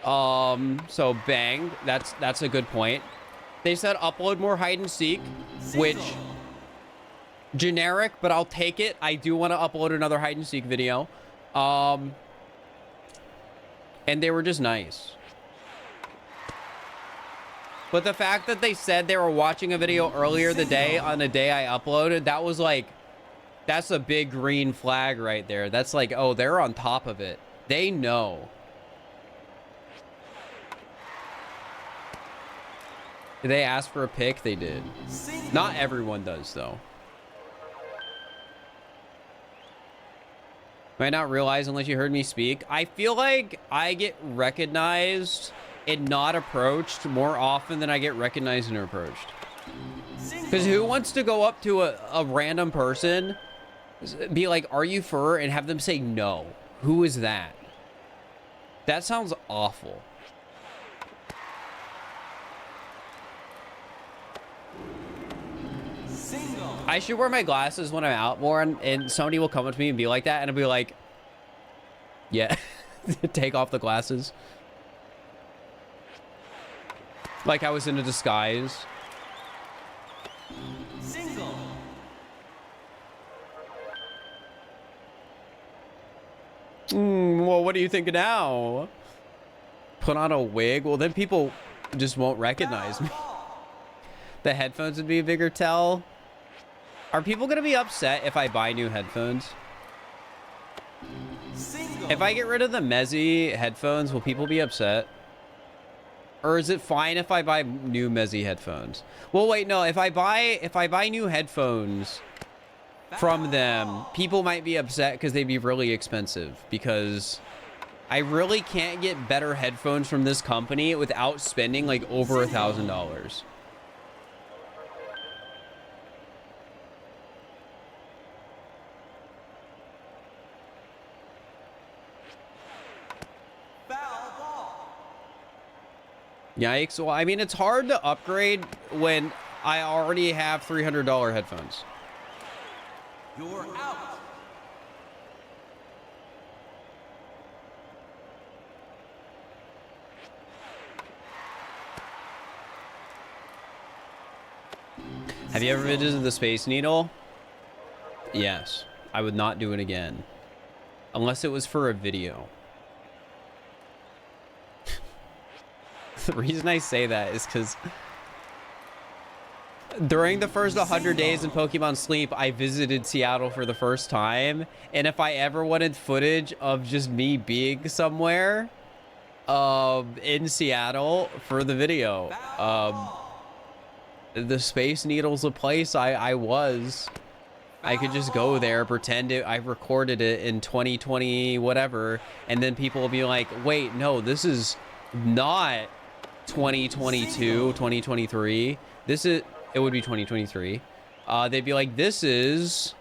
So bang. That's a good point. They said upload more hide and seek, which generic, but I'll take it. I do want to upload another hide and seek video. And they were just nice. But the fact that they said they were watching a video earlier the day on the day I uploaded, that was like, that's a big green flag right there. That's like, oh, they're on top of it. They know. Did they ask for a pic? They did. Not everyone does, though. Might not realize unless you heard me speak. I feel like I get recognized and not approached more often than I get recognized and approached. Because who wants to go up to a random person, be like, "Are you fur?" and have them say no? Who is that? That sounds awful. Single. I should wear my glasses when I'm out more, and somebody will come up to me and be like that, and I'll be like, yeah, take off the glasses. Like I was in a disguise. Single. Well, what do you think now? Put on a wig. Well, then people just won't recognize me. The headphones would be a bigger tell. Are people going to be upset if I buy new headphones? Single. If I get rid of the Mezzi headphones, will people be upset? Or is it fine if I buy new Mezzi headphones? Well, wait, no. If I buy new headphones from them, people might be upset because they'd be really expensive. Because I really can't get better headphones from this company without spending like over $1,000. Yikes. Well, I mean, it's hard to upgrade when I already have $300 headphones. You're out. Have you ever visited the Space Needle? Yes. I would not do it again. Unless it was for a video. The reason I say that is because during the first 100 days in Pokemon Sleep, I visited Seattle for the first time. And if I ever wanted footage of just me being somewhere in Seattle for the video, the Space Needle's a place I was. I could just go there, pretend I recorded it in 2020, whatever. And then people will be like, wait, no, this is not 2022, 2023. It would be 2023. They'd be like, this is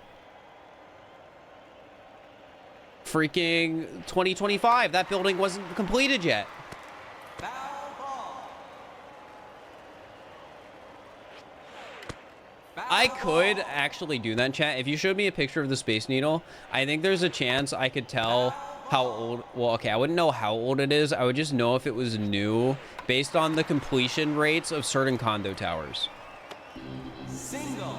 freaking 2025. That building wasn't completed yet. I could actually do that, chat. If you showed me a picture of the Space Needle, I think there's a chance I could tell how old. Well, okay, I wouldn't know how old it is. I would just know if it was new based on the completion rates of certain condo towers. Single.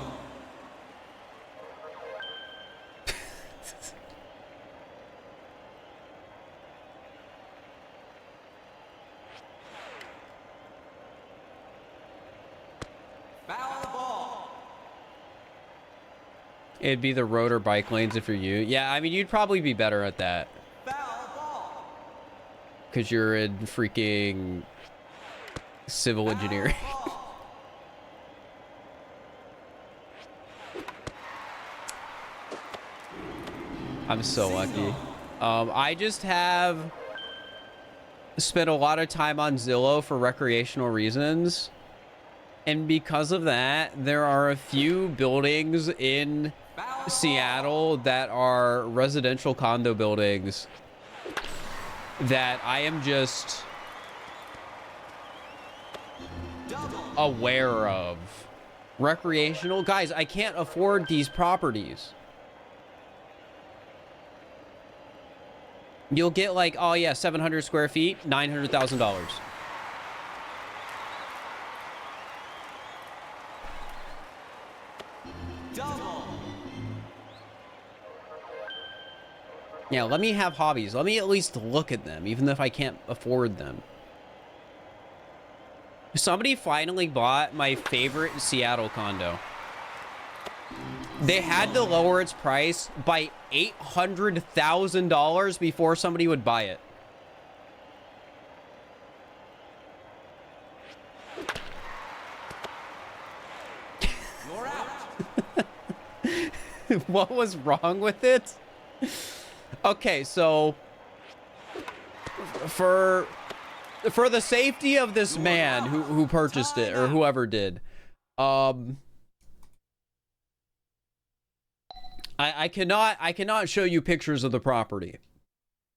Foul ball. It'd be the road or bike lanes if you're you. Yeah, I mean, you'd probably be better at that. Foul ball. Because you're in freaking civil engineering. I'm so lucky. I just have spent a lot of time on Zillow for recreational reasons. And because of that, there are a few buildings in Seattle that are residential condo buildings that I am just aware of. Recreational? Guys, I can't afford these properties. You'll get like, oh yeah, 700 square feet, $900,000. Yeah, let me have hobbies. Let me at least look at them, even if I can't afford them. Somebody finally bought my favorite Seattle condo. They had to lower its price by $800,000 before somebody would buy it. You're out. What was wrong with it? Okay, so for the safety of this man who purchased it, or whoever did, I cannot show you pictures of the property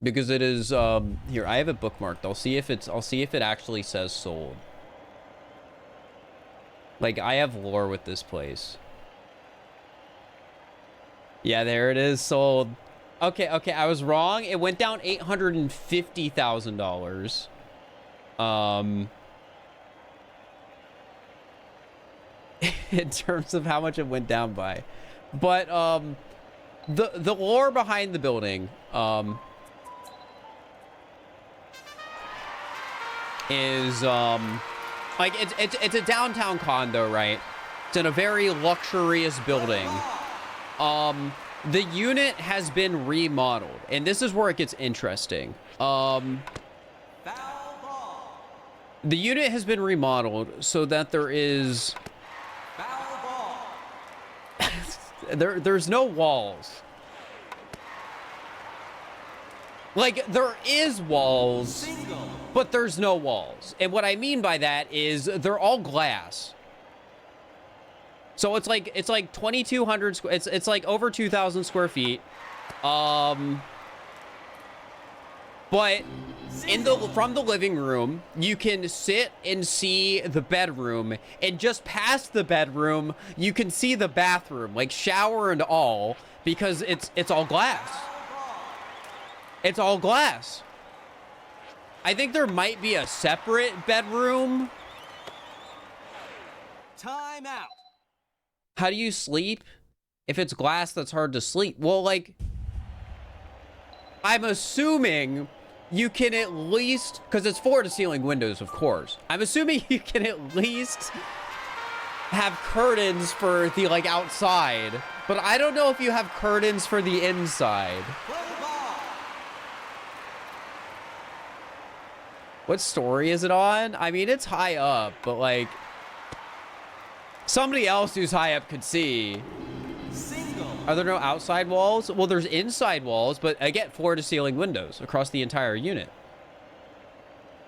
because it is here. I have it bookmarked. I'll see if it actually says sold. Like, I have lore with this place. Yeah, there it is, sold. Okay, I was wrong. It went down $850,000. In terms of how much it went down by. But the lore behind the building, is like it's a downtown condo, right? It's in a very luxurious building. The unit has been remodeled, and this is where it gets interesting. Foul ball. The unit has been remodeled so that there is Foul ball. there's no walls. Like, there is walls, Single. but there's no walls. And what I mean by that is they're all glass. So it's like 2,200 it's like over 2,000 square feet. But from the living room, you can sit and see the bedroom, and just past the bedroom, you can see the bathroom, like shower and all, because it's all glass. It's all glass. I think there might be a separate bedroom. Time out. How do you sleep? If it's glass, that's hard to sleep. Well, like, I'm assuming you can at least, because it's floor-to-ceiling windows, of course. I'm assuming you can at least have curtains for the, like, outside. But I don't know if you have curtains for the inside. Play ball. What story is it on? I mean, it's high up, but, like, somebody else who's high up could see. Single. Are there no outside walls? Well, there's inside walls, but again, floor-to-ceiling windows across the entire unit.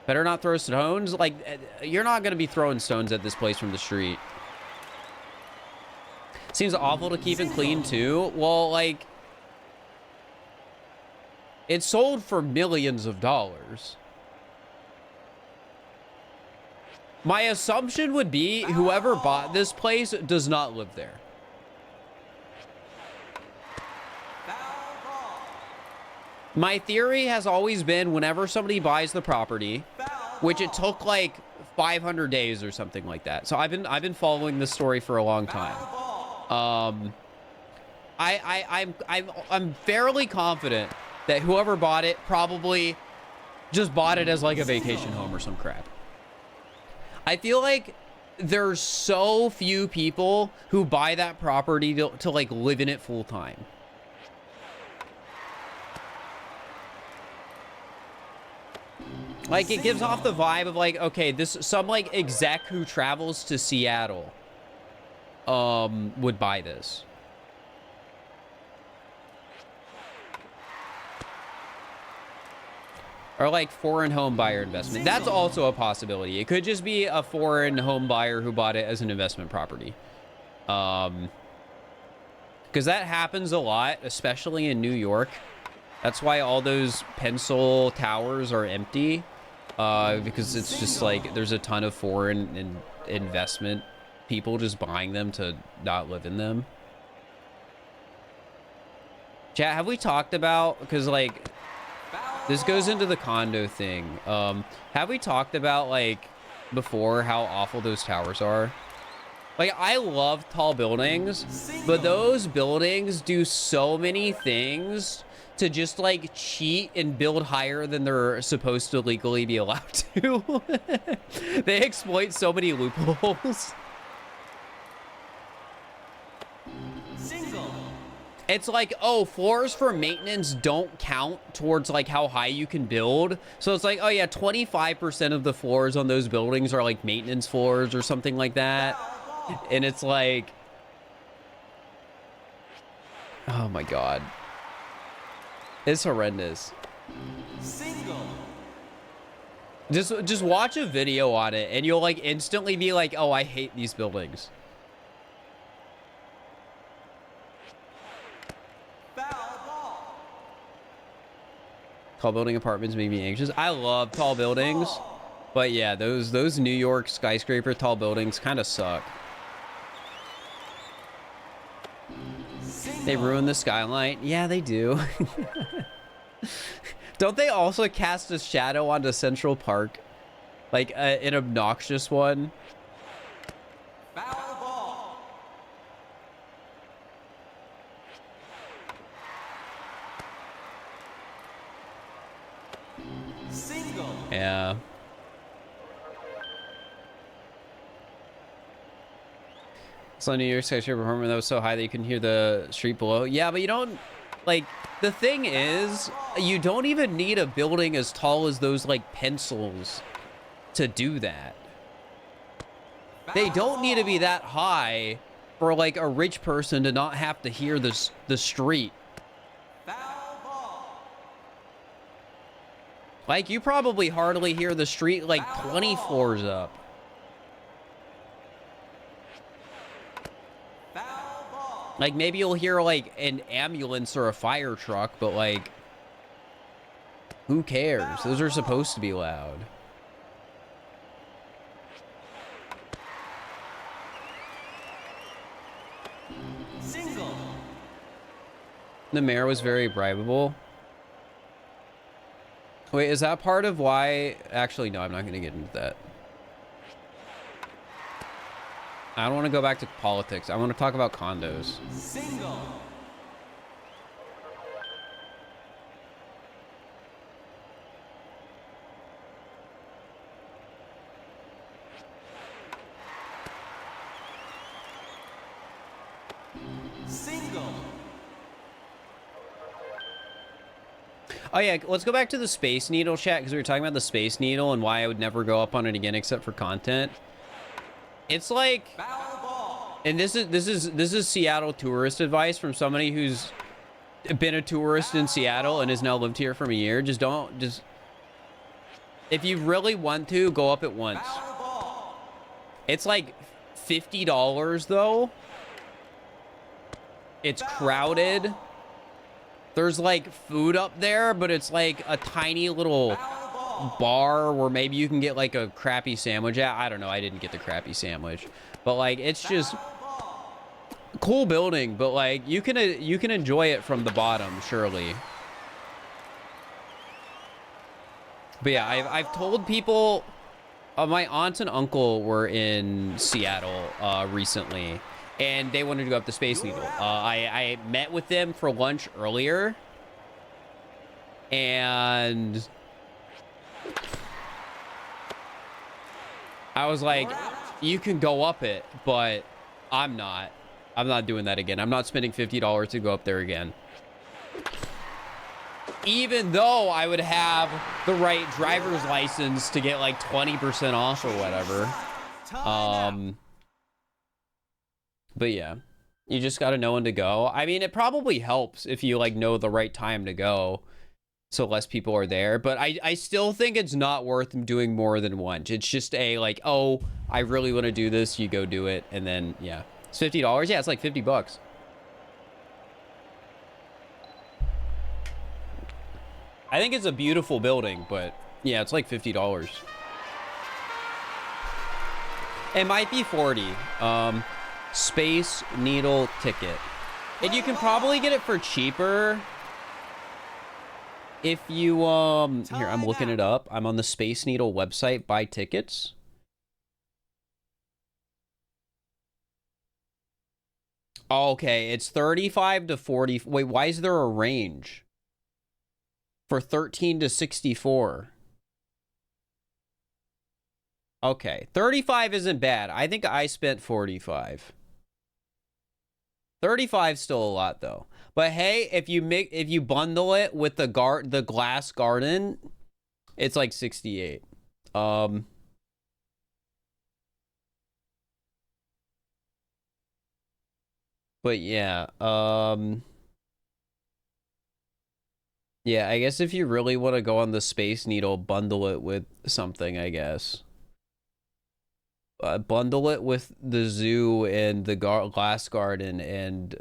Better not throw stones. Like, you're not going to be throwing stones at this place from the street. Seems awful to keep it clean, too. Well, like, it's sold for millions of dollars. My assumption would be whoever bought this place does not live there. Foul ball. My theory has always been whenever somebody buys the property, Foul which it ball. took like 500 days or something like that. So I've been following this story for a long time. Foul ball. I'm fairly confident that whoever bought it probably just bought it as like a vacation home or some crap. I feel like there's so few people who buy that property to like live in it full time. Like, it gives off the vibe of like, okay, this some like exec who travels to Seattle would buy this. Or like foreign home buyer investment. That's also a possibility. It could just be a foreign home buyer who bought it as an investment property. Because that happens a lot, especially in New York. That's why all those pencil towers are empty. Because it's just like there's a ton of foreign investment people just buying them to not live in them. Chat, have we talked about, because like this goes into the condo thing. Have we talked about like before how awful those towers are? Like, I love tall buildings, but those buildings do so many things to just like cheat and build higher than they're supposed to legally be allowed to. They exploit so many loopholes. Single. It's like, oh, floors for maintenance don't count towards like how high you can build. So it's like, oh yeah, 25% of the floors on those buildings are like maintenance floors or something like that. And it's like, oh my God. It's horrendous. Single. Just watch a video on it and you'll like instantly be like, oh, I hate these buildings. Foul ball. Tall building apartments make me anxious. I love tall buildings, but yeah, those New York skyscraper tall buildings kind of suck. They ruin the skyline. Yeah, they do. Don't they also cast a shadow onto Central Park? Like an obnoxious one? Foul ball. Single. Yeah. So New York skyscraper apartment that was so high that you couldn't hear the street below. Yeah, but you don't, like, the thing is, you don't even need a building as tall as those, like, pencils to do that. They don't need to be that high for, like, a rich person to not have to hear the street. Foul ball. Like, you probably hardly hear the street, like, 20 floors up. Foul ball. Like, maybe you'll hear, like, an ambulance or a fire truck, but, like, who cares? Those are supposed to be loud. Single. The mayor was very bribable. Wait, is that part of why? Actually, no, I'm not going to get into that. I don't want to go back to politics. I want to talk about condos. Single. Single. Oh yeah, let's go back to the Space Needle chat because we were talking about the Space Needle and why I would never go up on it again except for content. It's like, Foul ball. and this is Seattle tourist advice from somebody who's been a tourist in Seattle and has now lived here for a year. Just if you really want to, go up at once. Foul ball. It's like $50 though. It's crowded. There's like food up there, but it's like a tiny little Foul ball. bar where maybe you can get like a crappy sandwich at. I don't know. I didn't get the crappy sandwich, but like it's just cool building. But like you can enjoy it from the bottom, surely. But yeah, I've told people. My aunt and uncle were in Seattle recently, and they wanted to go up the Space Needle. I met with them for lunch earlier, and I was like, you can go up it, but I'm not doing that again. I'm not spending $50 to go up there again. Even though I would have the right driver's license to get like 20% off or whatever. But yeah, you just got to know when to go. I mean, it probably helps if you like know the right time to go, so less people are there. But I still think it's not worth doing more than once. It's just a like, oh, I really want to do this. You go do it, and then yeah, it's $50. Yeah, it's like $50. I think it's a beautiful building, but yeah, it's like $50. It might be 40. Space Needle ticket. And you can probably get it for cheaper if you here, I'm looking it up. I'm on the Space Needle website, buy tickets. Okay, it's 35 to 40. Wait, why is there a range? For 13 to 64. Okay, 35 isn't bad. I think I spent 45. 35 still a lot though. But hey, if you bundle it with the glass garden, it's like 68. But yeah, yeah, I guess if you really want to go on the Space Needle, bundle it with something, I guess. Bundle it with the zoo and the glass garden and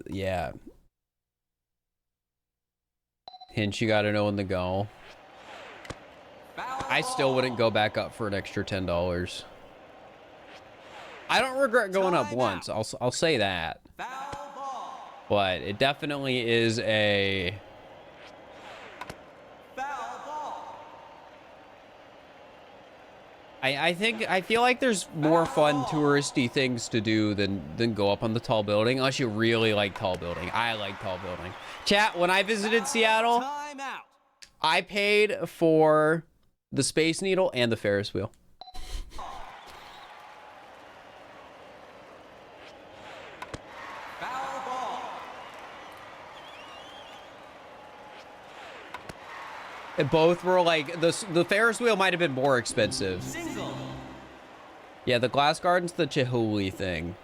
yeah. Hint, you gotta know when to go. I still wouldn't go back up for an extra $10. I don't regret going up once. I'll say that. But it definitely is a... I feel like there's more fun touristy things to do than go up on the tall building, unless you really like tall building. I like tall building. Chat, when I visited Seattle, I paid for the Space Needle and the Ferris wheel. Both were like the Ferris wheel might have been more expensive. Single. Yeah, the Glass Garden's the Chihuly thing.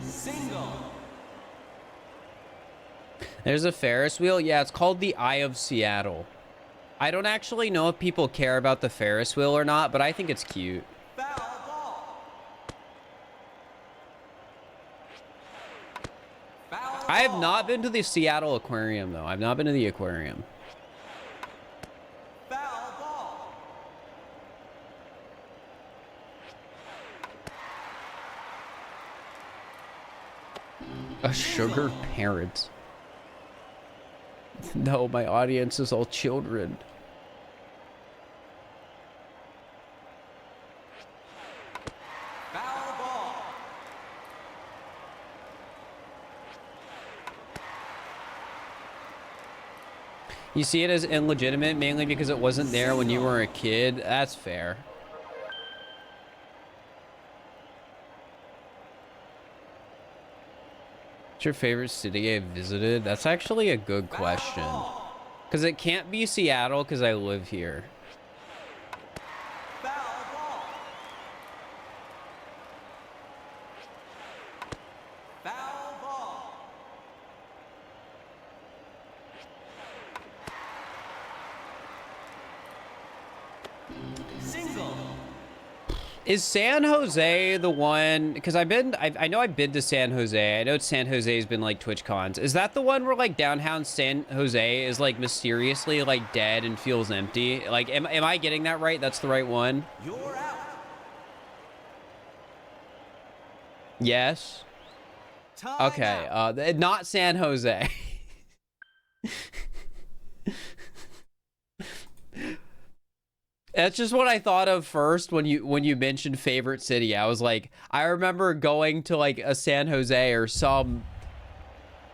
Single. There's a Ferris wheel. Yeah, it's called the Eye of Seattle. I don't actually know if people care about the Ferris wheel or not, but I think it's cute. Foul ball. Foul I have ball. not been to the Seattle Aquarium, though. I've not been to the aquarium. Foul ball. A sugar parent. No, my audience is all children. Foul ball. You see it as illegitimate mainly because it wasn't there when you were a kid. That's fair. What's your favorite city I visited? That's actually a good question. Because it can't be Seattle because I live here. Foul ball. Foul ball. Single. Is San Jose the one? Because I know I've been to San Jose. I know San Jose's been like Twitch cons. Is that the one where like downtown San Jose is like mysteriously like dead and feels empty? Like, am I getting that right? That's the right one? You're out. Yes. Time Okay. out. Not San Jose. That's just what I thought of first when you mentioned favorite city. I was like, I remember going to like a San Jose or some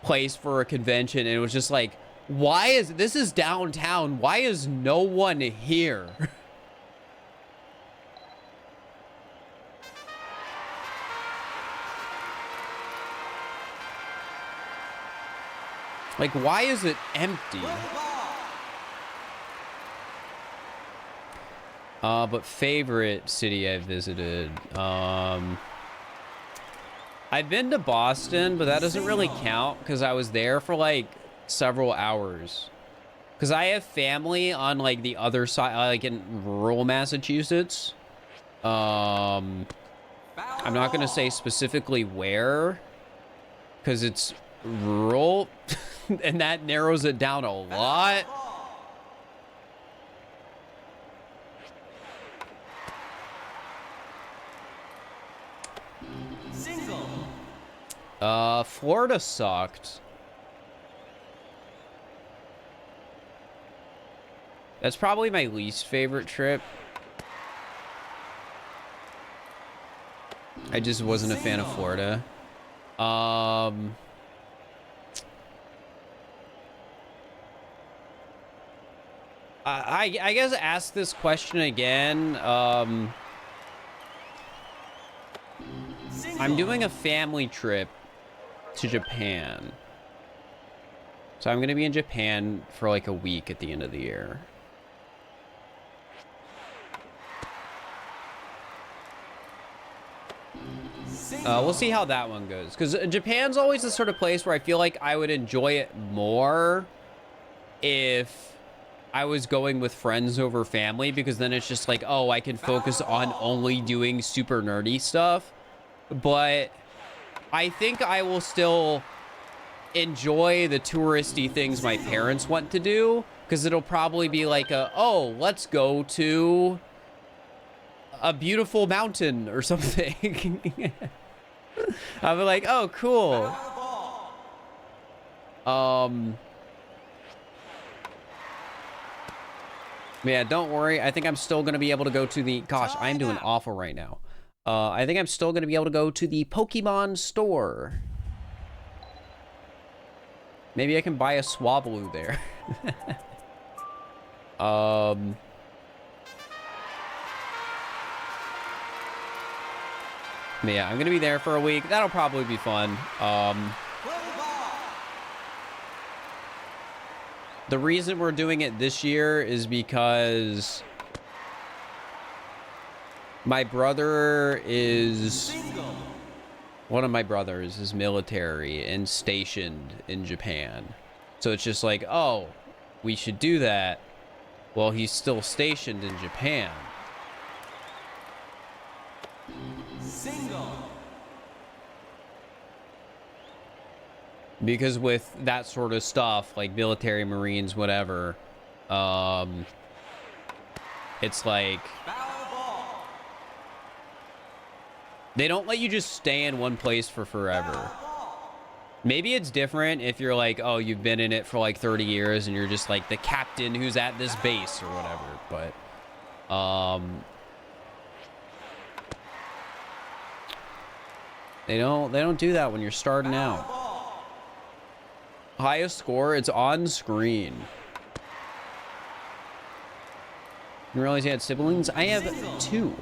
place for a convention, and it was just like, this is downtown. Why is no one here? Like, why is it empty? But favorite city I've visited. I've been to Boston, but that doesn't really count because I was there for like several hours. Because I have family on like the other side, like in rural Massachusetts. I'm not gonna say specifically where, because it's rural, and that narrows it down a lot. Single. Florida sucked. That's probably my least favorite trip. I just wasn't a fan of Florida. I guess ask this question again. I'm doing a family trip to Japan. So I'm going to be in Japan for like a week at the end of the year. We'll see how that one goes. Because Japan's always the sort of place where I feel like I would enjoy it more if I was going with friends over family. Because then it's just like, oh, I can focus on only doing super nerdy stuff. But I think I will still enjoy the touristy things my parents want to do. Because it'll probably be like oh, let's go to a beautiful mountain or something. I'll be like, oh, cool. Yeah, don't worry. I think I'm still going to be able to go to the... Gosh, I'm doing awful right now. I think I'm still going to be able to go to the Pokemon store. Maybe I can buy a Swablu there. But yeah, I'm gonna be there for a week. That'll probably be fun. Play ball. The reason we're doing it this year is because my brother is... Single. One of my brothers is military and stationed in Japan. So it's just like, oh, we should do that. Well, he's still stationed in Japan. Single. Because with that sort of stuff, like military, Marines, whatever, it's like Foul ball. they don't let you just stay in one place for forever. Ball. Maybe it's different if you're like, oh, you've been in it for like 30 years and you're just like the captain who's at this base or whatever. But they don't do that when you're starting out. Ball. Highest score, it's on screen. You realize you had siblings? I have 2.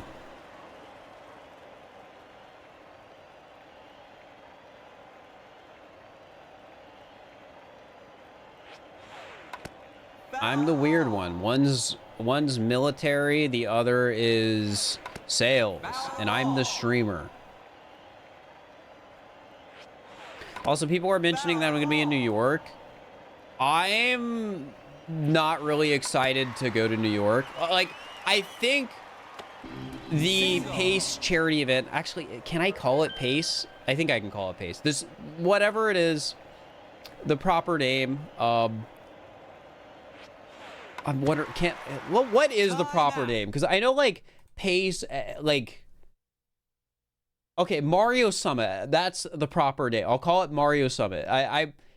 I'm the weird one. One's military, the other is sales, and I'm the streamer. Also, people are mentioning that I'm going to be in New York. I'm not really excited to go to New York. Like, I think the PACE charity event... Actually, can I call it PACE? I think I can call it PACE. This, whatever it is, the proper name... I'm wondering, what is the proper name? Because I know, like, PACE, like... Okay, Mario Summit. That's the proper name. I'll call it Mario Summit.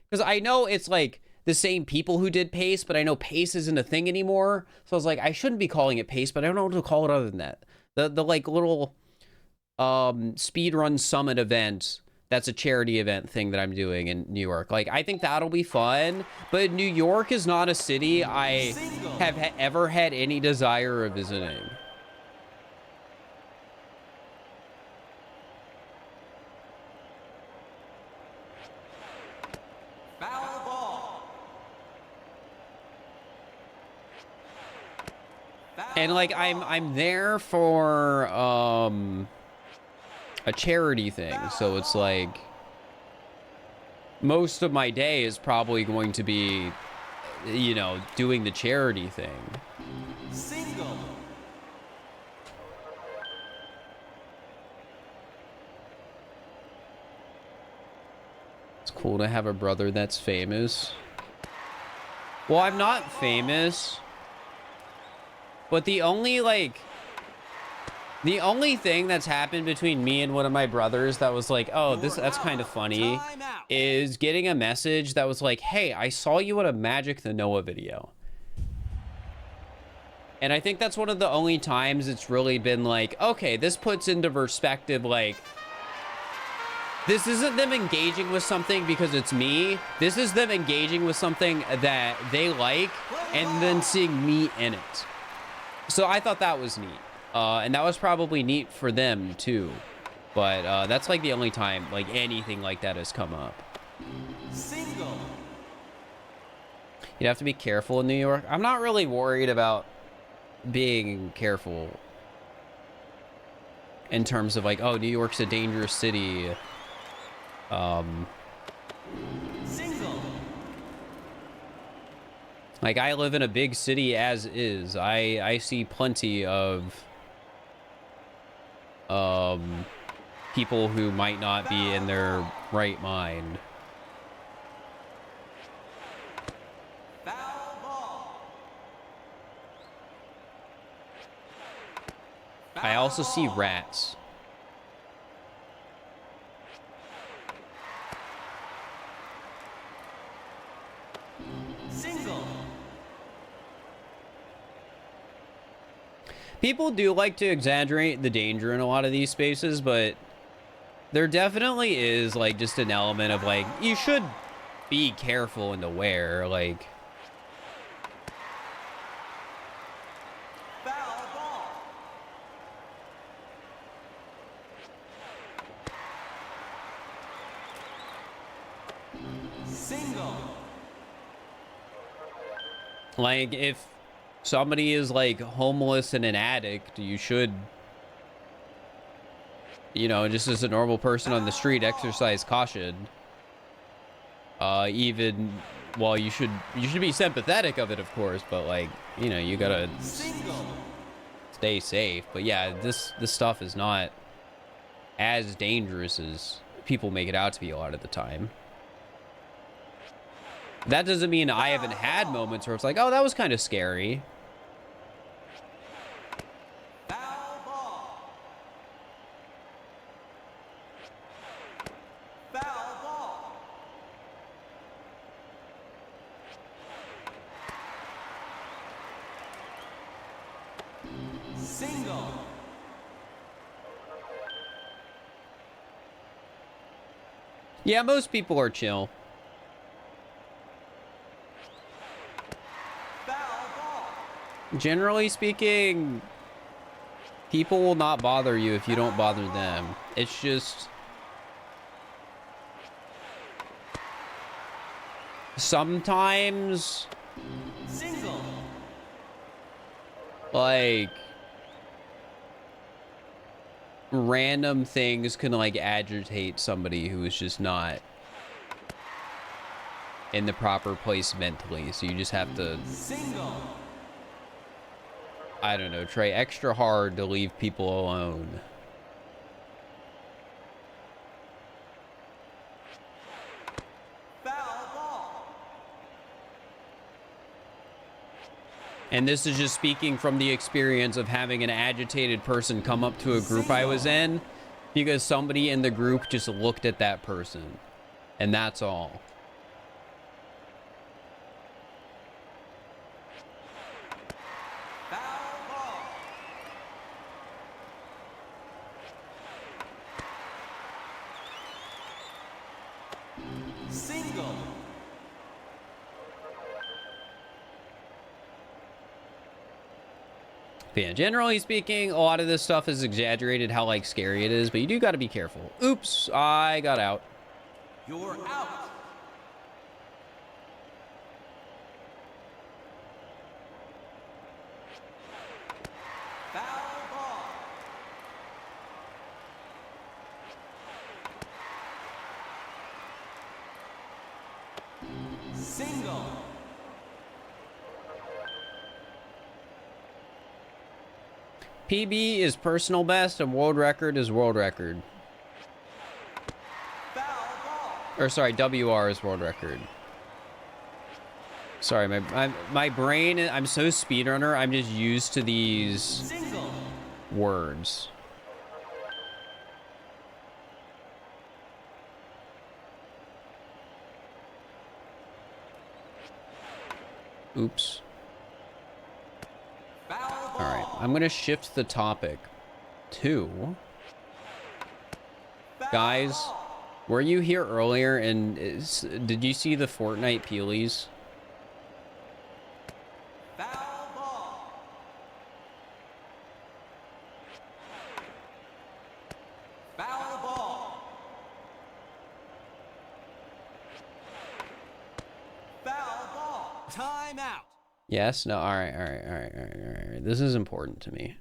Because I know it's, like, the same people who did PACE, but I know PACE isn't a thing anymore. So I was like, I shouldn't be calling it PACE, but I don't know what to call it other than that. The like, little speedrun summit event... That's a charity event thing that I'm doing in New York. Like, I think that'll be fun. But New York is not a city I have ever had any desire of visiting. Foul ball. And, like, I'm there for, a charity thing, so it's like most of my day is probably going to be, you know, doing the charity thing. Single. It's cool to have a brother that's famous. Well, I'm not famous, but the only thing that's happened between me and one of my brothers that was like, oh, that's kind of funny, is getting a message that was like, hey, I saw you in a Magic the Noah video. And I think that's one of the only times it's really been like, okay, this puts into perspective, like, this isn't them engaging with something because it's me. This is them engaging with something that they like and then seeing me in it. So I thought that was neat. And that was probably neat for them too. But that's like the only time like anything like that has come up. Single. You'd have to be careful in New York. I'm not really worried about being careful in terms of like, oh, New York's a dangerous city. Single. Like, I live in a big city as is. I see plenty of people who might not be in their right mind. Foul ball. I also see rats. Single. People do like to exaggerate the danger in a lot of these spaces, but there definitely is like just an element of like, you should be careful and aware, like. Foul ball. Like, if somebody is like homeless and an addict, you should, you know, just as a normal person on the street, exercise caution. Even, well, you should be sympathetic of it, of course, but like, you know, you gotta Single. stay safe. But yeah, this stuff is not as dangerous as people make it out to be a lot of the time. That doesn't mean I haven't had moments where it's like, oh, that was kind of scary. Foul ball. Foul ball. Single. Yeah, most people are chill. Foul ball. Generally speaking, people will not bother you if you don't bother them. It's just sometimes, Single. like, random things can like agitate somebody who is just not in the proper place mentally. So you just have to, Single. I don't know, try extra hard to leave people alone. Foul ball. And this is just speaking from the experience of having an agitated person come up to a group I was in because somebody in the group just looked at that person. And that's all. Foul ball. Single. But yeah, generally speaking, a lot of this stuff is exaggerated how like scary it is, but you do got to be careful. Oops, I got out. You're out. Foul ball. Single. PB is personal best and world record is world record. Foul ball. Or sorry, WR is world record. Sorry, my brain, I'm so speedrunner, I'm just used to these Single. words. Oops. Foul ball. All right, I'm gonna shift the topic to, Foul guys, ball. were you here earlier and did you see the Fortnite peelies? Foul ball. Foul ball. Foul ball. Time out. Yes? No? All right, all right, all right, all right, all right. This is important to me.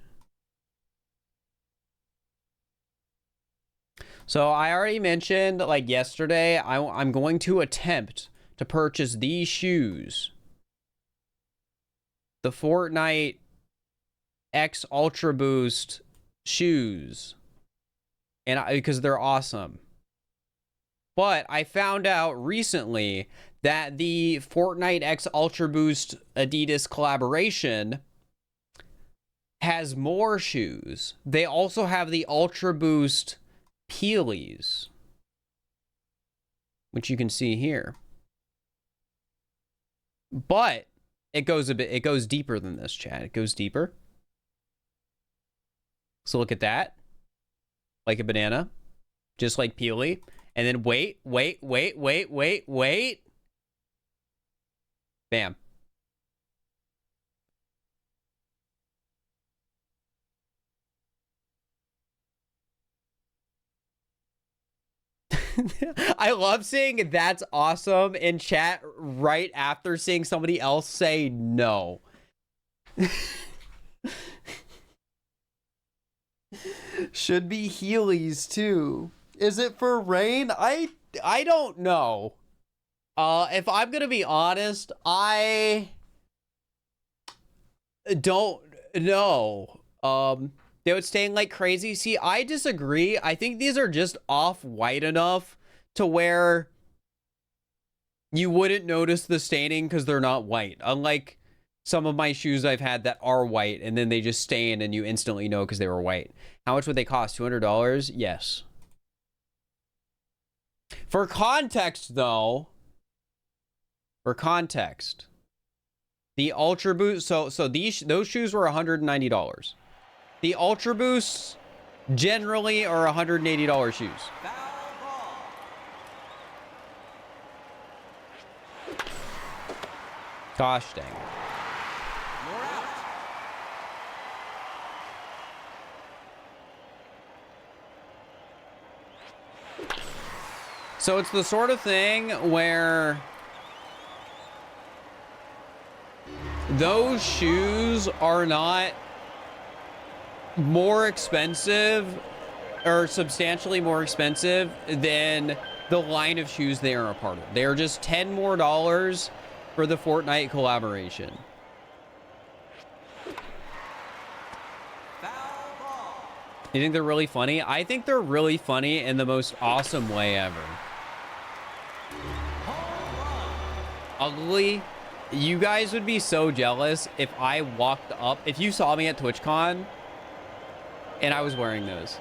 So I already mentioned, like yesterday, I'm going to attempt to purchase these shoes. The Fortnite X Ultra Boost shoes. And because they're awesome. But I found out recently that the Fortnite X Ultra Boost Adidas collaboration has more shoes. They also have the Ultra Boost Peelies, which you can see here. But it goes deeper than this, chat. It goes deeper. So look at that. Like a banana. Just like Peely. And then wait. Bam. I love seeing "that's awesome" in chat right after seeing somebody else say no. Should be Heelys too. Is it for rain? I don't know. If I'm gonna be honest, I don't know. They would stain like crazy. See, I disagree. I think these are just off-white enough to where you wouldn't notice the staining because they're not white. Unlike some of my shoes I've had that are white and then they just stain and you instantly know because they were white. How much would they cost? $200? Yes. For context, though, the Ultra Boost, so those shoes were $190. The Ultra Boosts generally are $180 shoes. Foul ball. Gosh dang it. You're out. So it's the sort of thing where those shoes are not more expensive or substantially more expensive than the line of shoes they are a part of. They are just $10 more for the Fortnite collaboration. Foul ball. You think they're really funny? I think they're really funny in the most awesome way ever. Ugly. You guys would be so jealous if I walked up, if you saw me at TwitchCon and I was wearing those.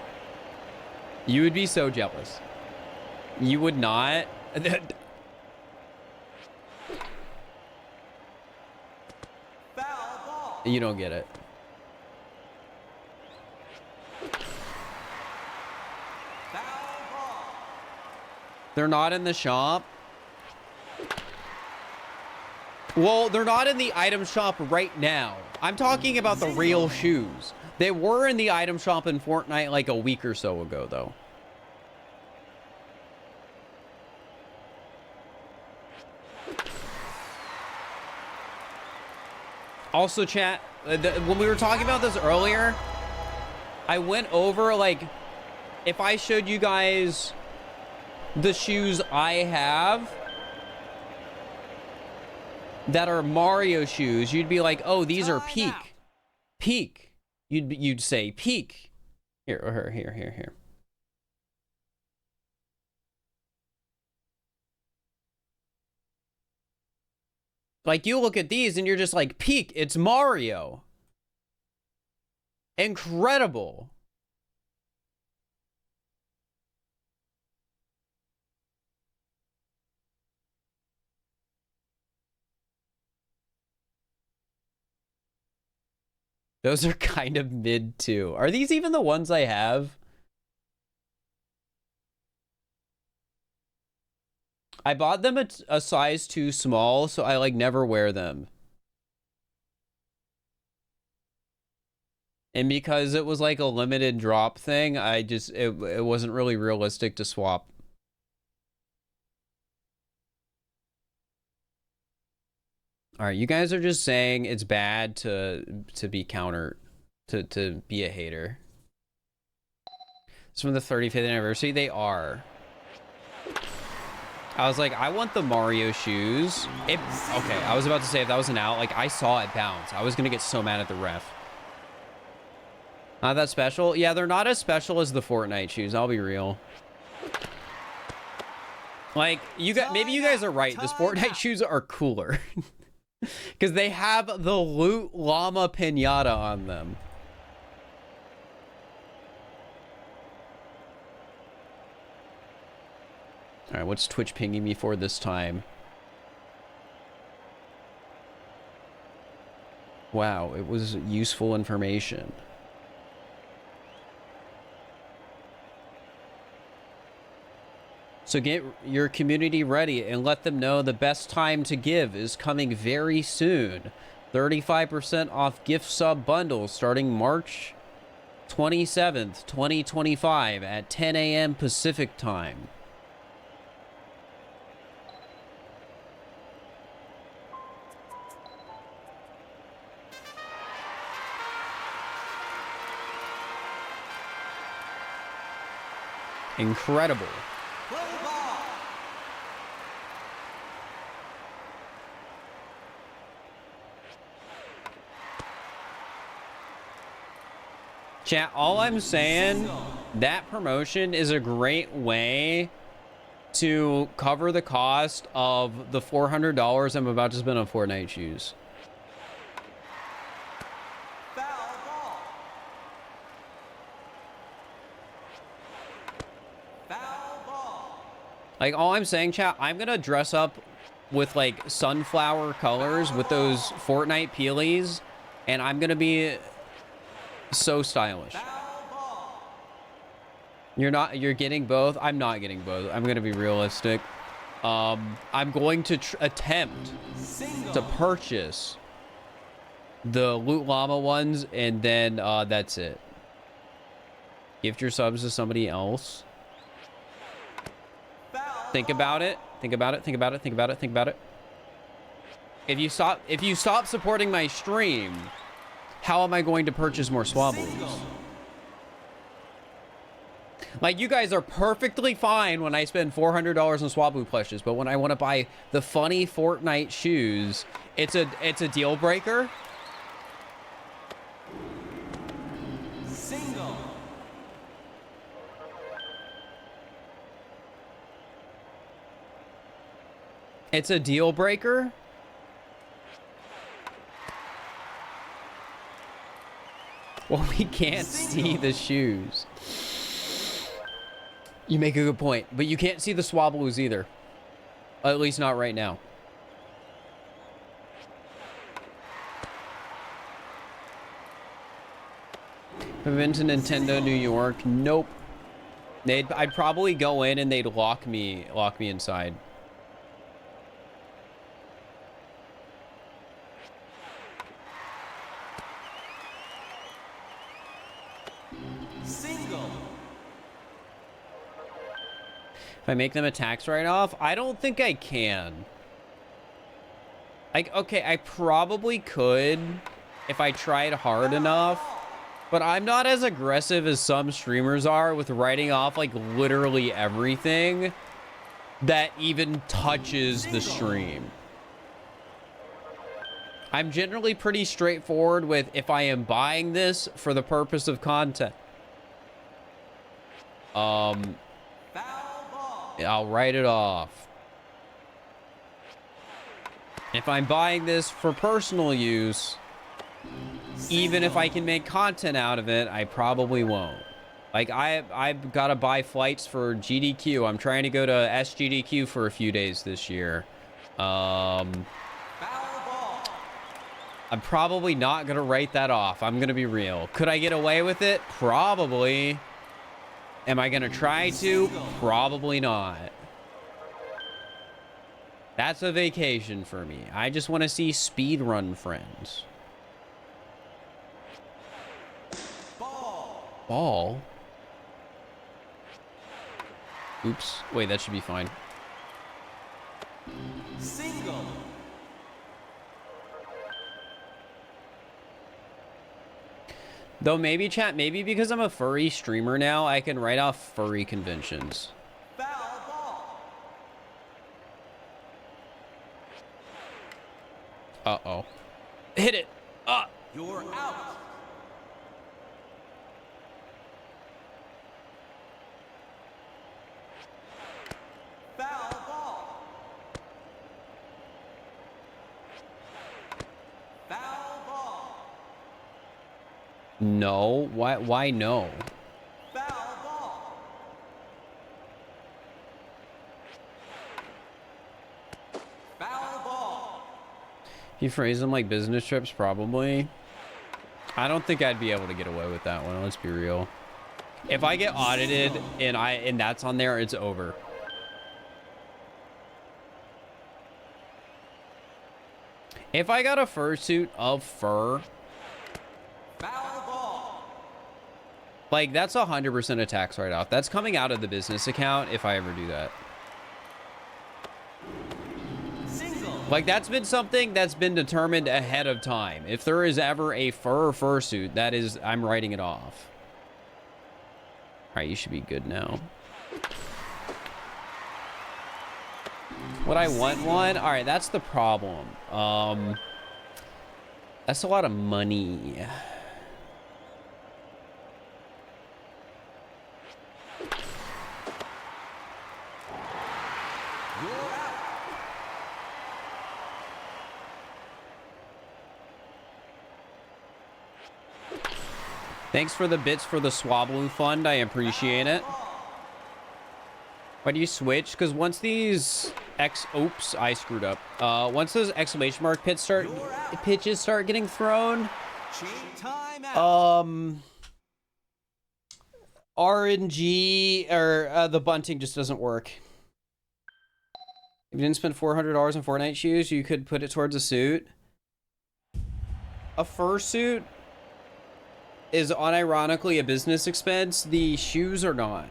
You would be so jealous. You would not. Foul ball. You don't get it. Foul ball. They're not in the shop. Well, they're not in the item shop right now. I'm talking about the real shoes. They were in the item shop in Fortnite like a week or so ago, though. Also, chat, when we were talking about this earlier, I went over, like, if I showed you guys the shoes I have that are Mario shoes, you'd be like, oh, these are peak. Peak. You'd say peak. Here. Like, you look at these and you're just like, peak, it's Mario. Incredible. Those are kind of mid too. Are these even the ones I have? I bought them at a size too small, so I like never wear them. And because it was like a limited drop thing, it wasn't really realistic to swap. All right, you guys are just saying it's bad to be to be a hater. It's from the 35th anniversary. They are. I was like, I want the Mario shoes. Okay, I was about to say if that was an out, like I saw it bounce. I was gonna get so mad at the ref. Not that special? Yeah, they're not as special as the Fortnite shoes. I'll be real. Like, maybe you guys are right. The Fortnite shoes are cooler. Because they have the Loot Llama Pinata on them. Alright, what's Twitch pinging me for this time? Wow, it was useful information. So get your community ready and let them know the best time to give is coming very soon. 35% off gift sub bundles starting March 27th, 2025 at 10 a.m. Pacific time. Incredible. Play ball. Chat, all I'm saying, that promotion is a great way to cover the cost of the $400 I'm about to spend on Fortnite shoes. Foul ball. Foul ball. Like, all I'm saying, chat, I'm gonna dress up with, like, sunflower colors with those Fortnite peelies, and I'm gonna be so stylish. Foul ball. You're getting both? I'm not getting both. I'm gonna be realistic. I'm going to attempt Single. to purchase the Loot Llama ones, and then that's it. Gift your subs to somebody else. Foul Think about it. Think about it. Think about it. Think about it. Think about it. If you stop supporting my stream, how am I going to purchase more Swabbles? Single. Like, you guys are perfectly fine when I spend $400 on Swablu plushes, but when I want to buy the funny Fortnite shoes, it's a deal breaker. Single. It's a deal breaker. Well, we can't see the shoes. You make a good point, but you can't see the Swablues either. At least not right now. Have I been to Nintendo New York? Nope. I'd probably go in and they'd lock me inside. Single. If I make them a tax write-off, I don't think I can. Like, okay, I probably could if I tried hard enough, but I'm not as aggressive as some streamers are with writing off, like, literally everything that even touches the stream. I'm generally pretty straightforward with if I am buying this for the purpose of content. Foul ball. I'll write it off. If I'm buying this for personal use, even if I can make content out of it, I probably won't. Like, I've got to buy flights for GDQ. I'm trying to go to SGDQ for a few days this year. Foul ball. I'm probably not going to write that off. I'm going to be real. Could I get away with it? Probably. Am I going to try to? Probably not. That's a vacation for me. I just want to see speedrun friends. Ball. Ball? Oops. Wait, that should be fine. Single. Though maybe, chat, maybe because I'm a furry streamer now, I can write off furry conventions. Foul ball. Uh-oh. Hit it! You're out. Foul ball. Foul ball. No. Why no? Foul ball. Foul ball. If you phrase them like business trips, probably. I don't think I'd be able to get away with that one. Let's be real. If I get audited and that's on there, it's over. If I got a fursuit of fur, Foul ball. like, that's 100% a tax write-off. That's coming out of the business account if I ever do that. Single. Like, that's been something that's been determined ahead of time. If there is ever a fursuit, that is, I'm writing it off. All right, you should be good now. Would I want one? All right, that's the problem. That's a lot of money. Thanks for the bits for the Swablu Fund. I appreciate it. Why do you switch? Because once these oops, I screwed up. Once those exclamation mark pitches start getting thrown, RNG or the bunting just doesn't work. If you didn't spend $400 on Fortnite shoes, you could put it towards a suit. A fursuit is unironically a business expense. The shoes are not.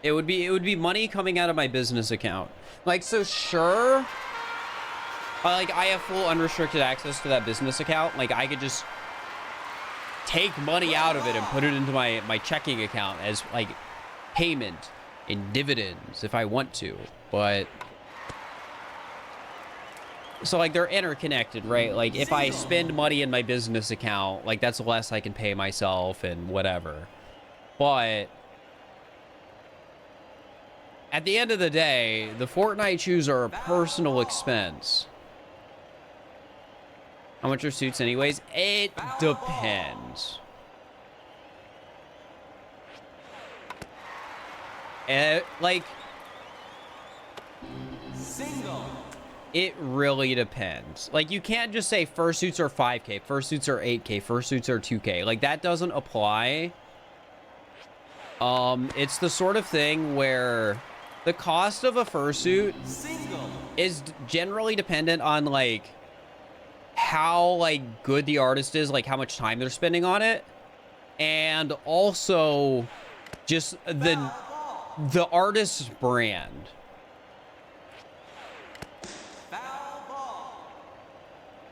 It would be money coming out of my business account. Like, so sure, like I have full unrestricted access to that business account. Like I could just take money out of it and put it into my checking account as like payment in dividends if I want to. But so like they're interconnected, right? Like if I spend money in my business account, like that's less I can pay myself and whatever. But at the end of the day, the Fortnite shoes are a personal expense. How much are suits anyways? It depends. Like, Single. it really depends. Like, you can't just say fursuits are 5K, fursuits are 8K, fursuits are 2K. Like, that doesn't apply. It's the sort of thing where the cost of a fursuit is generally dependent on like how like good the artist is, like how much time they're spending on it, and also just the artist's brand.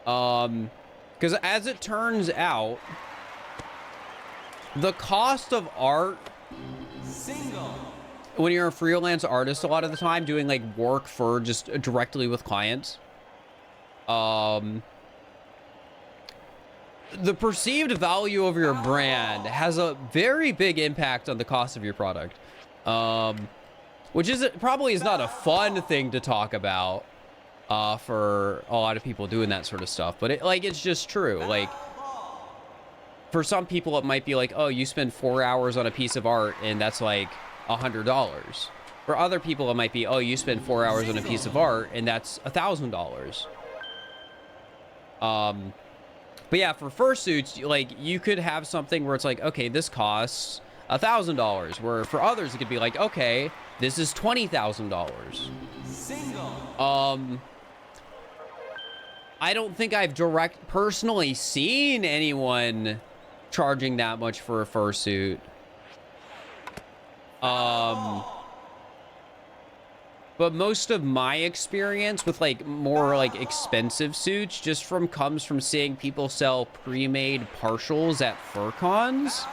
Because as it turns out, the cost of art when you're a freelance artist a lot of the time doing like work for just directly with clients, the perceived value of your brand has a very big impact on the cost of your product, which probably is not a fun thing to talk about for a lot of people doing that sort of stuff, but it's just true. Like, for some people it might be like, oh, you spend 4 hours on a piece of art and that's like $100. For other people it might be, oh, you spend 4 hours on a piece of art and that's $1,000. But yeah, for fursuits, like you could have something where it's like, okay, this costs $1,000, where for others it could be like, okay, this is $20,000. I don't think I've personally seen anyone charging that much for a fursuit. But most of my experience with like more like expensive suits comes from seeing people sell pre-made partials at FurCons,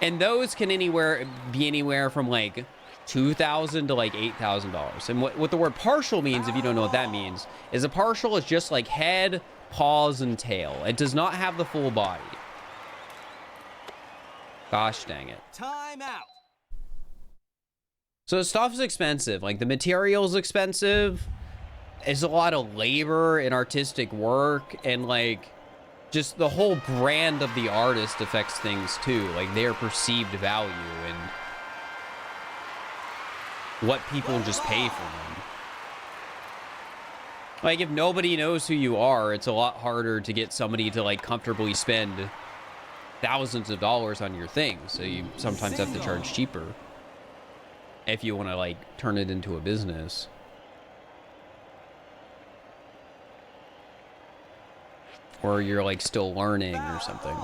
and those can be anywhere from like $2,000 to like $8,000. And what the word partial means, if you don't know what that means, is a partial is just like head, paws, and tail. It does not have the full body. Gosh dang it. Time out. So stuff's expensive. Like the material's expensive. It's a lot of labor and artistic work, and like just the whole brand of the artist affects things too. Like their perceived value and what people just pay for them. Like if nobody knows who you are, it's a lot harder to get somebody to like comfortably spend thousands of dollars on your thing. So you sometimes have to charge cheaper if you want to like turn it into a business. Or you're like still learning or something.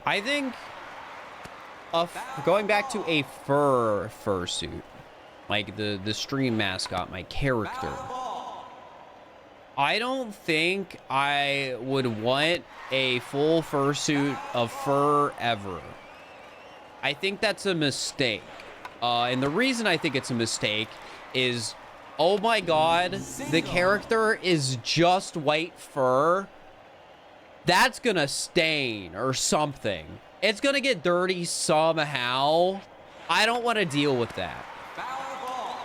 I think going back to a fursuit, like the stream mascot, my character, I don't think I would want a full fursuit of fur ever. I think that's a mistake. And the reason I think it's a mistake is, oh my god, the character is just white fur. That's gonna stain or something. It's gonna get dirty somehow. I don't want to deal with that. Foul ball.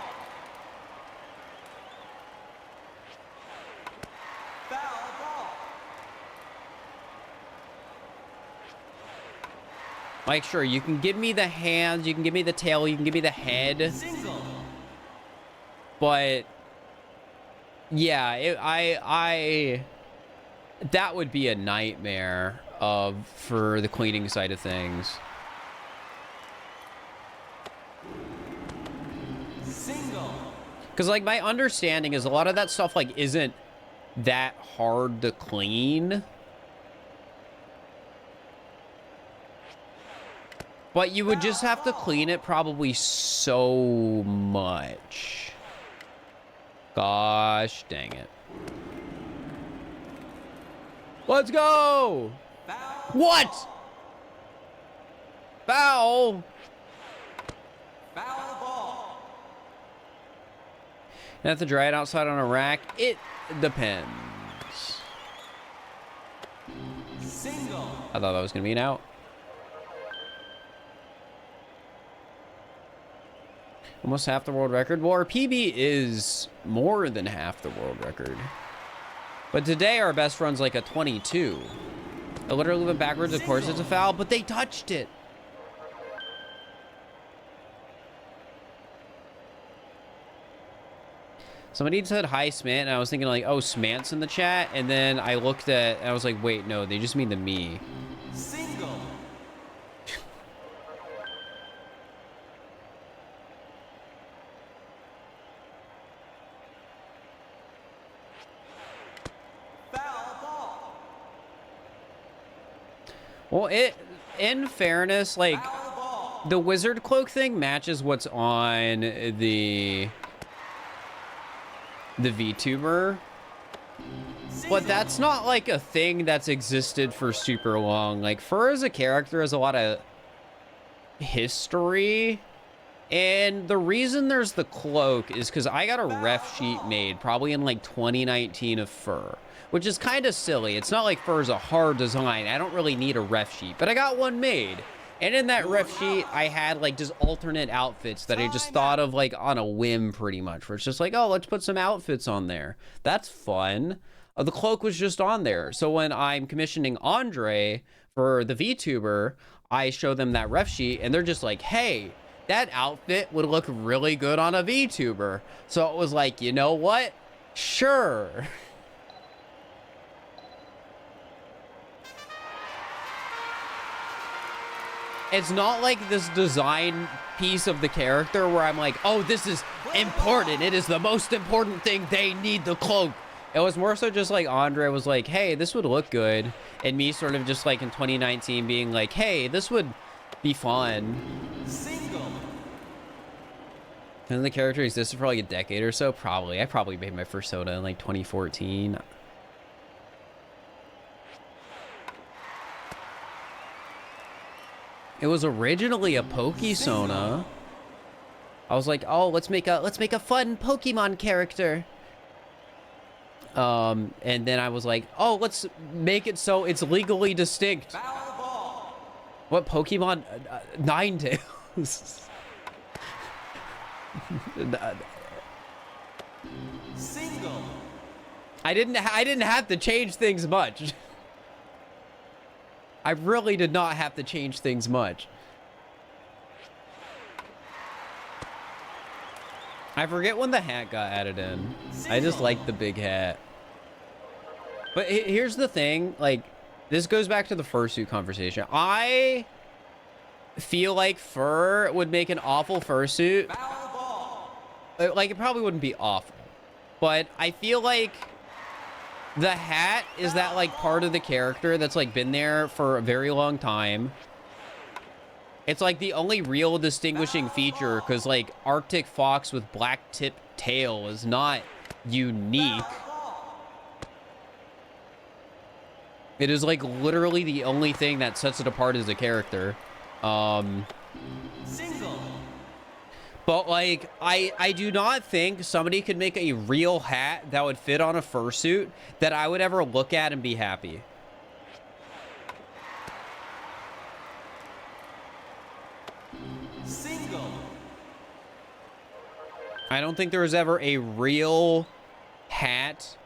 Foul ball. Like, sure, you can give me the hands, you can give me the tail, you can give me the head, Single. but yeah, that would be a nightmare for the cleaning side of things. Single. Because, like, my understanding is a lot of that stuff, like, isn't that hard to clean. But you would just have to clean it probably so much. Gosh dang it. Let's go! Foul. What? Foul! Foul ball. You have to dry it outside on a rack? It depends. Single. I thought that was going to be an out. Almost half the world record. Well, our PB is more than half the world record. But today our best run's like a 22. I literally went backwards. Of course it's a foul, but they touched it. Somebody said hi, Smant, and I was thinking like, oh, Smant's in the chat. And then I looked at, and I was like, wait, no, they just mean the me. Single. Foul ball. Well, in fairness, like, Foul ball. the wizard cloak thing matches what's on the VTuber. But that's not like a thing that's existed for super long. Like, Fur as a character has a lot of history. And the reason there's the cloak is because I got a ref sheet made probably in like 2019 of Fur, which is kind of silly. It's not like Fur is a hard design. I don't really need a ref sheet, but I got one made. And in that ref sheet, I had like just alternate outfits that I just thought of like on a whim pretty much. Where it's just like, oh, let's put some outfits on there. That's fun. The cloak was just on there. So when I'm commissioning Andre for the VTuber, I show them that ref sheet and they're just like, hey, that outfit would look really good on a VTuber. So it was like, you know what? Sure. It's not like this design piece of the character where I'm like, oh, this is important. It is the most important thing. They need the cloak. It was more so just like Andre was like, hey, this would look good. And me sort of just like in 2019 being like, hey, this would be fun. Single. And the character existed for like a decade or so. Probably. I probably made my first soda in like 2014. It was originally a Pokesona. I was like, oh, let's make a fun Pokemon character. And then I was like, oh, let's make it so it's legally distinct. Foul ball. What Pokemon? Ninetales. Single. I didn't have to change things much. I really did not have to change things much. I forget when the hat got added in. I just like the big hat. But here's the thing, like, this goes back to the fursuit conversation. I feel like fur would make an awful fursuit. Foul ball. Like, it probably wouldn't be awful. But I feel like the hat is that, like, part of the character that's, like, been there for a very long time. It's, like, the only real distinguishing feature, because, like, Arctic Fox with black tip tail is not unique. It is like literally the only thing that sets it apart as a character. Single. But like, I do not think somebody could make a real hat that would fit on a fursuit that I would ever look at and be happy. Single. I don't think there was ever a real hat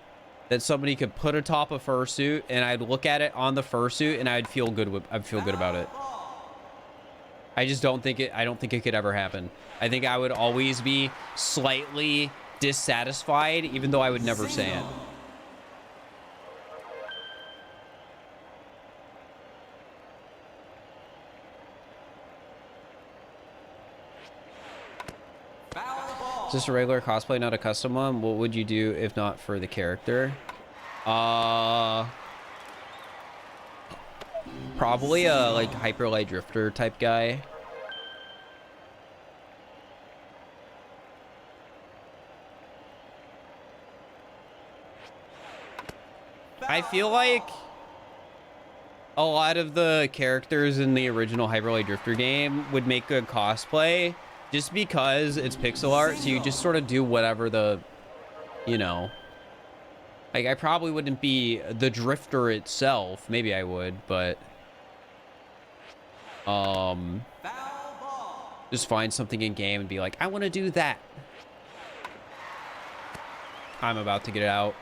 that somebody could put atop a fursuit and I'd look at it on the fursuit and I'd feel good about it. I just don't think it could ever happen. I think I would always be slightly dissatisfied, even though I would never say it. Is this a regular cosplay, not a custom one? What would you do if not for the character? Probably a like Hyper Light Drifter type guy. I feel like a lot of the characters in the original Hyper Light Drifter game would make good cosplay just because it's pixel art, so you just sort of do whatever the, you know. Like, I probably wouldn't be the drifter itself. Maybe I would, but just find something in game and be like, I want to do that. I'm about to get it out.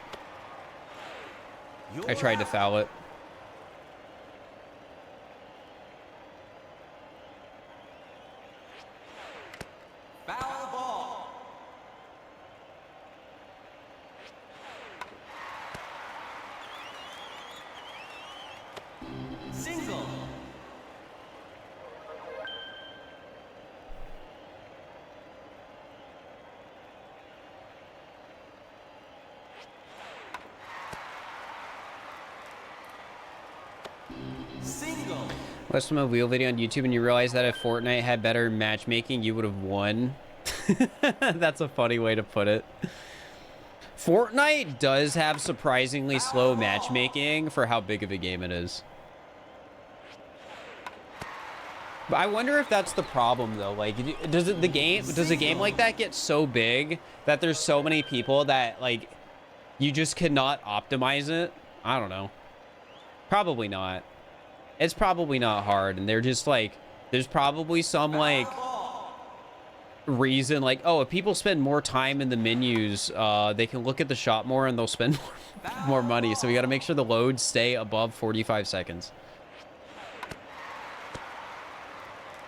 I tried to foul it. Foul ball. Single. Single. Watched some wheel video on YouTube and you realize that if Fortnite had better matchmaking, you would have won. That's a funny way to put it. Fortnite does have surprisingly slow matchmaking for how big of a game it is. But I wonder if that's the problem though. Like, does a game like that get so big that there's so many people that like you just cannot optimize it? I don't know. Probably not. It's probably not hard, and they're just like, there's probably some like reason, like, oh, if people spend more time in the menus, they can look at the shop more and they'll spend more money. So we got to make sure the loads stay above 45 seconds.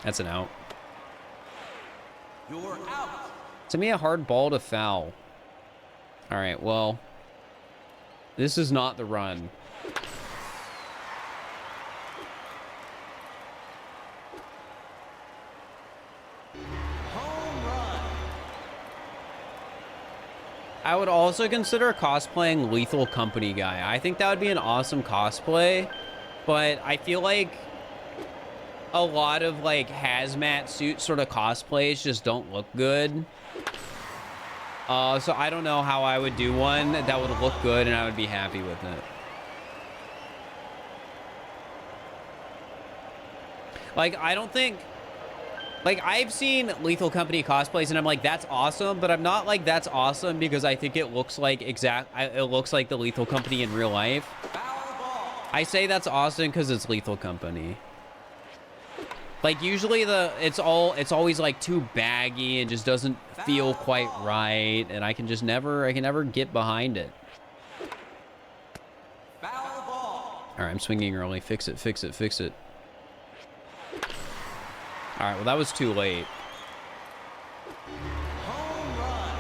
That's an out. You're out. To me, a hard ball to foul. All right, well, this is not the run. I would also consider cosplaying Lethal Company guy. I think that would be an awesome cosplay, but I feel like a lot of like hazmat suit sort of cosplays just don't look good. So I don't know how I would do one that would look good and I would be happy with it. Like, I don't think... Like, I've seen Lethal Company cosplays, and I'm like, that's awesome, but I'm not like, that's awesome because I think it looks like it looks like the Lethal Company in real life. I say that's awesome because it's Lethal Company. Like, usually it's always like too baggy and just doesn't feel quite right, and I can never get behind it. All right, I'm swinging early. Fix it, fix it, fix it. All right, well, that was too late. Home run.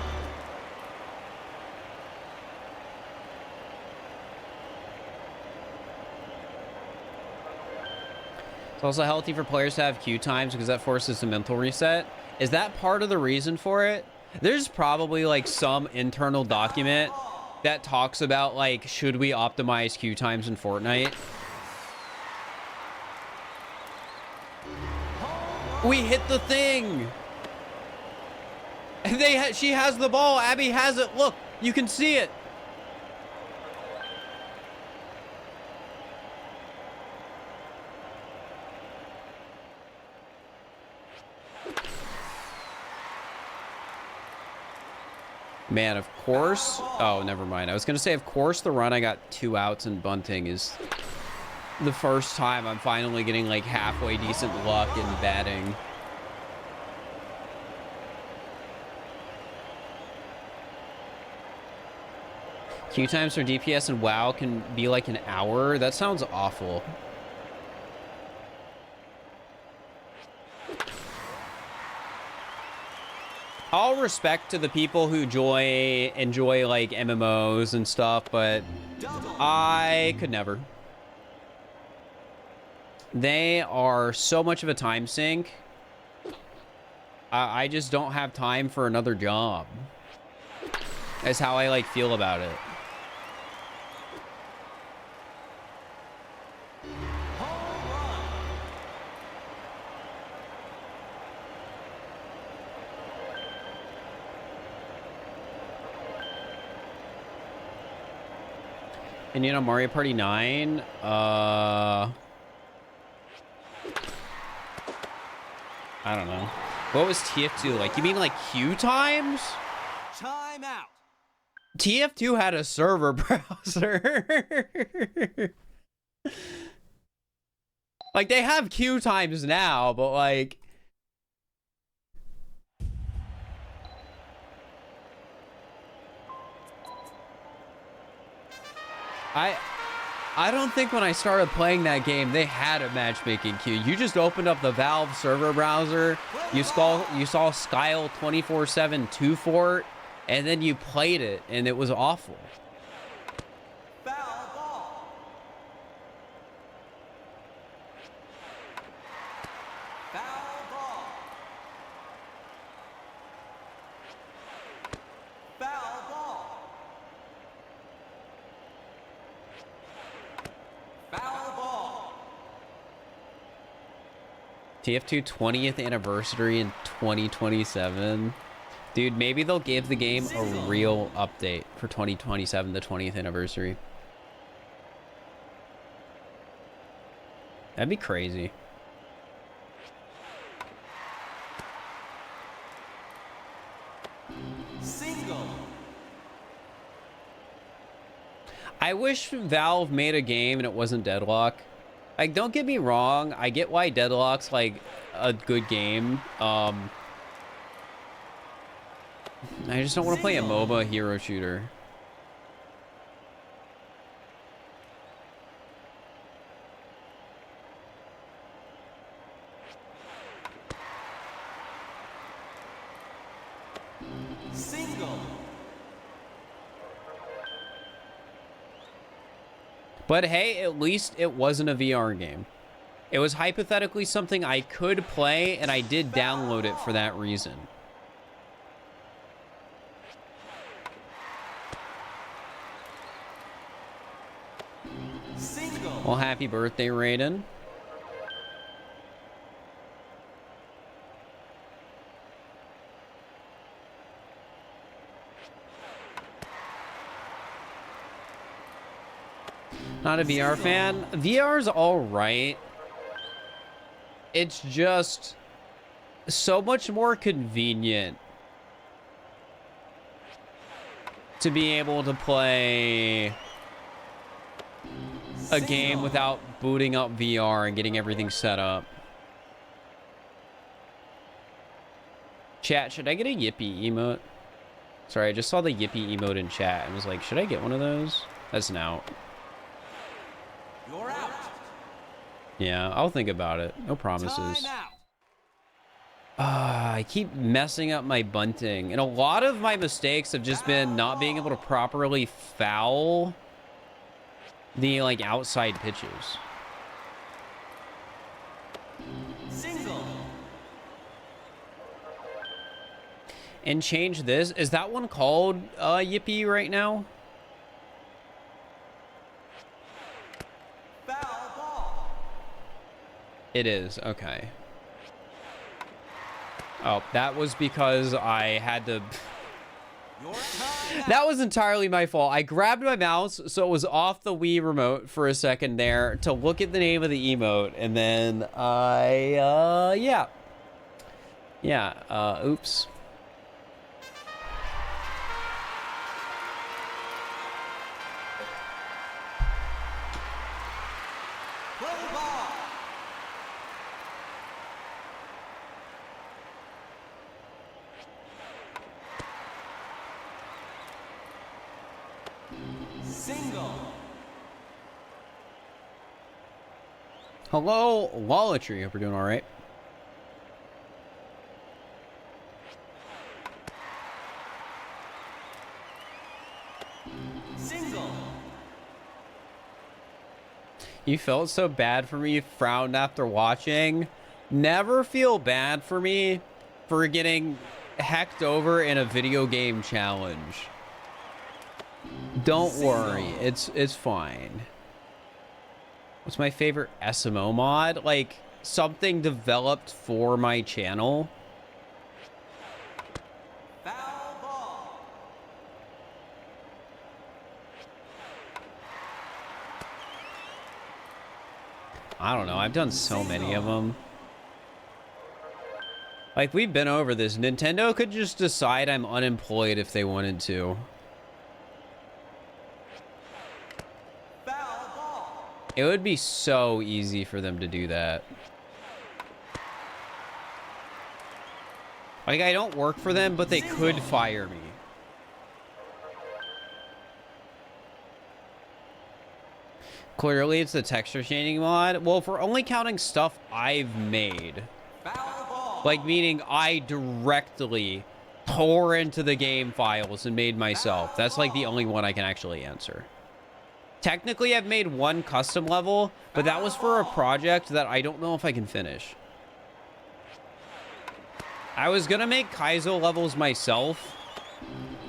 It's also healthy for players to have queue times because that forces a mental reset. Is that part of the reason for it? There's probably like some internal document that talks about like, should we optimize queue times in Fortnite? We hit the thing. And she has the ball. Abby has it. Look, you can see it. Man, of course. Oh, never mind. I was going to say, of course, the run I got 2 outs and bunting is the first time I'm finally getting like halfway decent luck in batting. Queue times for DPS and WoW can be like an hour. That sounds awful. All respect to the people who enjoy like MMOs and stuff, but I could never. They are so much of a time sink. I just don't have time for another job. That's how I like feel about it. And you know, Mario Party 9, I don't know. What was TF2 like? You mean like queue times? Time out. TF2 had a server browser. Like, they have queue times now, but like... I don't think when I started playing that game, they had a matchmaking queue. You just opened up the Valve server browser, you saw Skyle 24/7 2-fort, and then you played it, and it was awful. Foul ball. Foul ball. Foul ball. Foul ball. TF2 20th anniversary in 2027. Dude, maybe they'll give the game a real update for 2027, the 20th anniversary. That'd be crazy. Single. I wish Valve made a game and it wasn't Deadlock. Like, don't get me wrong, I get why Deadlock's like a good game. I just don't want to play a MOBA hero shooter. Single. But hey, at least it wasn't a VR game. It was hypothetically something I could play, and I did download it for that reason. Single. Well, happy birthday, Raiden. Not a VR fan. VR's all right. It's just so much more convenient to be able to play a game without booting up VR and getting everything set up. Chat, should I get a Yippee emote? Sorry, I just saw the Yippee emote in chat and was like, should I get one of those? That's an out. You're out. Yeah, I'll think about it. No promises. Time out. I keep messing up my bunting. And a lot of my mistakes have just been not being able to properly foul the, like, outside pitches. Single. And change this. Is that one called Yippee right now? Foul ball. It is. Okay. Oh, that was because I had to... Your time out. That was entirely my fault. I grabbed my mouse, so it was off the Wii remote for a second there to look at the name of the emote, and then oops. Single. Hello, Lollatry. Hope you're doing all right. Single. You felt so bad for me, frowned after watching. Never feel bad for me for getting hecked over in a video game challenge. Don't worry, it's fine. What's my favorite SMO mod? Like something developed for my channel. Foul ball. I don't know. I've done so many of them. Like, we've been over this. Nintendo could just decide I'm unemployed if they wanted to. Foul ball. It would be so easy for them to do that. Like, I don't work for them, but they could fire me. Clearly, it's the texture changing mod. Well, if we're only counting stuff I've made, Foul ball. like meaning I directly tore into the game files and made myself, that's like the only one I can actually answer. Technically, I've made one custom level, but that was for a project that I don't know if I can finish. I was gonna make Kaizo levels myself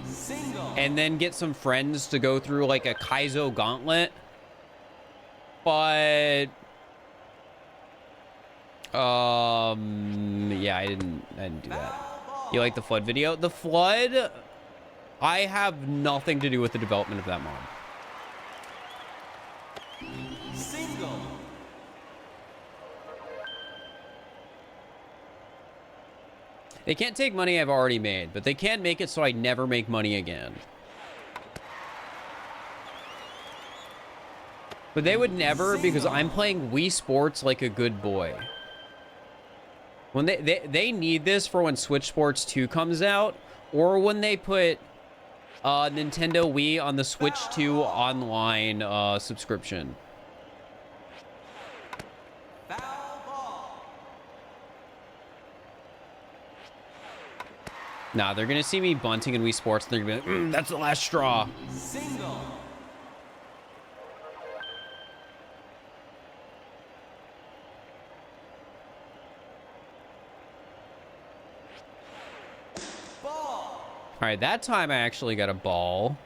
Single. and then get some friends to go through like a Kaizo gauntlet. But yeah, I didn't do that. You like the flood video? The flood, I have nothing to do with the development of that mod. Single. They can't take money I've already made, but they can make it so I never make money again. But they would never, because I'm playing Wii Sports like a good boy. When they need this for when Switch Sports 2 comes out, or when they put Nintendo Wii on the Switch 2 online subscription. Foul ball. Nah, they're gonna see me bunting in Wii Sports, and they're gonna be like, that's the last straw. Single. Ball. All right, that time I actually got a ball.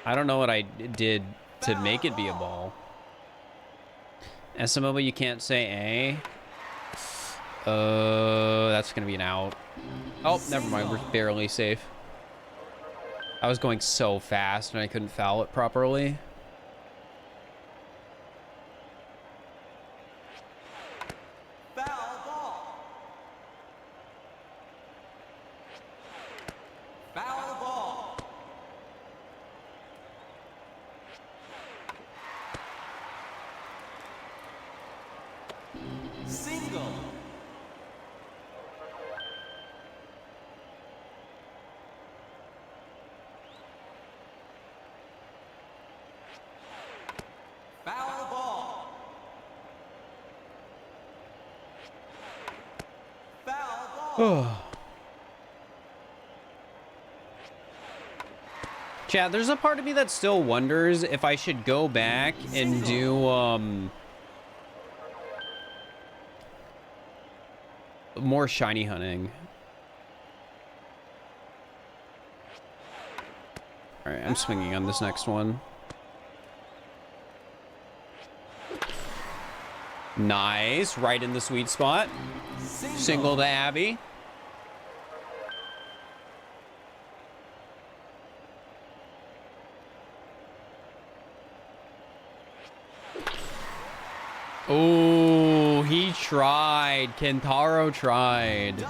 I don't know what I did to make it be a ball. SMO, but you can't say A. That's gonna be an out. Oh, never mind. We're barely safe. I was going so fast and I couldn't foul it properly. Foul ball. Foul ball. Single. Foul ball. Foul ball. Chat, there's a part of me that still wonders if I should go back and do more shiny hunting. All right, I'm swinging on this next one. Nice, right in the sweet spot. Single to Abby. Oh, he tried. Kentaro tried.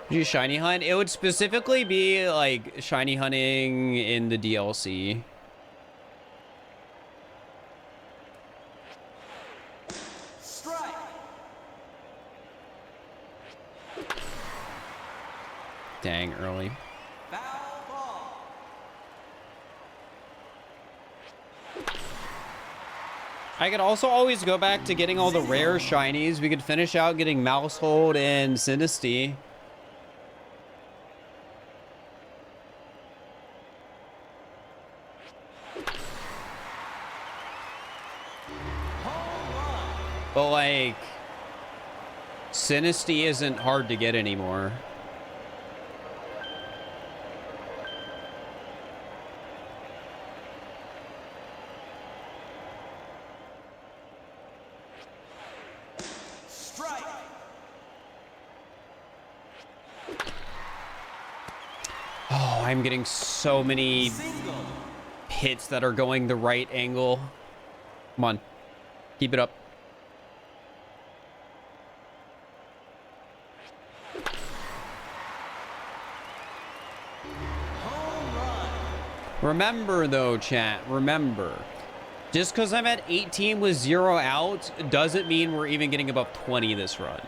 Would you shiny hunt? It would specifically be like shiny hunting in the DLC. Strike. Dang, early. Foul ball. I could also always go back to getting all the rare shinies. We could finish out getting Mousehold and Sinistea. But like, Sinistea isn't hard to get anymore. Strike. Oh, I'm getting so many Single. hits that are going the right angle. Come on, keep it up. Home run. Remember though, chat, remember. Just because I'm at 18 with 0 out doesn't mean we're even getting above 20 this run.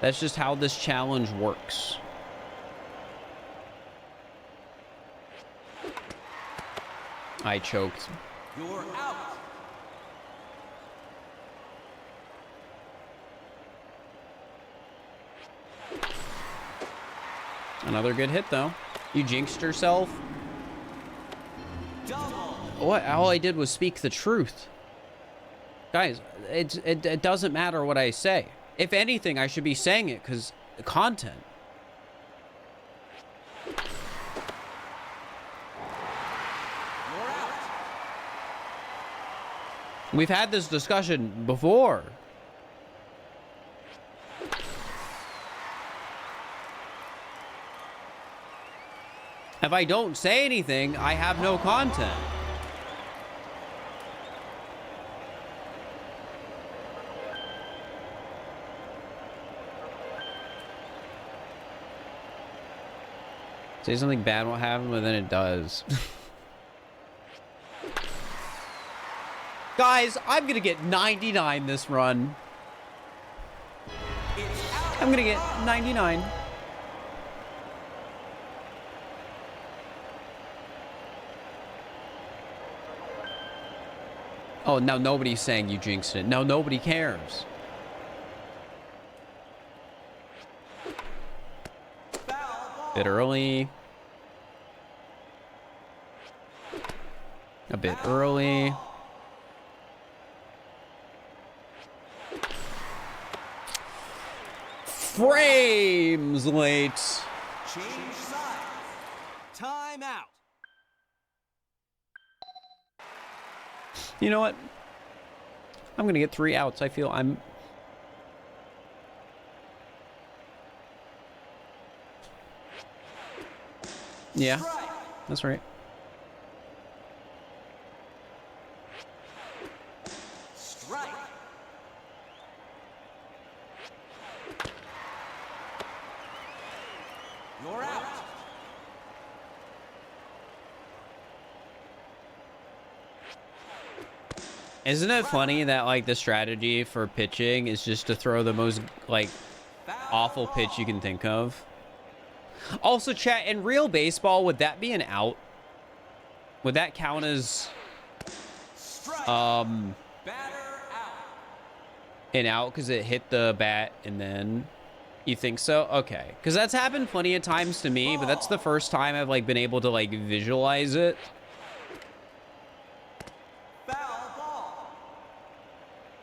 That's just how this challenge works. I choked. You're out. Another good hit though. You jinxed yourself. Double. What? All I did was speak the truth. Guys, it doesn't matter what I say. If anything, I should be saying it because content. You're out. We've had this discussion before. If I don't say anything, I have no content. Say something bad won't happen, but then it does. Guys, I'm gonna get 99 this run. It's out. I'm gonna get 99. Oh, now nobody's saying you jinxed it. Now nobody cares. Foul ball. Bit early. A bit early. Frames late. Change sides. Time out. You know what? I'm gonna get 3 outs. I feel I'm... Yeah, Strike. that's right. Strike. You're out. Isn't it funny that like the strategy for pitching is just to throw the most like Foul awful ball. pitch you can think of? Also, chat, in real baseball, would that be an out? Would that count as Strike. um Batter out. an out because it hit the bat and then you think so? Okay, because that's happened plenty of times to me, but that's the first time I've like been able to like visualize it. Foul ball.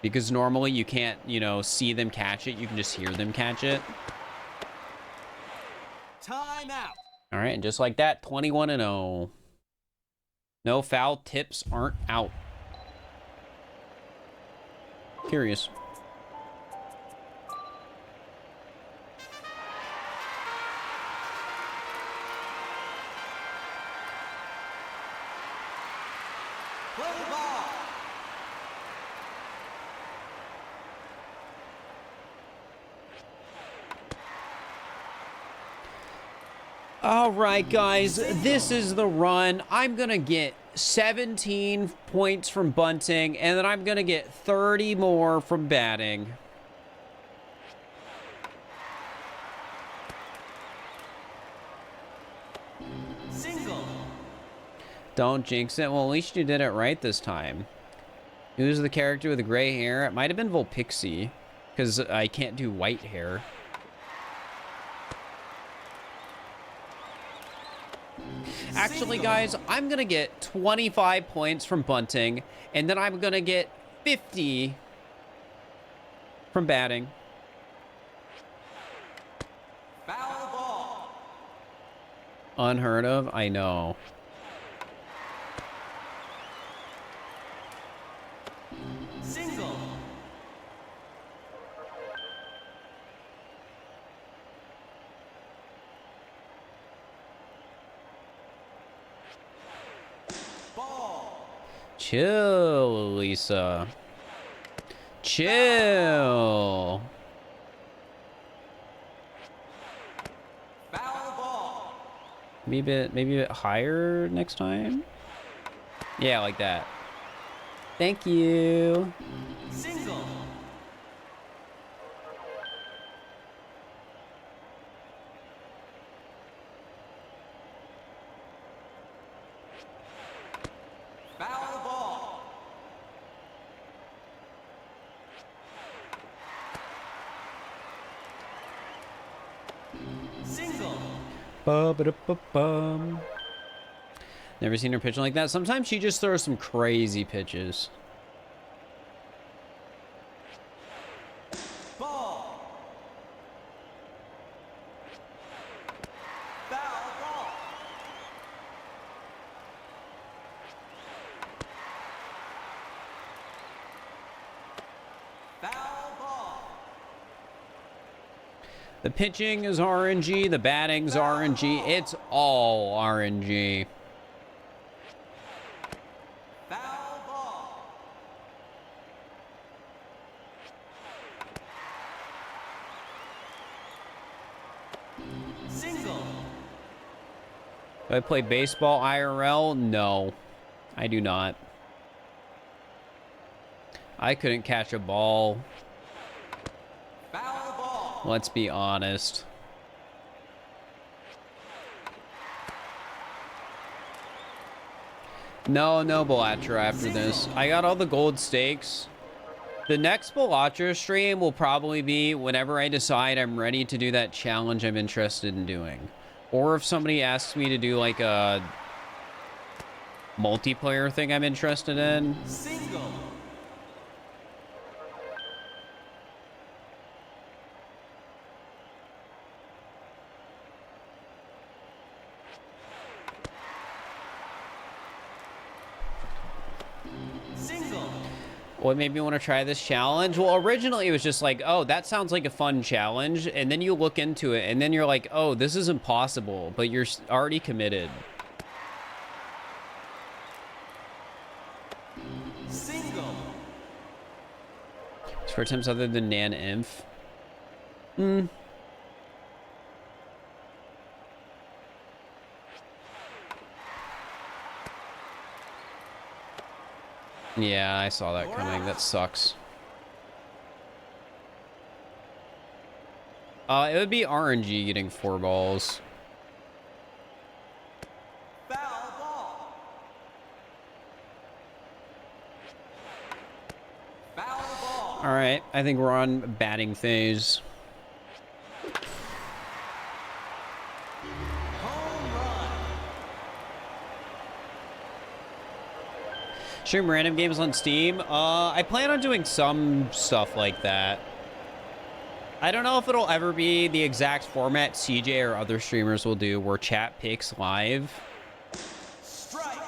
Because normally you can't, you know, see them catch it. You can just hear them catch it. Time out. All right, and just like that, 21-0. No foul tips aren't out. Curious. Play ball. All right, guys, this is the run. I'm going to get 17 points from bunting, and then I'm going to get 30 more from batting. Single. Don't jinx it. Well, at least you did it right this time. Who's the character with the gray hair? It might have been Volpixie, because I can't do white hair. Actually, guys, I'm going to get 25 points from bunting, and then I'm going to get 50 from batting. Foul ball. Unheard of? I know. Single. Ball. Chill, Lisa. Chill. Foul ball. Maybe a bit higher next time. Yeah, like that. Thank you. Single. Foul ball. Single. Ba-ba-da-ba-bum. Never seen her pitching like that. Sometimes she just throws some crazy pitches. Ball. Foul ball. Foul ball. The pitching is RNG. The batting's RNG. It's all RNG. Foul ball. Single. Do I play baseball IRL? No, I do not. I couldn't catch a ball. Foul ball. Let's be honest. No Bellatra after this. I got all the gold stakes. The next Bellatra stream will probably be whenever I decide I'm ready to do that challenge I'm interested in doing. Or if somebody asks me to do like a multiplayer thing I'm interested in. Single. Single. What made me want to try this challenge? Well, originally it was just like, oh, that sounds like a fun challenge. And then you look into it and then you're like, oh, this is impossible, but you're already committed. Single. For attempts other than Nan Inf. Yeah, I saw that coming. That sucks. It would be RNG getting 4 balls. Foul ball. Foul ball. All right, I think we're on batting phase. Home run. Stream random games on Steam. I plan on doing some stuff like that. I don't know if it'll ever be the exact format CJ or other streamers will do, where chat picks live. Strike.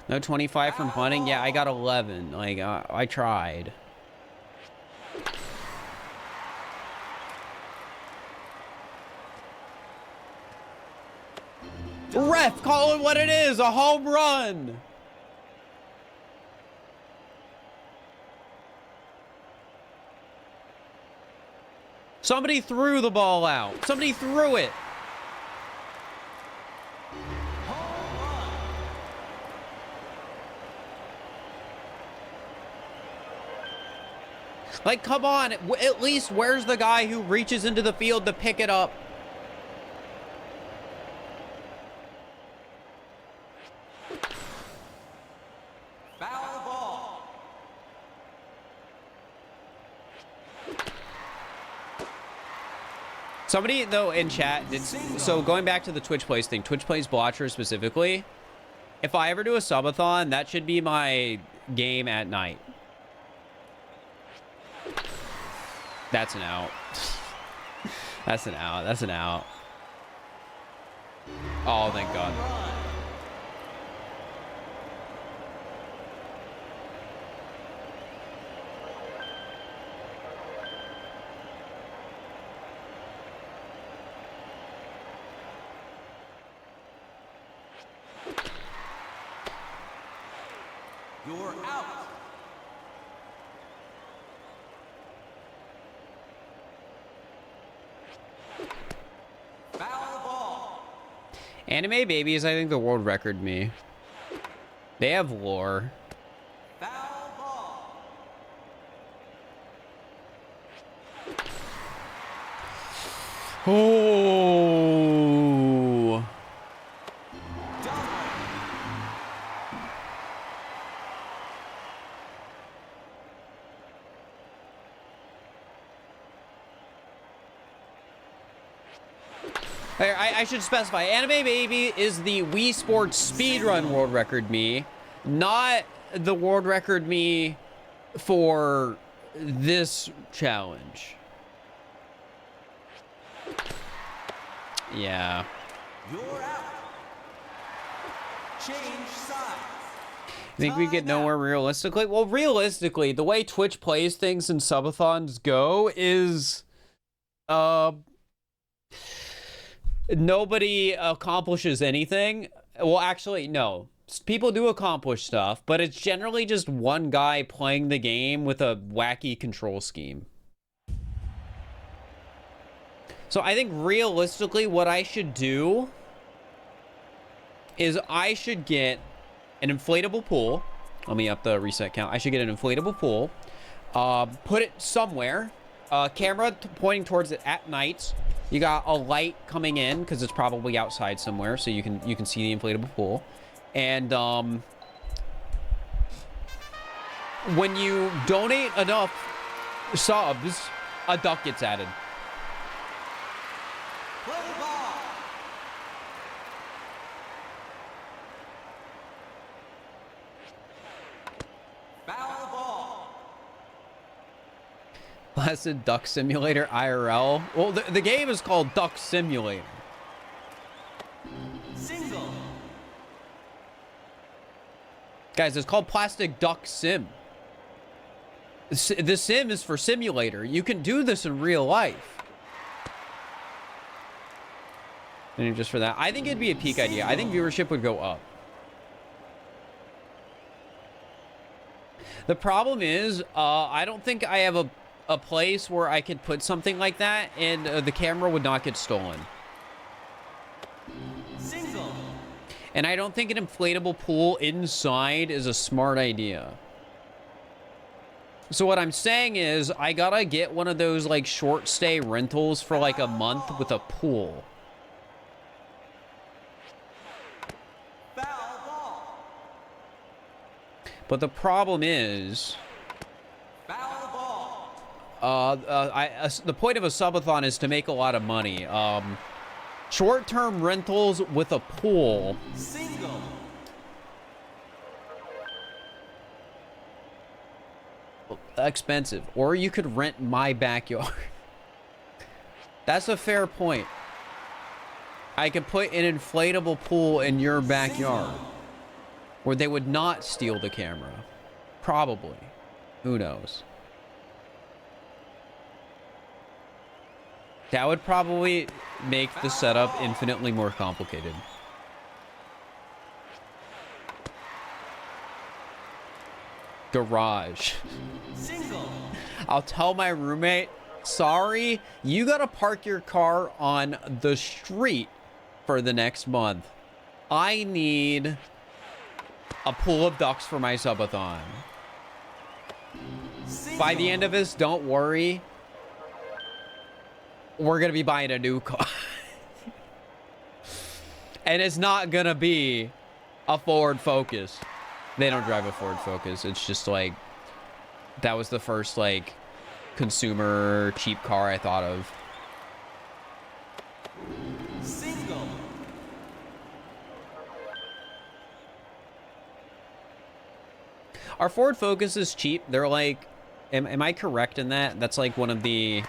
No 25 from punting. Yeah, I got 11. Like, I tried. Ref, call it what it is, a home run. Somebody threw the ball out. Somebody threw it. Home run. Like, come on. At least where's the guy who reaches into the field to pick it up? Somebody though in chat did, so going back to the Twitch Plays thing, Twitch Plays Botcher specifically, if I ever do a subathon, that should be my game at night. That's an out. That's an out. That's an out. Oh, thank God. You're out. Foul ball. Anime Babies, I think the world record me. They have lore. Foul ball. Oh. I should specify, Anime Baby is the Wii Sports Speedrun World Record me, not the world record me for this challenge. Yeah. You're out. Change sides. Think we get nowhere realistically? Well, realistically, the way Twitch plays things and subathons go is, nobody accomplishes anything. Well, actually, no. People do accomplish stuff, but it's generally just one guy playing the game with a wacky control scheme. So I think realistically what I should do is I should get an inflatable pool. Let me up the reset count. I should get an inflatable pool. Put it somewhere. Camera pointing towards it at night. You got a light coming in because it's probably outside somewhere, so you can see the inflatable pool. And when you donate enough subs, a duck gets added. Play ball. Foul ball. Blasted Duck Simulator IRL. Well, the game is called Duck Simulator. Single. Guys, it's called Plastic Duck Sim. The sim is for simulator. You can do this in real life. And just for that, I think it'd be a peak idea. I think viewership would go up. The problem is, I don't think I have a place where I could put something like that and the camera would not get stolen. Single. And I don't think an inflatable pool inside is a smart idea. So what I'm saying is I gotta get one of those like short stay rentals for like a month with a pool. Foul ball. But the problem is, Foul ball. the point of a subathon is to make a lot of money. Short-term rentals with a pool. Single. Expensive. Or you could rent my backyard. That's a fair point. I could put an inflatable pool in your backyard where they would not steal the camera. Probably. Who knows? That would probably make the setup infinitely more complicated. Garage. Single. I'll tell my roommate, sorry, you gotta park your car on the street for the next month. I need a pool of ducks for my subathon. Single. By the end of this, don't worry. We're gonna be buying a new car. And it's not gonna be a Ford Focus. They don't drive a Ford Focus. It's just like, that was the first like consumer cheap car I thought of. Our Ford Focus is cheap. They're like, am I correct in that? That's like one of the,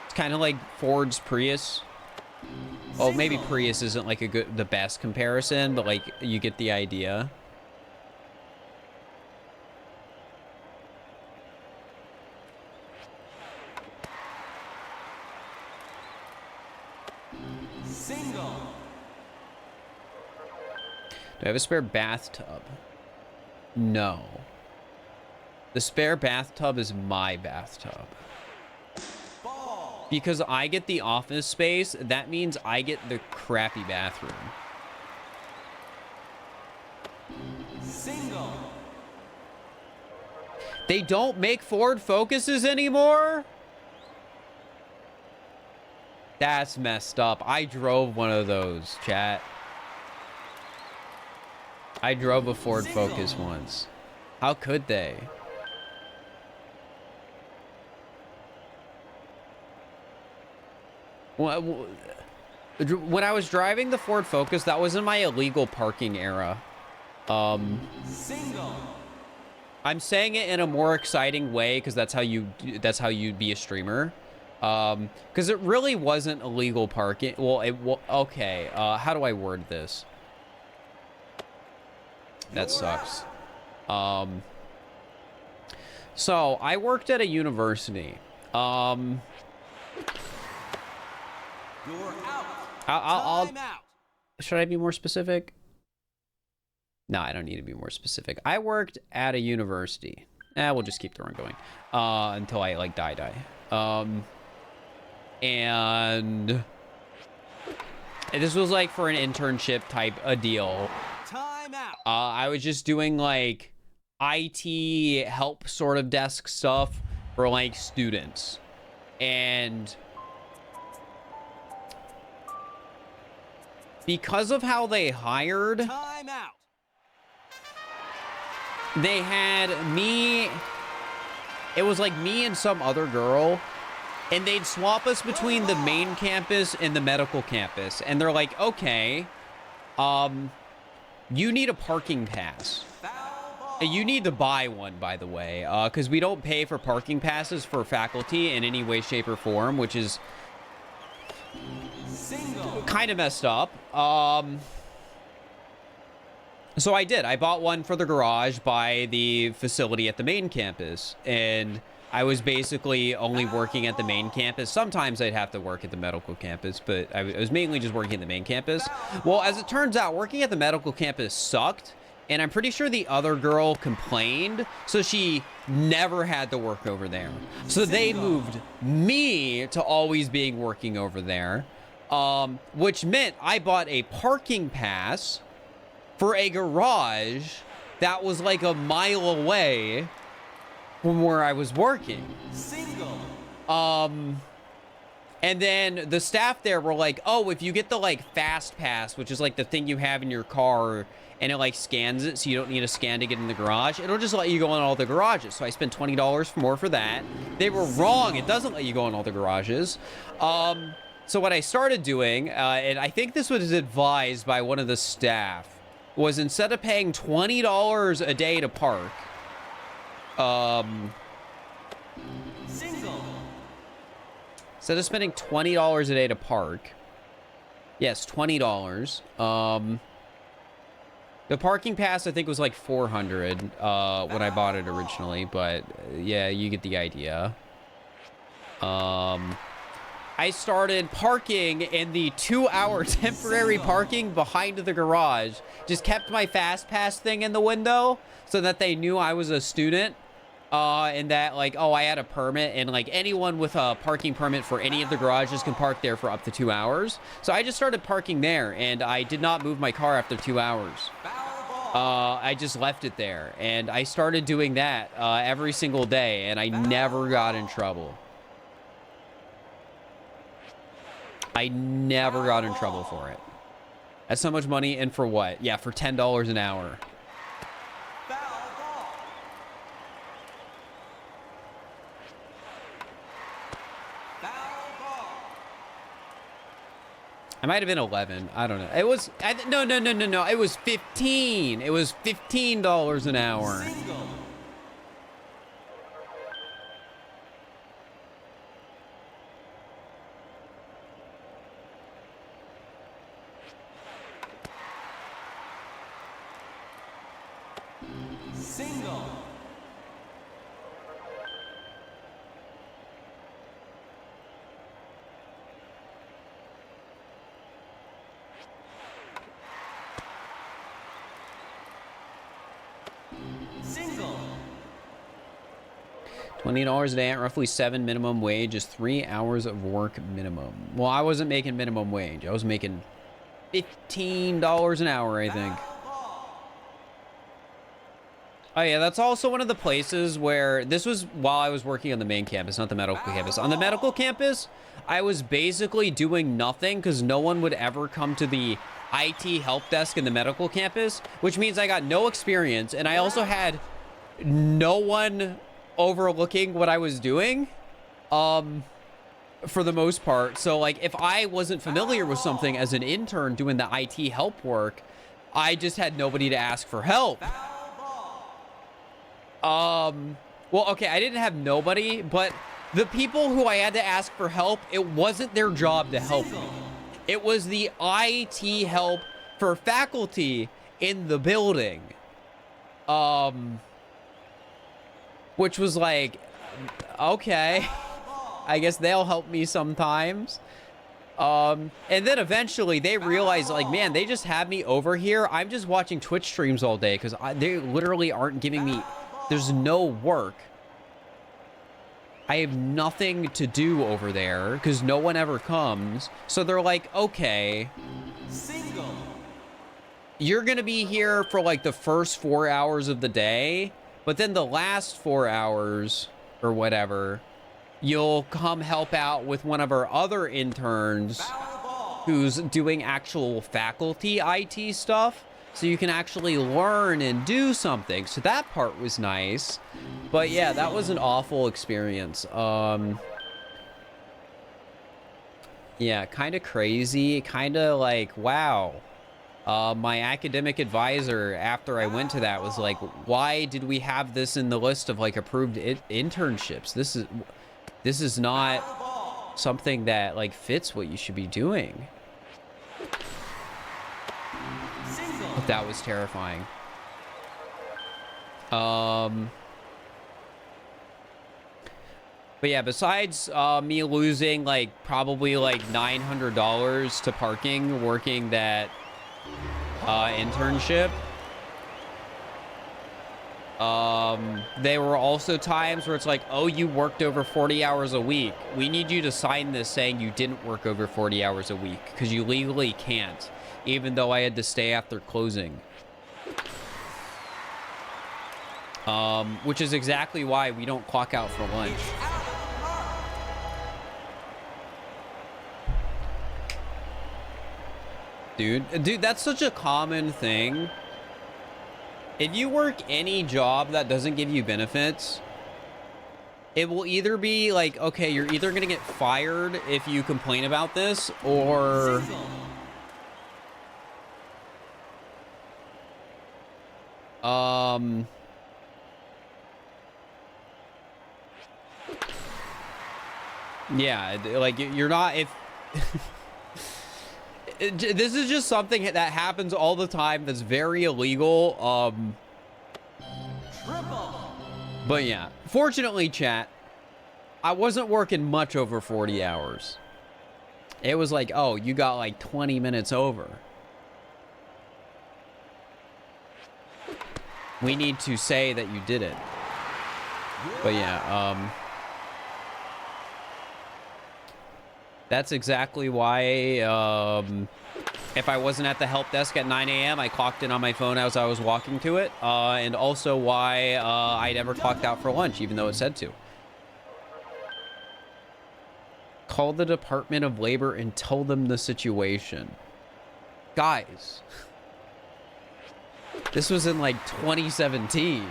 it's kind of like Ford's Prius. Oh, maybe Prius isn't like the best comparison, but like you get the idea. Single. Do I have a spare bathtub? No. The spare bathtub is my bathtub. Ball. Because I get the office space, that means I get the crappy bathroom. Single. They don't make Ford Focuses anymore? That's messed up. I drove one of those, chat. I drove a Ford Focus once. How could they? When I was driving the Ford Focus, that was in my illegal parking era. Single. I'm saying it in a more exciting way because that's how you'd be a streamer. Because it really wasn't illegal parking. Well, okay. How do I word this? That sucks. So I worked at a university. You're out. I'll Time out. should I be more specific? No, I don't need to be more specific. I worked at a university. We'll just keep the run going until I like die. And this was like for an internship type a deal. Time out. I was just doing like IT help sort of desk stuff for like students. And because of how they hired, Time out. they had me. It was like me and some other girl. And they'd swap us between the main campus and the medical campus. And they're like, okay, you need a parking pass. You need to buy one, by the way, because we don't pay for parking passes for faculty in any way, shape, or form, which is kind of messed up. So I did. I bought one for the garage by the facility at the main campus. And I was basically only working at the main campus. Sometimes I'd have to work at the medical campus, but I was mainly just working at the main campus. Well, as it turns out, working at the medical campus sucked, and I'm pretty sure the other girl complained, so she never had to work over there. So they moved me to always being working over there, which meant I bought a parking pass for a garage that was like a mile away from where I was working. Single. And then the staff there were like, oh, if you get the like fast pass, which is like the thing you have in your car and it like scans it so you don't need a scan to get in the garage, it'll just let you go in all the garages. So I spent $20 more for that. They were wrong. It doesn't let you go in all the garages. So what I started doing, and I think this was advised by one of the staff, was instead of paying $20 a day to park, Single. instead of spending $20 a day to park, yes, $20. The parking pass I think was like $400 when I bought it originally, but yeah, you get the idea. I started parking in the 2-hour temporary parking behind the garage. Just kept my fast pass thing in the window so that they knew I was a student. And that like, oh, I had a permit, and like anyone with a parking permit for any of the garages can park there for up to 2 hours. So I just started parking there, and I did not move my car after 2 hours. I just left it there, and I started doing that every single day, and I never got in trouble. I never got in trouble for it. That's so much money, and for what? Yeah, for $10 an hour. I might have been 11. I don't know. It was no. It was 15. It was $15 an hour. Single. $20 a day at roughly 7 minimum wage is 3 hours of work minimum. Well, I wasn't making minimum wage. I was making $15 an hour, I think. Oh yeah, that's also one of the places where, this was while I was working on the main campus, not the medical campus. On the medical campus, I was basically doing nothing because no one would ever come to the IT help desk in the medical campus, which means I got no experience, and I also had no one overlooking what I was doing, for the most part. So like, if I wasn't familiar with something as an intern doing the IT help work, I just had nobody to ask for help. Well, okay, I didn't have nobody, but the people who I had to ask for help, it wasn't their job to help me. It was the IT help for faculty in the building. Which was like, okay, I guess they'll help me sometimes. And then eventually they realized, like, man, they just have me over here. I'm just watching Twitch streams all day because they literally aren't giving me, there's no work. I have nothing to do over there because no one ever comes. So they're like, okay, Single. you're going to be here for like the first 4 hours of the day, but then the last 4 hours or whatever, you'll come help out with one of our other interns who's doing actual faculty IT stuff. So you can actually learn and do something. So that part was nice. But yeah, that was an awful experience. Yeah, kind of crazy. Kind of like, wow. My academic advisor, after I went to that, was like, why did we have this in the list of like approved internships? This is not something that like fits what you should be doing. But that was terrifying. But yeah, besides me losing like probably like $900 to parking working that internship, there were also times where it's like, oh, you worked over 40 hours a week. We need you to sign this saying you didn't work over 40 hours a week because you legally can't, even though I had to stay after closing. Which is exactly why we don't clock out for lunch. Dude, that's such a common thing. If you work any job that doesn't give you benefits, it will either be like, okay, you're either gonna get fired if you complain about this, or yeah, like you're not, if this is just something that happens all the time that's very illegal. But yeah, fortunately, chat, I wasn't working much over 40 hours. It was like, oh, you got like 20 minutes over. We need to say that you did it. But yeah, that's exactly why, if I wasn't at the help desk at 9 a.m., I clocked in on my phone as I was walking to it, and also why I never clocked out for lunch, even though it said to. Call the Department of Labor and tell them the situation. Guys, this was in like 2017.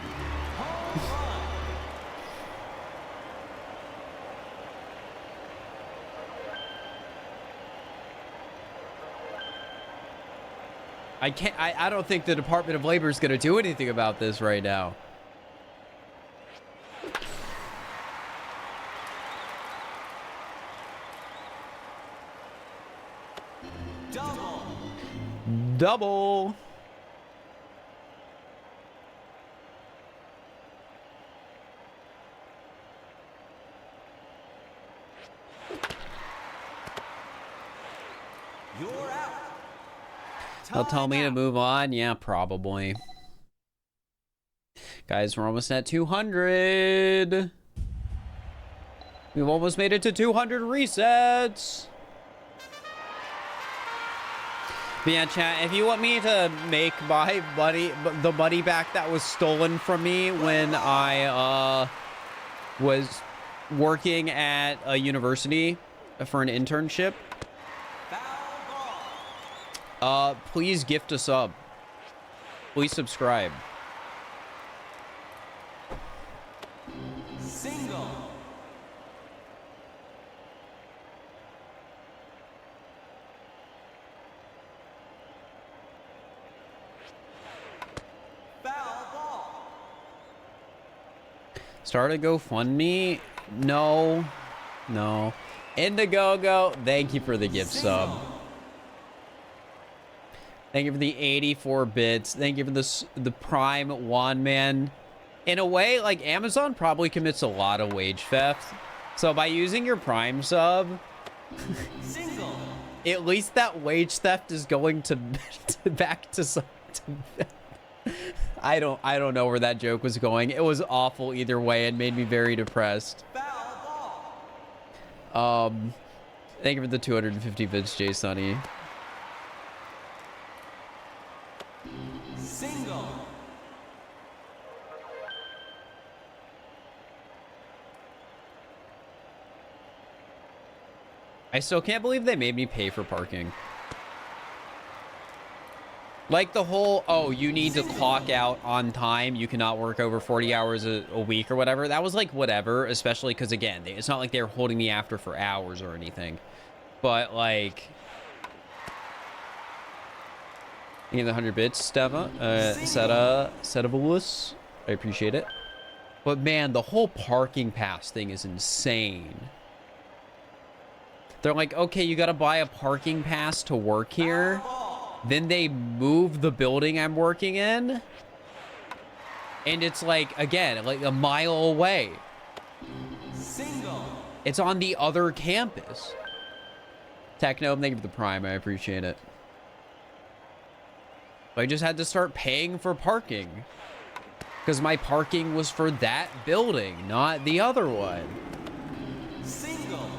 I don't think the Department of Labor is going to do anything about this right now. Double. You're out. They'll tell me to move on. Yeah, probably. Guys, we're almost at 200. We've almost made it to 200 resets. But yeah, chat, if you want me to make my money, the money back that was stolen from me when I was working at a university for an internship, please gift a sub. Please subscribe. Single. Foul ball. Start a GoFundMe? No. No. Indiegogo, thank you for the gift sub. Thank you for the 84 bits. Thank you for the Prime Wand Man. In a way, like, Amazon probably commits a lot of wage theft. So by using your Prime sub, Single. at least that wage theft is going to back to some. I don't know where that joke was going. It was awful either way and made me very depressed. Foul ball. Thank you for the 250 bits, Jay Sunny. Single. I still can't believe they made me pay for parking. Like the whole, oh, you need to clock out on time. You cannot work over 40 hours a week or whatever. That was like whatever, especially because, again, it's not like they were holding me after for hours or anything. But, like... You get the 100 bits, Steva. Setabulus. I appreciate it. But, man, the whole parking pass thing is insane. They're like, okay, you got to buy a parking pass to work here. Then they move the building I'm working in. And it's like, again, like a mile away. Single. It's on the other campus. Techno, thank you for the Prime. I appreciate it. But I just had to start paying for parking. Because my parking was for that building, not the other one. Single.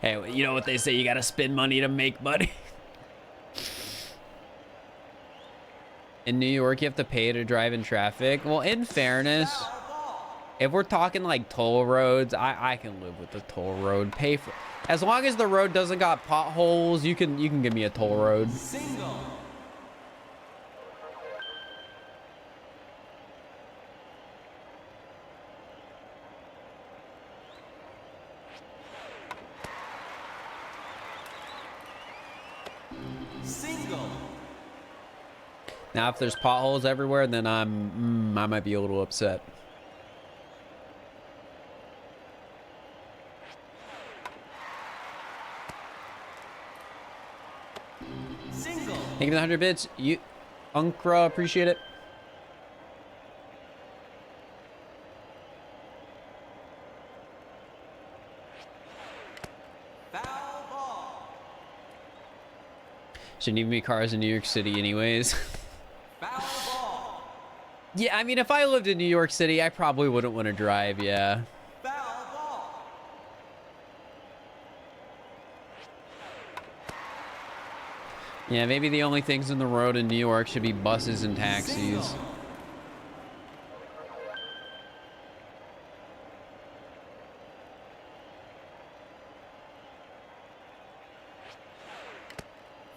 Hey, you know what they say? You got to spend money to make money. In New York, you have to pay to drive in traffic. Well, in fairness, if we're talking like toll roads, I can live with the toll road. Pay for, as long as the road doesn't got potholes, you can give me a toll road. Single. Single. Now, if there's potholes everywhere, then I might be a little upset. Single. Thank you for the 100 bits. You, Unkra, appreciate it. Foul ball. Shouldn't even be cars in New York City anyways. Foul ball. Yeah, I mean, if I lived in New York City, I probably wouldn't want to drive, yeah. Foul ball. Yeah, maybe the only things in the road in New York should be buses and taxis. Single.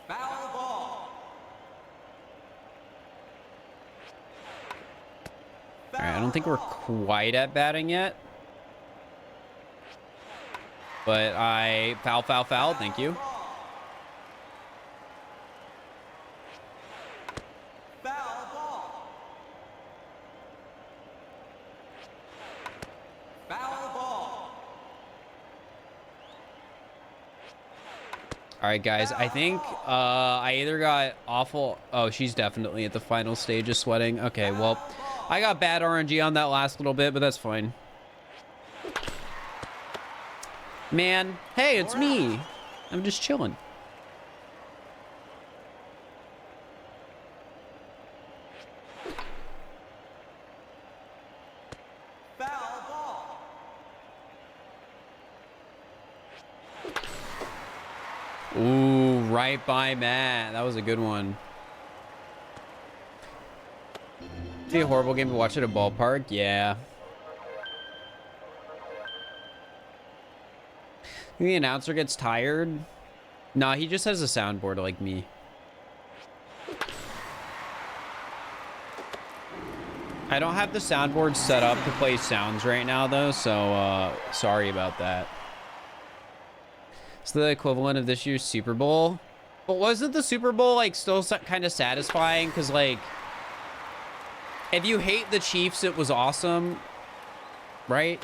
Foul ball. All right, I don't think we're quite at batting yet. But I foul, thank you. Foul ball. Foul ball. All right, guys, I think I either got awful... Oh, she's definitely at the final stage of sweating. Okay, well, I got bad RNG on that last little bit, but that's fine. Man, hey, it's me. I'm just chilling. Foul ball. Ooh, right by Matt. That was a good one. Be a horrible game to watch at a ballpark. Yeah. Think the announcer gets tired? Nah, he just has a soundboard like me. I don't have the soundboard set up to play sounds right now, though, so sorry about that. It's the equivalent of this year's Super Bowl. But wasn't the Super Bowl, like, still kind of satisfying? Because, like, if you hate the Chiefs, it was awesome, right?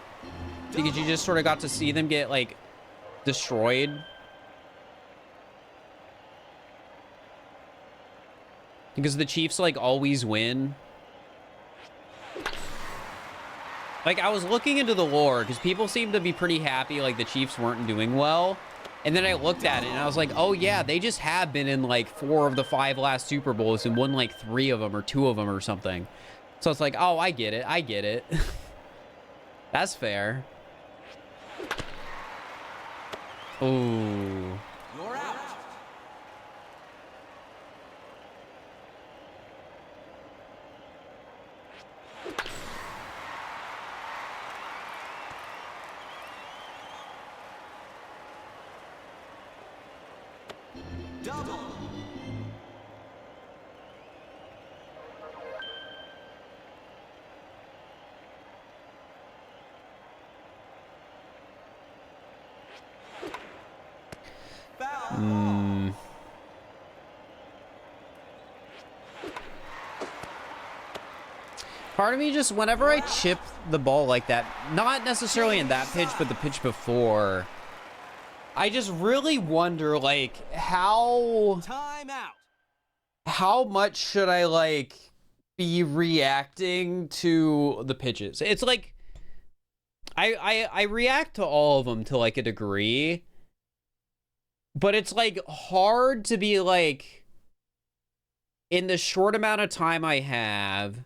Because you just sort of got to see them get, like, destroyed. Because the Chiefs, like, always win. Like, I was looking into the lore, because people seem to be pretty happy, like, the Chiefs weren't doing well. And then I looked at it, and I was like, oh, yeah, they just have been in, like, 4 of the 5 last Super Bowls and won, like, 3 of them or 2 of them or something. So it's like, oh, I get it. I get it. That's fair. Ooh. You're out. Double. Foul ball. Part of me just, whenever I chip the ball like that, not necessarily in that pitch, but the pitch before, I just really wonder, like, how much should I, like, be reacting to the pitches? It's like, I react to all of them to, like, a degree, but it's, like, hard to be, like, in the short amount of time I have,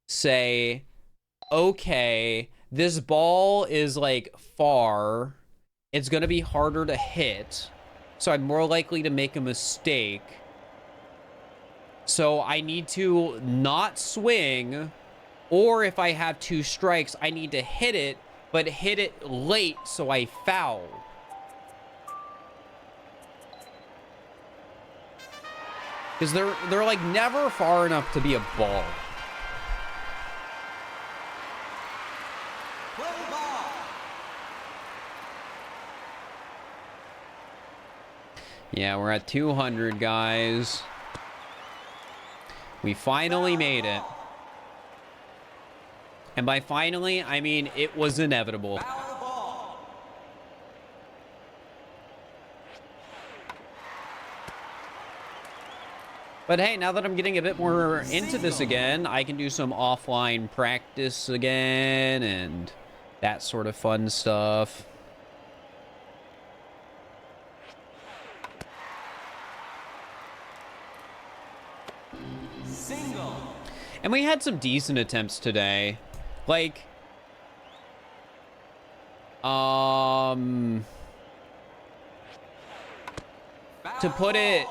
say, okay, this ball is, like, far. It's going to be harder to hit, so I'm more likely to make a mistake. So I need to not swing, or if I have 2 strikes, I need to hit it, but hit it late so I foul. Because they're like never far enough to be a ball. Play ball. Yeah, we're at 200, guys. We finally made it. And by finally, I mean it was inevitable. Foul ball. But hey, now that I'm getting a bit more into this again, I can do some offline practice again and that sort of fun stuff. Single. And we had some decent attempts today. Like, to put it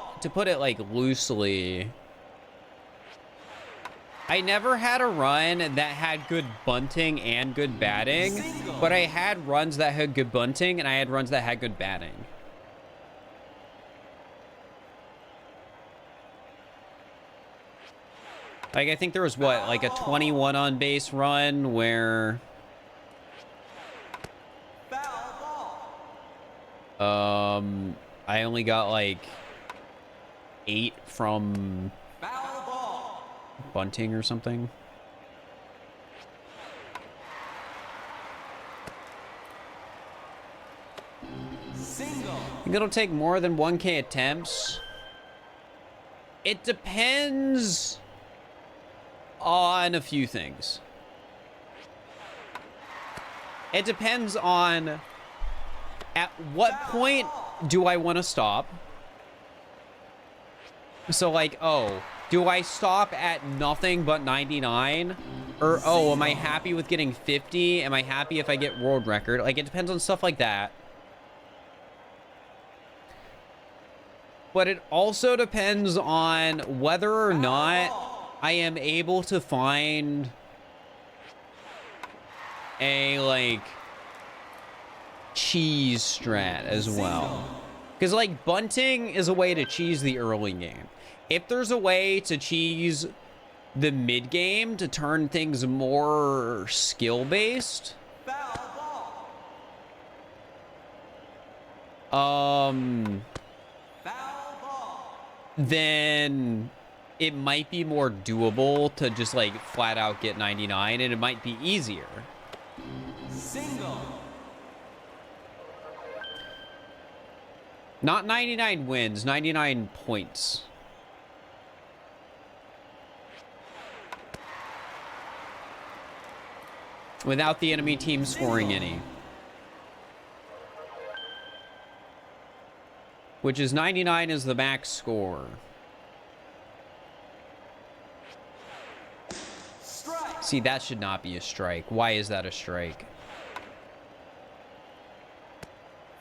like loosely, I never had a run that had good bunting and good batting, but I had runs that had good bunting and I had runs that had good batting. Like, I think there was, what, like a 21 on base run where... Foul ball. I only got, like, 8 from Foul ball. bunting or something. Single. I think it'll take more than 1K attempts. It depends on a few things. It depends on at what point do I want to stop. So like, oh, do I stop at nothing but 99? Or, oh, am I happy with getting 50? Am I happy if I get world record? Like, it depends on stuff like that. But it also depends on whether or not I am able to find a, like, cheese strat as well. Because, like, bunting is a way to cheese the early game. If there's a way to cheese the mid game to turn things more skill-based, Foul ball. Foul Ball. then it might be more doable to just, like, flat out get 99, and it might be easier. Single. Not 99 wins, 99 points. Without the enemy team scoring any. Which is 99 is the max score. Strike. See, that should not be a strike. Why is that a strike?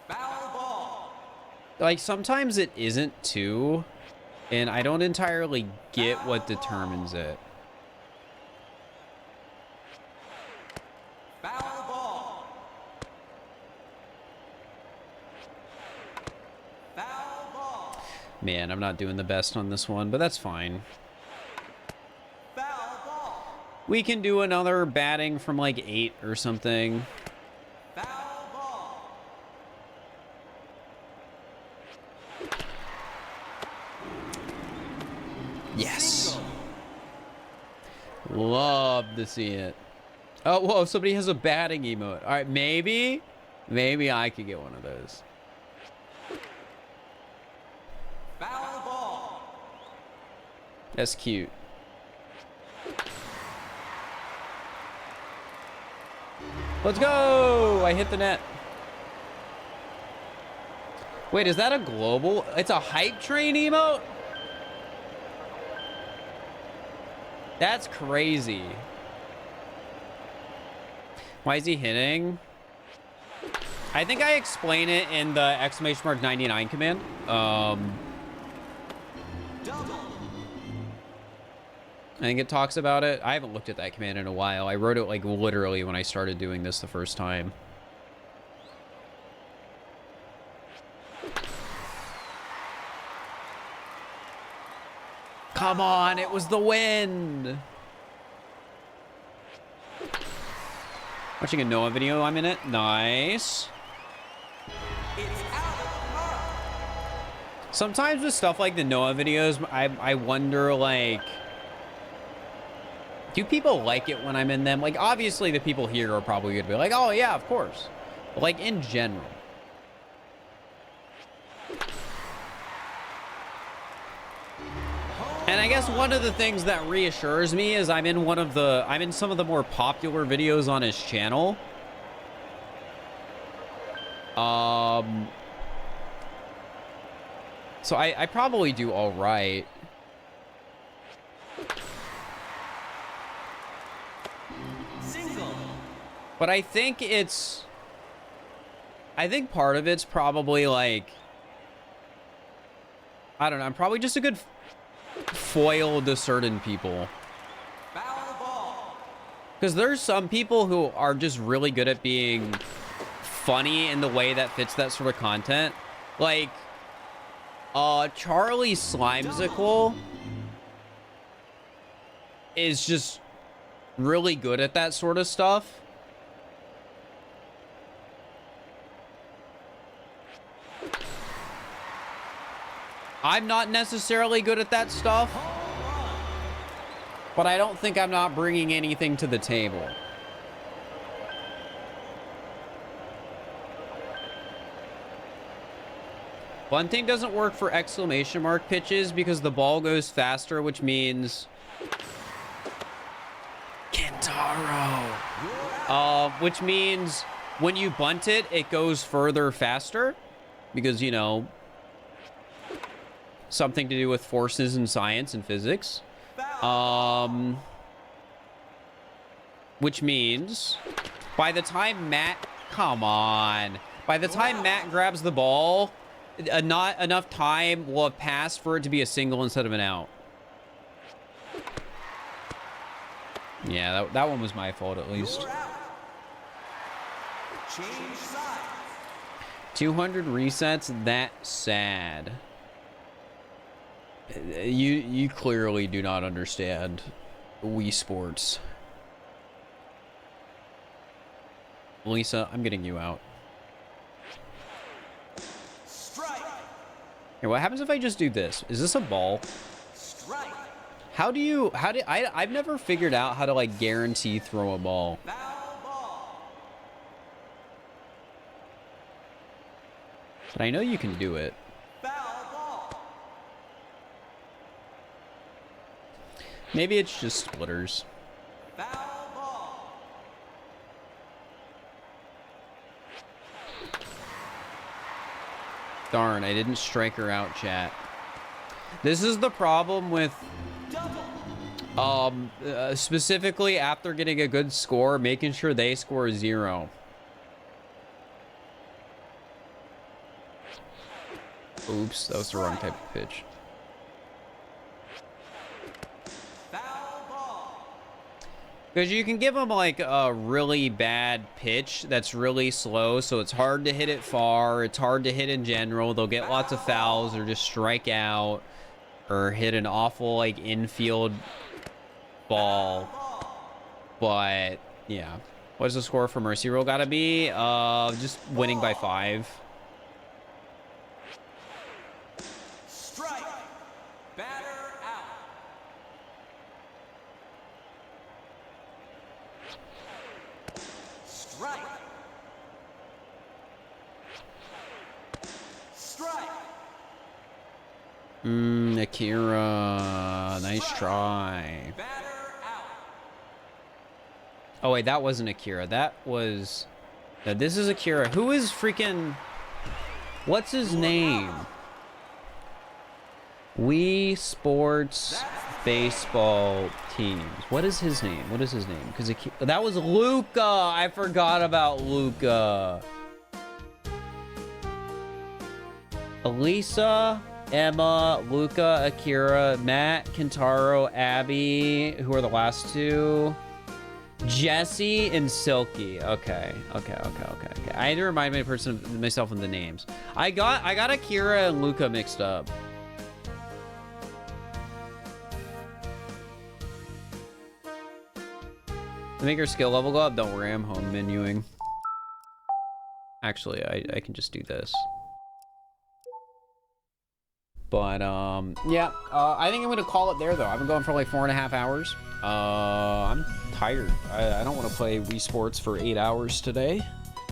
Foul ball. Like, sometimes it isn't too, and I don't entirely get what determines it. Foul ball. Foul ball. Man, I'm not doing the best on this one, but that's fine. Foul ball. We can do another batting from like 8 or something. Foul ball. Yes. Single. Love to see it. Oh, whoa, somebody has a batting emote. All right, maybe I could get one of those. Foul ball. That's cute. Let's go! I hit the net. Wait, is that a global? It's a hype train emote? That's crazy. Why is he hitting? I think I explain it in the exclamation mark 99 command. Double. I think it talks about it. I haven't looked at that command in a while. I wrote it like literally when I started doing this the first time. Come on, it was the wind. Watching a Noah video, I'm in it. Nice. It's out of the park. Sometimes with stuff like the Noah videos, I wonder, like, do people like it when I'm in them? Like, obviously the people here are probably going to be like, oh yeah, of course. But, like, in general. And I guess one of the things that reassures me is I'm in some of the more popular videos on his channel. So I probably do all right. Single. But I think part of it's probably like, I don't know, I'm probably just a good foil to certain people. Foul ball. Because there's some people who are just really good at being funny in the way that fits that sort of content. Like, Charlie Slimesicle is just really good at that sort of stuff. I'm not necessarily good at that stuff, but I don't think I'm not bringing anything to the table. Bunting doesn't work for exclamation mark pitches because the ball goes faster, which means Kentaro. Which means when you bunt it, it goes further faster because, you know, something to do with forces in science and physics. Which means by the time Matt, come on, by the time Matt grabs the ball, not enough time will have passed for it to be a single instead of an out. Yeah, that one was my fault at least. You're out. Change sides. 200 resets, that's sad. You clearly do not understand Wii Sports. Lisa, I'm getting you out. Strike. Here, what happens if I just do this? Is this a ball? Strike. I've never figured out how to like guarantee throw a ball. Foul ball. But I know you can do it. Foul ball. Maybe it's just splitters. Foul ball. Darn, I didn't strike her out, chat. This is the problem with Double. specifically after getting a good score, making sure they score 0. Oops, that was the wrong type of pitch. Foul ball. Because you can give them like a really bad pitch that's really slow, so it's hard to hit it far. It's hard to hit in general. They'll get lots of fouls or just strike out or hit an awful like infield ball. But yeah, what's the score for Mercy Roll gotta be? Just winning by 5. Strike. Batter out. Strike. Strike. Akira, nice try. Batter out. Oh wait, that wasn't Akira. That was. No, this is Akira. Who is freaking? What's his name? Wii Sports baseball teams. What is his name? What is his name? Because that was Luca. I forgot about Luca. Elisa, Emma, Luca, Akira, Matt, Kentaro, Abby. Who are the last two? Jesse and Silky. Okay. I had to remind myself of the names. I got Akira and Luca mixed up. To make your skill level go up, don't worry, I'm home menuing. Actually, I can just do this. But, yeah, I think I'm gonna call it there, though. I've been going for like 4.5 hours. I'm tired. I don't want to play Wii Sports for 8 hours today.